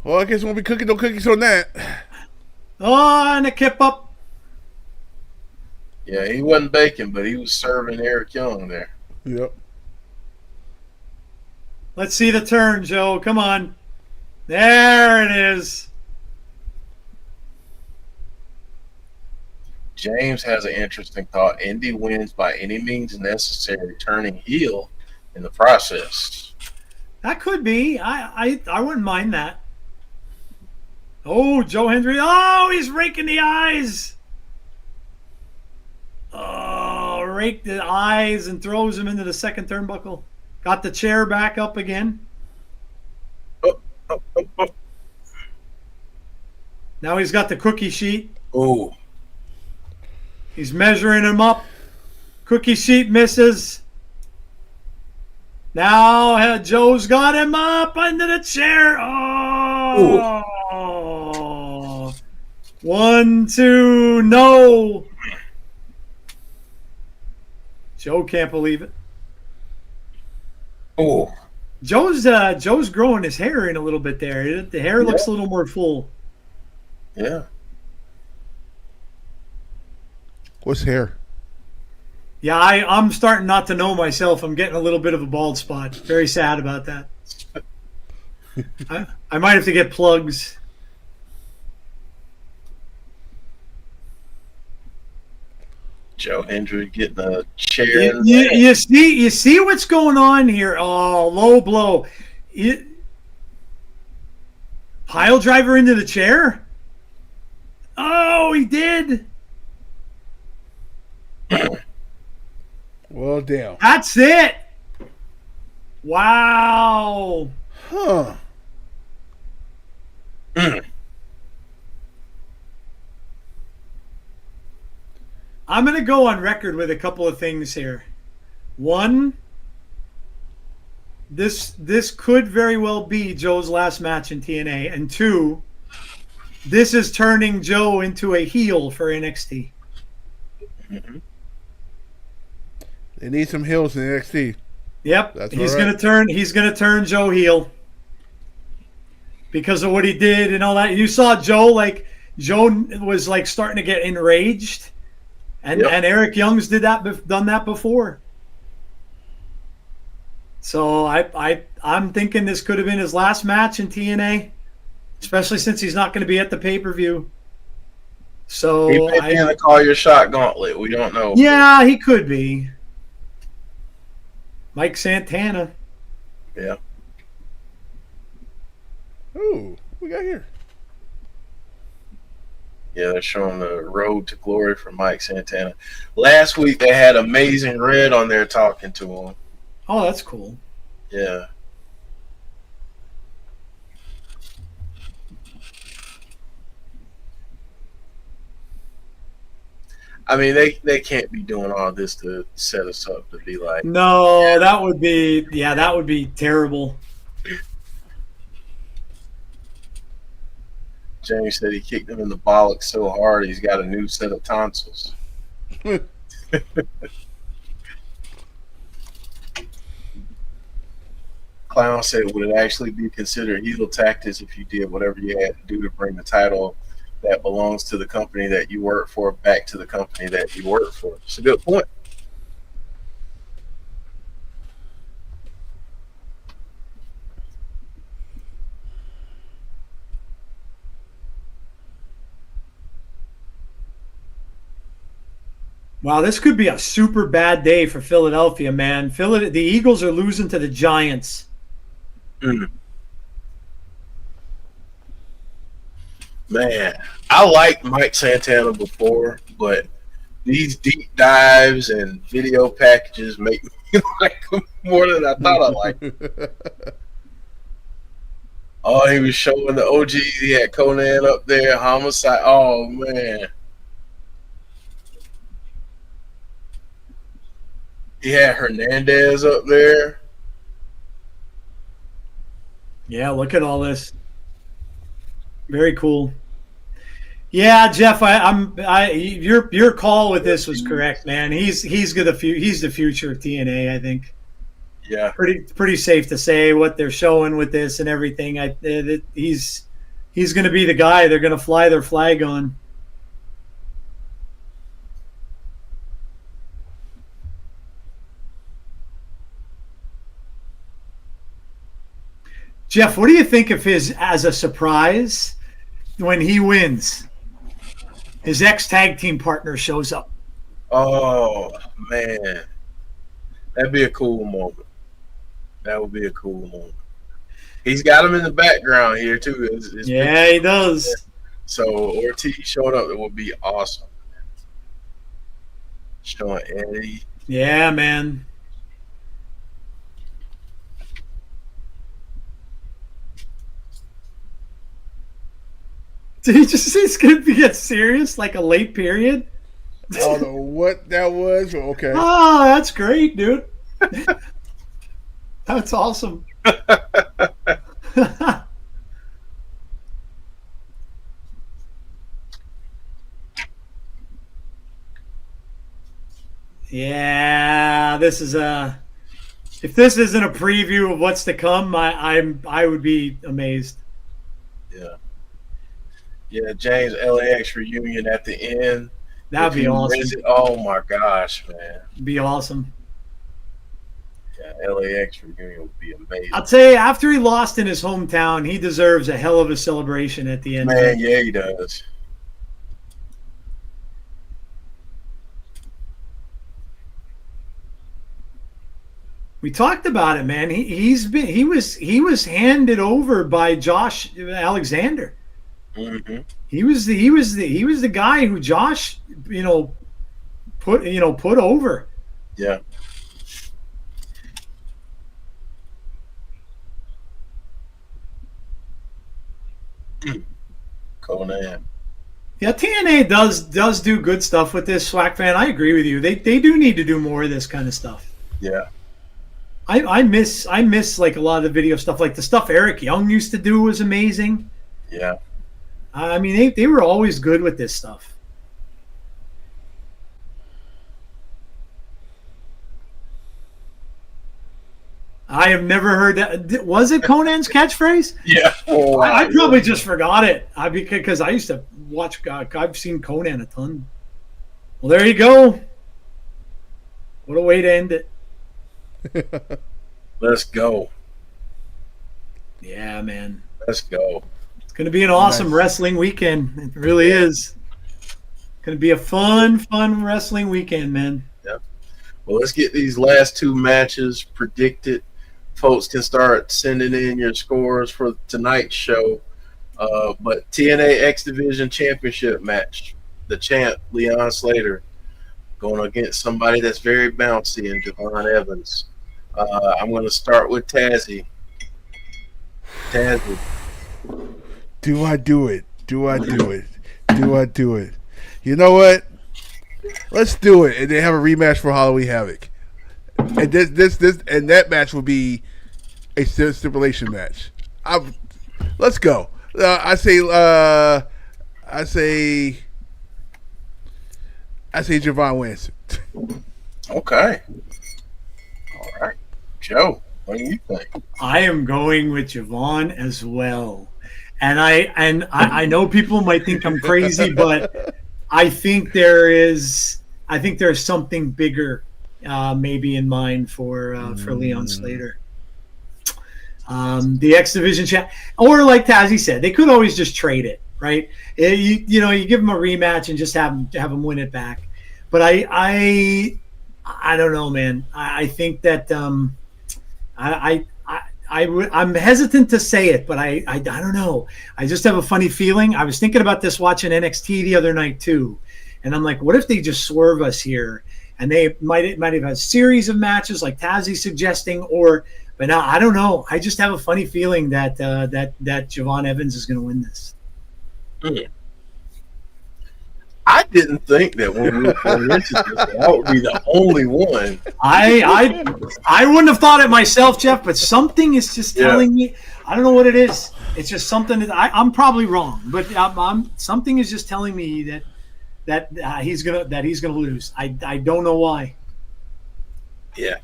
well, I guess we won't be cooking no cookies on that. and a kip up. Yeah, he wasn't baking, but he was serving Eric Young there. Yep. Let's see the turn, Joe. Come on. There it is. James has an interesting thought. Indi wins by any means necessary, turning heel in the process. That could be. I wouldn't mind that. Oh, Joe Hendry. Oh, he's raking the eyes. Oh, rake the eyes and throws him into the second turnbuckle. Got the chair back up again. Oh. Now he's got the cookie sheet. Oh. He's measuring him up. Cookie sheet misses. Now Joe's got him up under the chair. Oh. 1, 2, no. Joe can't believe it. Oh. Joe's growing his hair in a little bit there. The hair looks a little more full. Yeah. What's hair? Yeah, I'm starting not to know myself. I'm getting a little bit of a bald spot. Very sad about that. I might have to get plugs. Joe Hendry getting a chair. You see what's going on here. Oh, low blow. Pile driver into the chair? Oh, he did. Well, damn. That's it. Wow. Huh. I'm going to go on record with a couple of things here. One, this could very well be Joe's last match in TNA. And two, this is turning Joe into a heel for NXT. Mm-hmm. They need some heels in NXT. Yep, he's going to turn Joe heel because of what he did and all that. You saw Joe was like starting to get enraged. And Eric Young's done that before. So I'm thinking this could have been his last match in TNA, especially since he's not going to be at the pay-per-view. So he may be in the Call Your Shot gauntlet. We don't know. Yeah, he could be. Mike Santana. Yeah. Ooh, what we got here? Yeah, they're showing the road to glory for Mike Santana. Last week they had Amazing Red on there talking to him. Oh, that's cool. Yeah. I mean, they can't be doing all this to set us up to be like. No, that would be terrible. James said he kicked him in the bollocks so hard he's got a new set of tonsils. Clown said, would it actually be considered heel tactics if you did whatever you had to do to bring the title that belongs to the company that you work for back to the company that you work for? It's a good point. Wow, this could be a super bad day for Philadelphia, man. The Eagles are losing to the Giants. Man, I liked Mike Santana before, but these deep dives and video packages make me like him more than I thought I liked him. Oh, he was showing the OGs. He had Conan up there, Homicide. Oh, man. He had Hernandez up there. Yeah, look at all this. Very cool. Yeah, Jeff, your call with this was correct, man. He's the future of TNA, I think. Yeah, pretty safe to say what they're showing with this and everything. He's going to be the guy they're going to fly their flag on. Jeff, what do you think of his as a surprise when he wins? His ex-tag team partner shows up. Oh, man. That'd be a cool moment. That would be a cool moment. He's got him in the background here, too. Yeah, he does. So Ortiz showing up, it would be awesome. Showing Eddie. Yeah, man. Did he just say it's going to get serious, like a late period? I don't know what that was, but okay. Oh, that's great, dude. That's awesome. Yeah, this is a. If this isn't a preview of what's to come, I would be amazed. Yeah. Yeah, James LAX reunion at the end. That'd be awesome. Oh my gosh, man. Be awesome. Yeah, LAX reunion would be amazing. I'll tell you, after he lost in his hometown, he deserves a hell of a celebration at the end. Man, yeah, he does. We talked about it, man. He was handed over by Josh Alexander. Mm-hmm. He was the guy who Josh, put over. Yeah. Conan. Yeah, TNA does do good stuff with this, Swag fan. I agree with you. They do need to do more of this kind of stuff. Yeah. I miss like a lot of the video stuff, like the stuff Eric Young used to do was amazing. Yeah. I mean, they were always good with this stuff. I have never heard that. Was it Conan's catchphrase? Yeah. Oh, I probably just forgot it. Because I used to watch. I've seen Conan a ton. Well, there you go. What a way to end it. Let's go. Yeah, man. Let's go. It's going to be an awesome wrestling weekend. It really is. Going to be a fun wrestling weekend, man. Yep. Well, let's get these last two matches predicted. Folks can start sending in your scores for tonight's show. But TNA X Division Championship match, the champ, Leon Slater, going against somebody that's very bouncy in Javon Evans. I'm going to start with Tazzy. Tazzy. Do I do it? Do I do it? Do I do it? You know what? Let's do it, and they have a rematch for Halloween Havoc. And this and that match will be a stipulation match. Let's go. I say Javon wins. Okay. All right. Joe, what do you think? I am going with Javon as well. And I know people might think I'm crazy, but I think there's something bigger maybe in mind for Leon Slater. The X Division chat, or like Tazzy said, they could always just trade it, right? You give them a rematch and just have them win it back. But I don't know, man. I think that I'm hesitant to say it, but I don't know. I just have a funny feeling. I was thinking about this watching NXT the other night too, and I'm like, what if they just swerve us here? And they might have a series of matches like Tazzy's suggesting, but now I don't know. I just have a funny feeling that Javon Evans is going to win this. I didn't think that when we were going into this, that would be the only one. I wouldn't have thought it myself, Jeff, but something is just telling me. I don't know what it is. It's just something that I'm probably wrong, but something is just telling me that he's gonna lose. I don't know why. Yeah,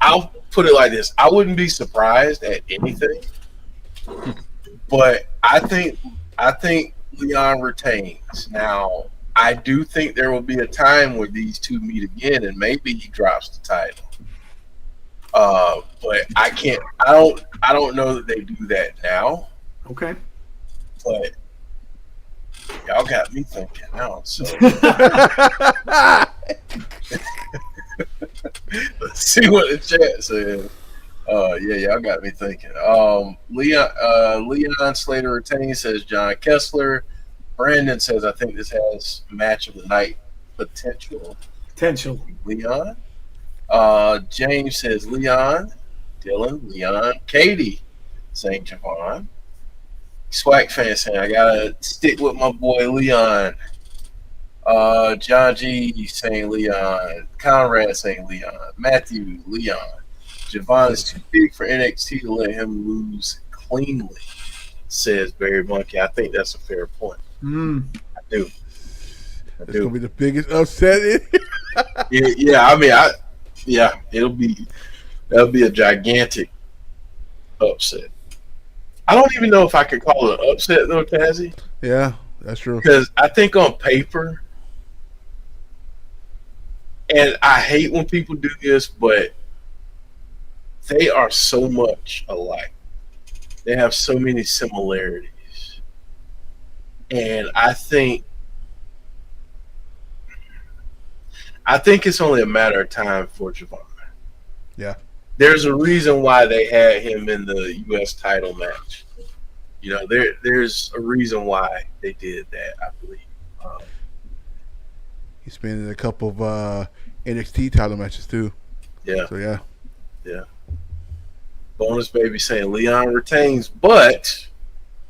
I'll put it like this: I wouldn't be surprised at anything, but I think Leon retains. Now, I do think there will be a time where these two meet again, and maybe he drops the title. But I can't. I don't know that they do that now. Okay. But y'all got me thinking now. So let's see what the chat says. Yeah, y'all got me thinking. Leon Slater retains, says John Kessler. Brandon says, I think this has match of the night potential. Leon. James says Leon. Dylan, Leon. Katie saying Javon. Swag fan saying, I gotta stick with my boy Leon. John G saying Leon, Conrad saying Leon, Matthew Leon. Javon is too big for NXT to let him lose cleanly, says Barry Monkey. I think that's a fair point. I do. It's gonna be the biggest upset. That'll be a gigantic upset. I don't even know if I could call it an upset though, Tazzy. Yeah, that's true. Because I think on paper, and I hate when people do this, but they are so much alike. They have so many similarities. And I think it's only a matter of time for Javon. Yeah. There's a reason why they had him in the U.S. title match. You know, there's a reason why they did that, I believe. He's been in a couple of NXT title matches too. Yeah. So yeah. Bonus Baby saying Leon retains, but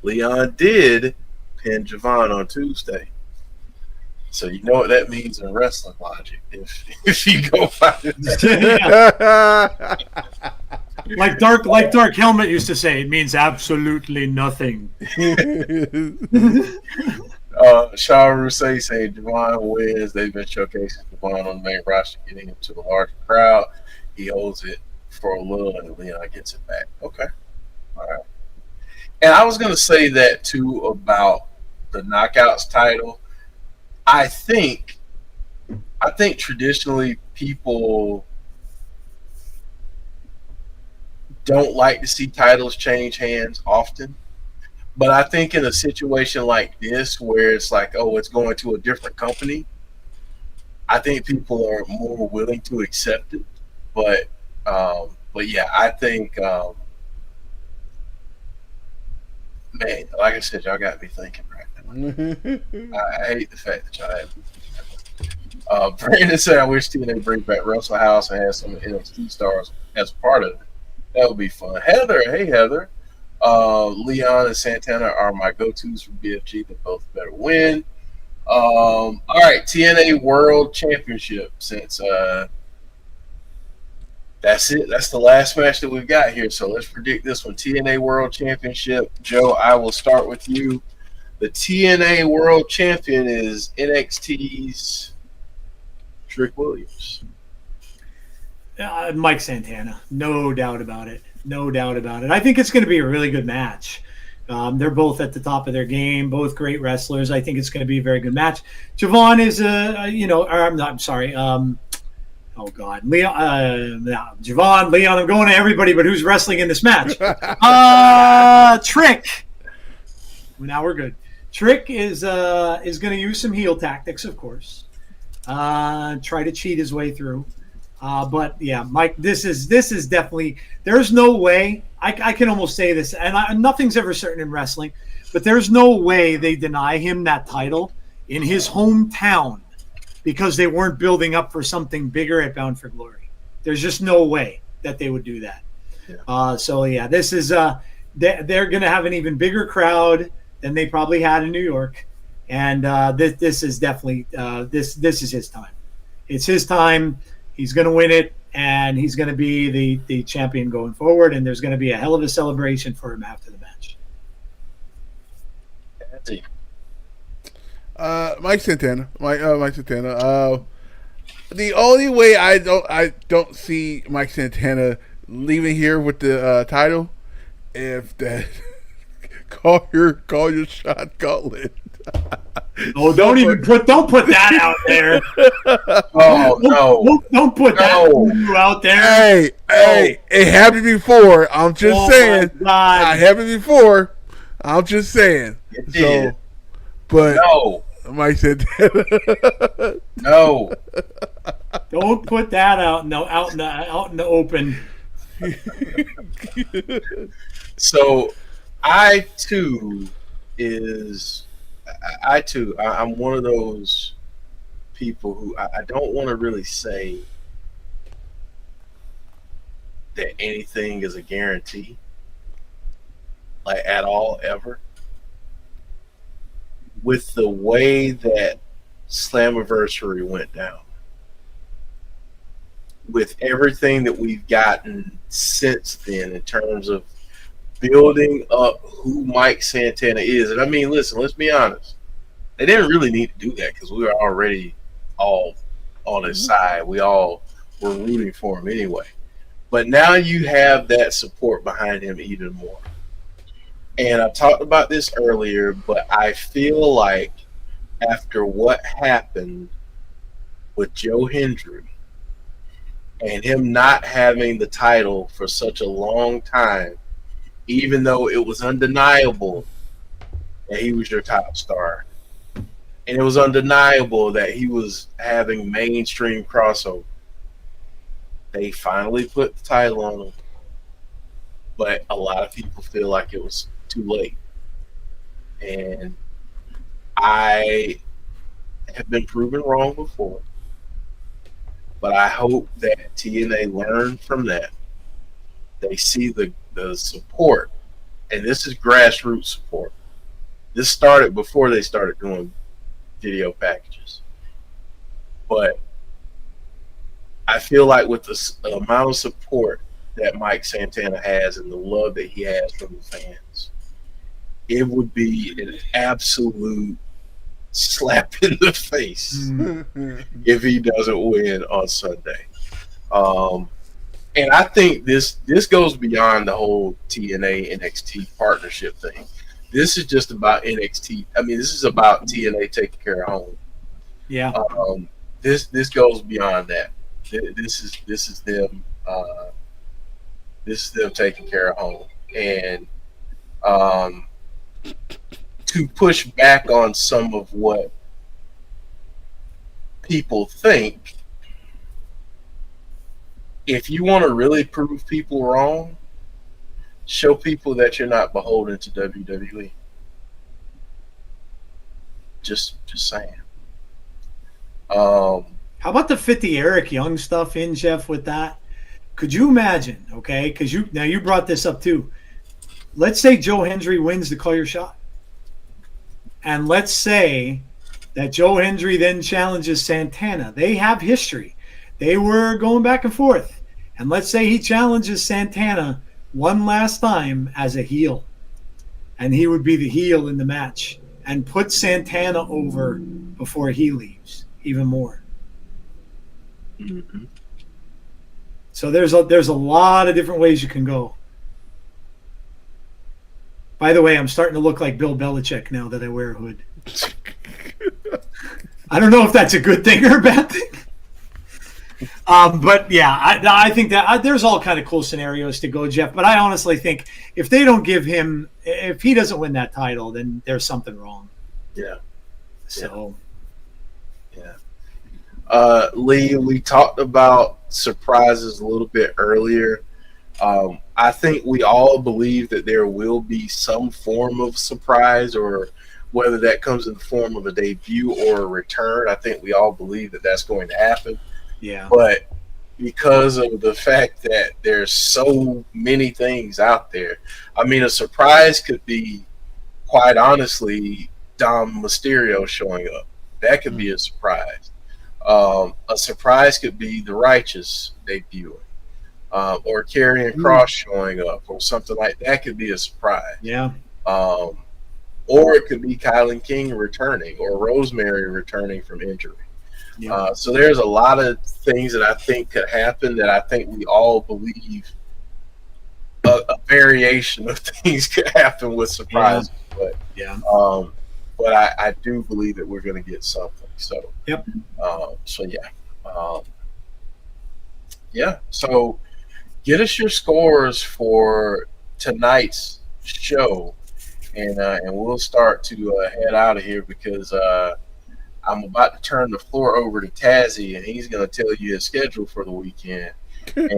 Leon did pin Javon on Tuesday. So you know what that means in wrestling logic. If you go find it, like Dark Helmet used to say, it means absolutely nothing. Sean Rousseau saying Javon wins. They've been showcasing Javon on the main roster, getting him to the larger crowd. He holds it for a little, and Leon gets it back. Okay, all right. And I was going to say that too about the Knockouts title. I think traditionally people don't like to see titles change hands often. But I think in a situation like this where it's like, oh, it's going to a different company, I think people are more willing to accept it. But yeah, I think, man, like I said, y'all got me thinking right now. I hate the fact that y'all have me thinking. Brandon said, I wish TNA bring back Russell House and have some NXT stars as part of it. That would be fun. Heather, hey Heather. Leon and Santana are my go-tos for BFG. They both better win. All right, TNA World Championship. Since that's it. That's the last match that we've got here. So let's predict this one. TNA World Championship. Joe, I will start with you. The TNA World Champion is NXT's Trick Williams. Mike Santana. No doubt about it. No doubt about it. I think it's going to be a really good match. They're both at the top of their game, both great wrestlers. I think it's going to be a very good match. Javon is I'm sorry. Oh God, Javon, Leon. I'm going to everybody, but who's wrestling in this match? Trick. Now we're good. Trick is going to use some heel tactics, of course. Try to cheat his way through. But yeah, Mike, this is definitely. There's no way I can almost say this, and nothing's ever certain in wrestling, but there's no way they deny him that title in his hometown because they weren't building up for something bigger at Bound for Glory. There's just no way that they would do that. Yeah. So yeah, this is they're going to have an even bigger crowd than they probably had in New York, and this is definitely this is his time. It's his time. He's going to win it, and he's going to be the champion going forward, and there's going to be a hell of a celebration for him after the match. Mike Santana. Mike Santana. The only way I don't see Mike Santana leaving here with the title if that call your shot gauntlet. Oh, don't put that out there. Oh no! Don't put that out there. Hey, it happened before. I'm just saying. I happened before. I'm just saying. It did. So, but no, Mike said no. Don't put that out in the open. So, I'm one of those people who I don't want to really say that anything is a guarantee, like at all, ever. With the way that Slammiversary went down. With everything that we've gotten since then in terms of building up who Mike Santana is. And I mean, listen, let's be honest. They didn't really need to do that because we were already all on his side. We all were rooting for him anyway. But now you have that support behind him even more. And I talked about this earlier, but I feel like after what happened with Joe Hendry and him not having the title for such a long time, even though it was undeniable that he was your top star, and it was undeniable that he was having mainstream crossover, they finally put the title on him. But a lot of people feel like it was too late. And I have been proven wrong before. But I hope that TNA learned from that. They see the support. And this is grassroots support. This started before they started doing video packages. But I feel like with the amount of support that Mike Santana has and the love that he has from the fans, it would be an absolute slap in the face if he doesn't win on Sunday. And I think this goes beyond the whole TNA NXT partnership thing. This is just about NXT. I mean, this is about TNA taking care of home. Yeah. This goes beyond that. This is them. This is them taking care of home, and to push back on some of what people think. If you want to really prove people wrong, show people that you're not beholden to WWE. Just saying. How about the 50 Eric Young stuff in, Jeff, with that? Could you imagine, okay, because you brought this up too. Let's say Joe Hendry wins the Call Your Shot. And let's say that Joe Hendry then challenges Santana. They have history. They were going back and forth. And let's say he challenges Santana one last time as a heel. And he would be the heel in the match and put Santana over before he leaves even more. Mm-hmm. So there's a lot of different ways you can go. By the way, I'm starting to look like Bill Belichick now that I wear a hood. I don't know if that's a good thing or a bad thing. But yeah, I think that there's all kind of cool scenarios to go, Jeff. But I honestly think if they don't give him, if he doesn't win that title, then there's something wrong. Yeah. So. Yeah. Lee, we talked about surprises a little bit earlier. I think we all believe that there will be some form of surprise, or whether that comes in the form of a debut or a return. I think we all believe that that's going to happen. Yeah. But because of the fact that there's so many things out there, I mean, a surprise could be, quite honestly, Dom Mysterio showing up. That could be a surprise. A surprise could be the Righteous debuting, or Karrion Kross showing up, or something like that. Could be a surprise. Yeah. Or it could be Kylan King returning, or Rosemary returning from injury. Yeah. So there's a lot of things that I think could happen that I think we all believe a variation of things could happen with surprises. Yeah. But I do believe that we're going to get something. So yep. Yeah. So get us your scores for tonight's show, and we'll start to head out of here because I'm about to turn the floor over to Tazzy, and he's going to tell you his schedule for the weekend, and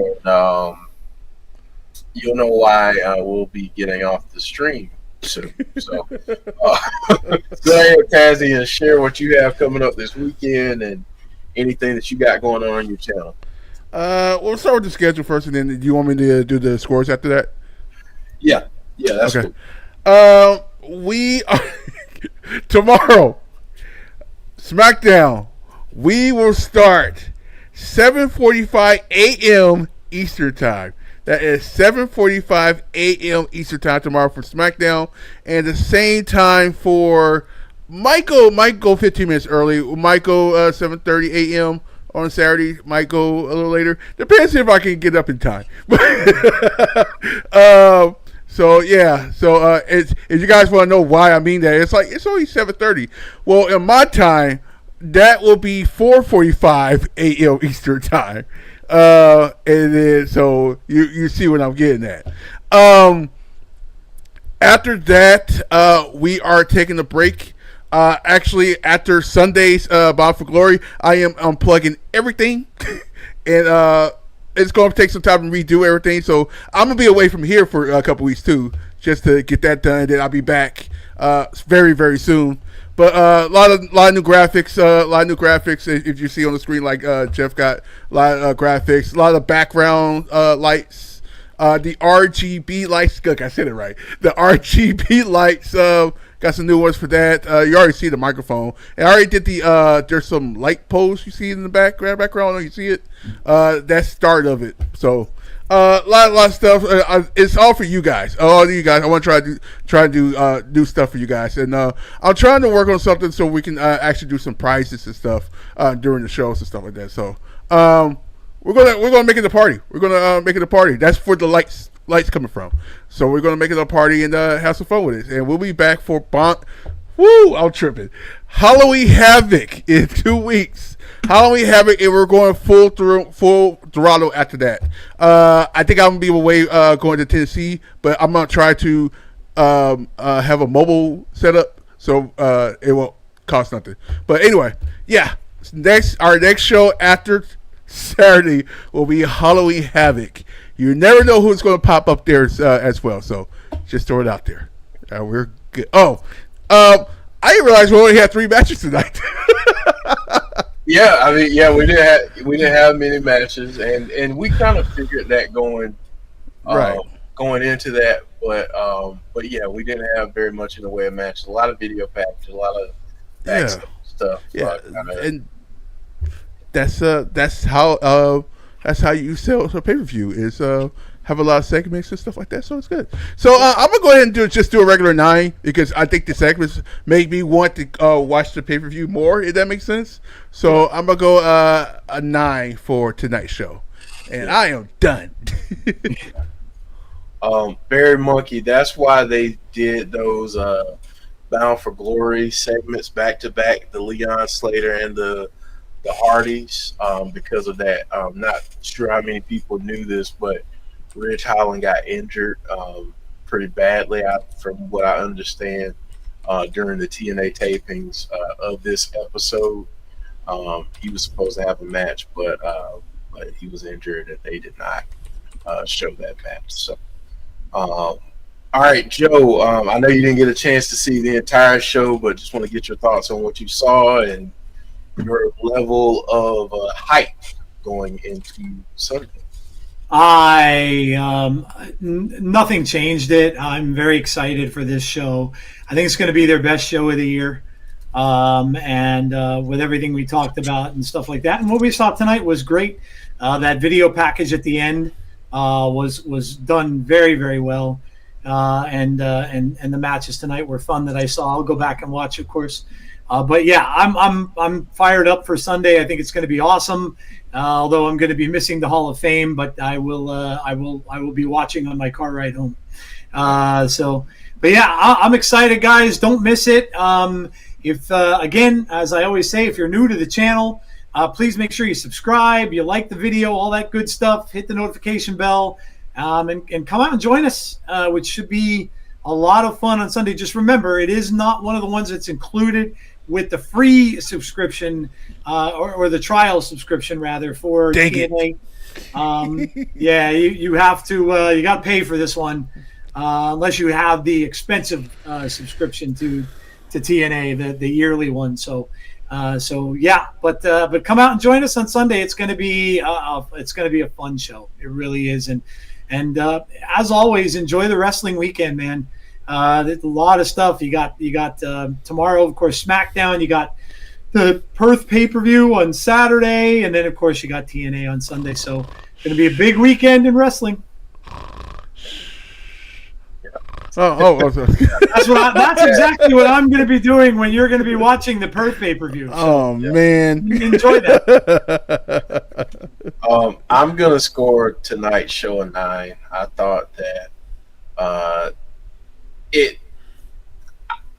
you'll know why we'll be getting off the stream soon. So go ahead, Tazzy, and share what you have coming up this weekend and anything that you got going on your channel. We'll start with the schedule first, and then do you want me to do the scores after that? Yeah, that's okay. Cool. We are tomorrow, SmackDown. We will start 7:45 a.m. Eastern Time. That is 7:45 a.m. Eastern Time tomorrow for SmackDown, and the same time for Michael. Might go 15 minutes early. Might go 7:30 a.m. on Saturday. Might go a little later. Depends if I can get up in time. So yeah. So if you guys want to know why I mean that, it's only 7:30. Well, in my time, that will be 4:45 a.m. Eastern Time. And then so you see what I'm getting at. After that, we are taking a break. Actually, after Sunday's Bound for Glory, I am unplugging everything, and it's going to take some time to redo everything. So I'm gonna be away from here for a couple weeks too, just to get that done. Then I'll be back very, very soon. But a lot of new graphics, if you see on the screen, like Jeff got a lot of graphics, a lot of background lights, the RGB lights. Look, I said it right. The RGB lights, got some new ones for that. You already see the microphone. And I already did there's some light posts you see in the background. You see it? That's start of it. So a lot of stuff. It's all for you guys. All of you guys. I want to try to do stuff for you guys, and I'm trying to work on something so we can actually do some prizes and stuff during the shows and stuff like that. So we're gonna make it a party. We're gonna make it a party. That's where the lights coming from. So we're gonna make it a party and have some fun with it. And we'll be back for I'm tripping. Halloween Havoc in 2 weeks. Halloween Havoc, and we're going full throttle after that. I think I'm gonna be away going to Tennessee, but I'm gonna try to have a mobile setup so it won't cost nothing. But anyway, yeah. Our next show after Saturday will be Halloween Havoc. You never know who's going to pop up there as well. So just throw it out there. We're good. I didn't realize we only had 3 matches tonight. Yeah, I mean, yeah, we didn't have many matches, and we kind of figured that going into that, but yeah, we didn't have very much in the way of matches. A lot of video packages, a lot of backstage stuff. Yeah, and that's how you sell a pay-per-view is have a lot of segments and stuff like that, so it's good. So I'm gonna go ahead and do a regular 9 because I think the segments make me want to watch the pay-per-view more, if that makes sense. So I'm gonna go a 9 for tonight's show, and I am done. Barry Monkey, that's why they did those Bound for Glory segments back to back, the Leon Slater and the Hardys, because of that. I'm not sure how many people knew this, but Ridge Holland got injured pretty badly, from what I understand, during the TNA tapings of this episode. He was supposed to have a match, but he was injured and they did not show that match. So, all right, Joe, I know you didn't get a chance to see the entire show, but just want to get your thoughts on what you saw and your level of hype going into Sunday. Nothing changed it. I'm very excited for this show. I think it's going to be their best show of the year. And with everything we talked about and stuff like that. And what we saw tonight was great. That video package at the end was done very, very well. And the matches tonight were fun that I saw. I'll go back and watch, of course. But yeah, I'm fired up for Sunday. I think it's going to be awesome. Although I'm going to be missing the Hall of Fame, but I will be watching on my car ride home. But yeah, I'm excited, guys. Don't miss it. If again, as I always say, if you're new to the channel, please make sure you subscribe, you like the video, all that good stuff. Hit the notification bell, and come out and join us, which should be a lot of fun on Sunday. Just remember, it is not one of the ones that's included with the free subscription or the trial subscription rather for TNA. Yeah, you have to you got to pay for this one unless you have the expensive subscription to TNA, the yearly one. So yeah, but come out and join us on Sunday. It's going to be a fun show. It really is, and as always, enjoy the wrestling weekend, man. There's a lot of stuff. You got tomorrow, of course, SmackDown. You got the Perth pay-per-view on Saturday, and then of course you got TNA on Sunday. So it's going to be a big weekend in wrestling. That's exactly what I'm going to be doing when you're going to be watching the Perth pay-per-view. So, man, enjoy that. I'm going to score tonight's show a 9. I thought that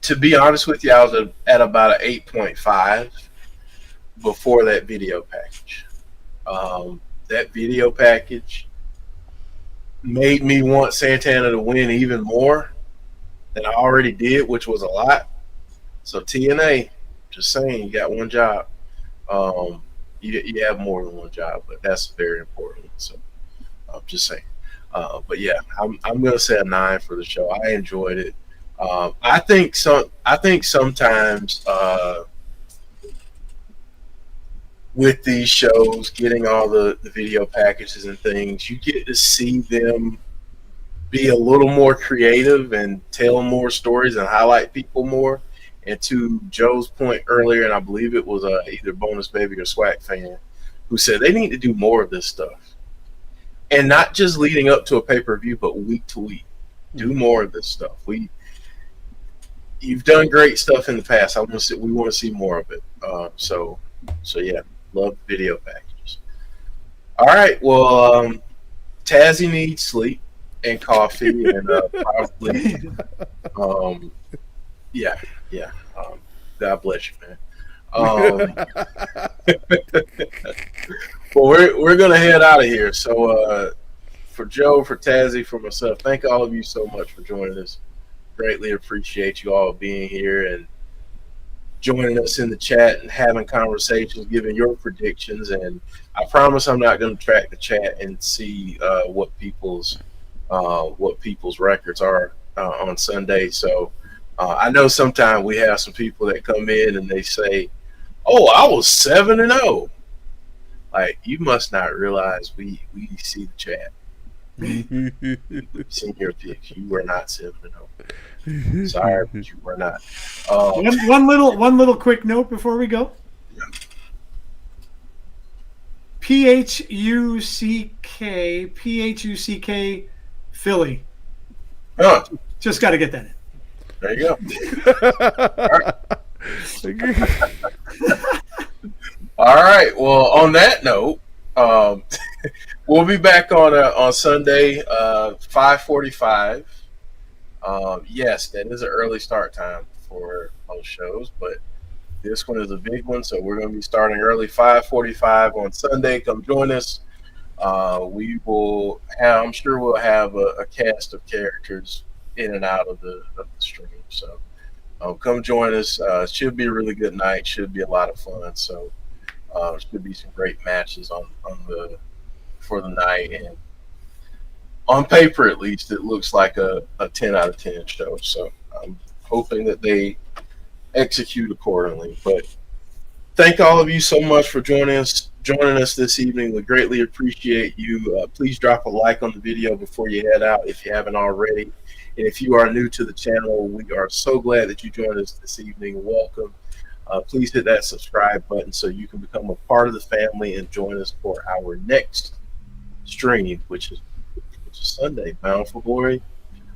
to be honest with you, I was at about an 8.5 before that video package. That video package made me want Santana to win even more than I already did, which was a lot. So TNA, just saying, you got one job. You have more than one job, but that's very important. So I'm just saying. But yeah, I'm going to say a 9 for the show. I enjoyed it. I think sometimes with these shows, getting all the video packages and things, you get to see them be a little more creative and tell more stories and highlight people more. And to Joe's point earlier, and I believe it was either Bonus Baby or Swag Fan who said they need to do more of this stuff. And not just leading up to a pay-per-view, but week to week. Do more of this stuff. You've done great stuff in the past. We want to see more of it. So yeah, love video packages. All right, well, Tazzy needs sleep and coffee and probably, yeah. God bless you, man. Well, we're gonna head out of here. So for Joe, for Tazzy, for myself, thank all of you so much for joining us. Greatly appreciate you all being here and joining us in the chat and having conversations, giving your predictions. And I promise I'm not going to track the chat and see what people's records are on Sunday. So I know sometimes we have some people that come in and they say, "Oh, I was 7-0." Like, you must not realize we see the chat. We've seen your picks. You were not 7-0. Sorry, but you were not. One little quick note before we go. Yeah. PHUCK Philly. Huh. Just got to get that in. There you go. All right. Well, on that note, we'll be back on Sunday, 5:45. Yes, that is an early start time for most shows, but this one is a big one, so we're going to be starting early, 5:45 on Sunday. Come join us. I'm sure we'll have a cast of characters in and out of the stream. So come join us. It should be a really good night. Should be a lot of fun. So should be some great matches for the night, and on paper at least it looks like a 10 out of 10 show. So I'm hoping that they execute accordingly. But thank all of you so much for joining us this evening. We greatly appreciate you. Please drop a like on the video before you head out if you haven't already. And if you are new to the channel, we are so glad that you joined us this evening. Welcome. Please hit that subscribe button so you can become a part of the family and join us for our next stream, which is Sunday, Bound for Glory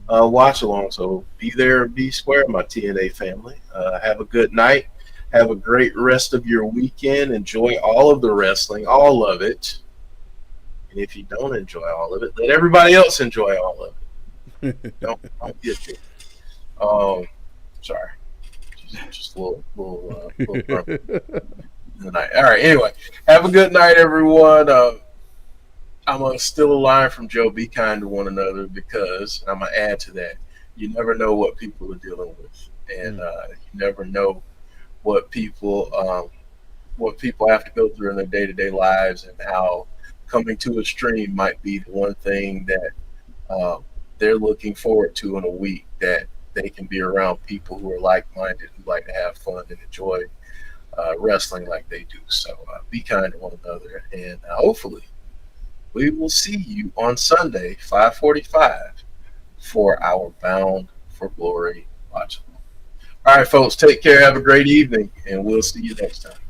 watch along. So be there, be square, my TNA family. Have a good night. Have a great rest of your weekend. Enjoy all of the wrestling, all of it. And if you don't enjoy all of it, let everybody else enjoy all of it. Don't get it. Sorry. Just a little grumpy tonight. All right. Anyway, have a good night, everyone. I'm going to steal a line from Joe. Be kind to one another, because, and I'm going to add to that, you never know what people are dealing with. And you never know what people have to go through in their day-to-day lives, and how coming to a stream might be the one thing that they're looking forward to in a week, that they can be around people who are like-minded, who like to have fun and enjoy wrestling like they do. So be kind to one another, and hopefully we will see you on Sunday, 5:45, for our Bound for Glory watch along. All right, folks, take care. Have a great evening, and we'll see you next time.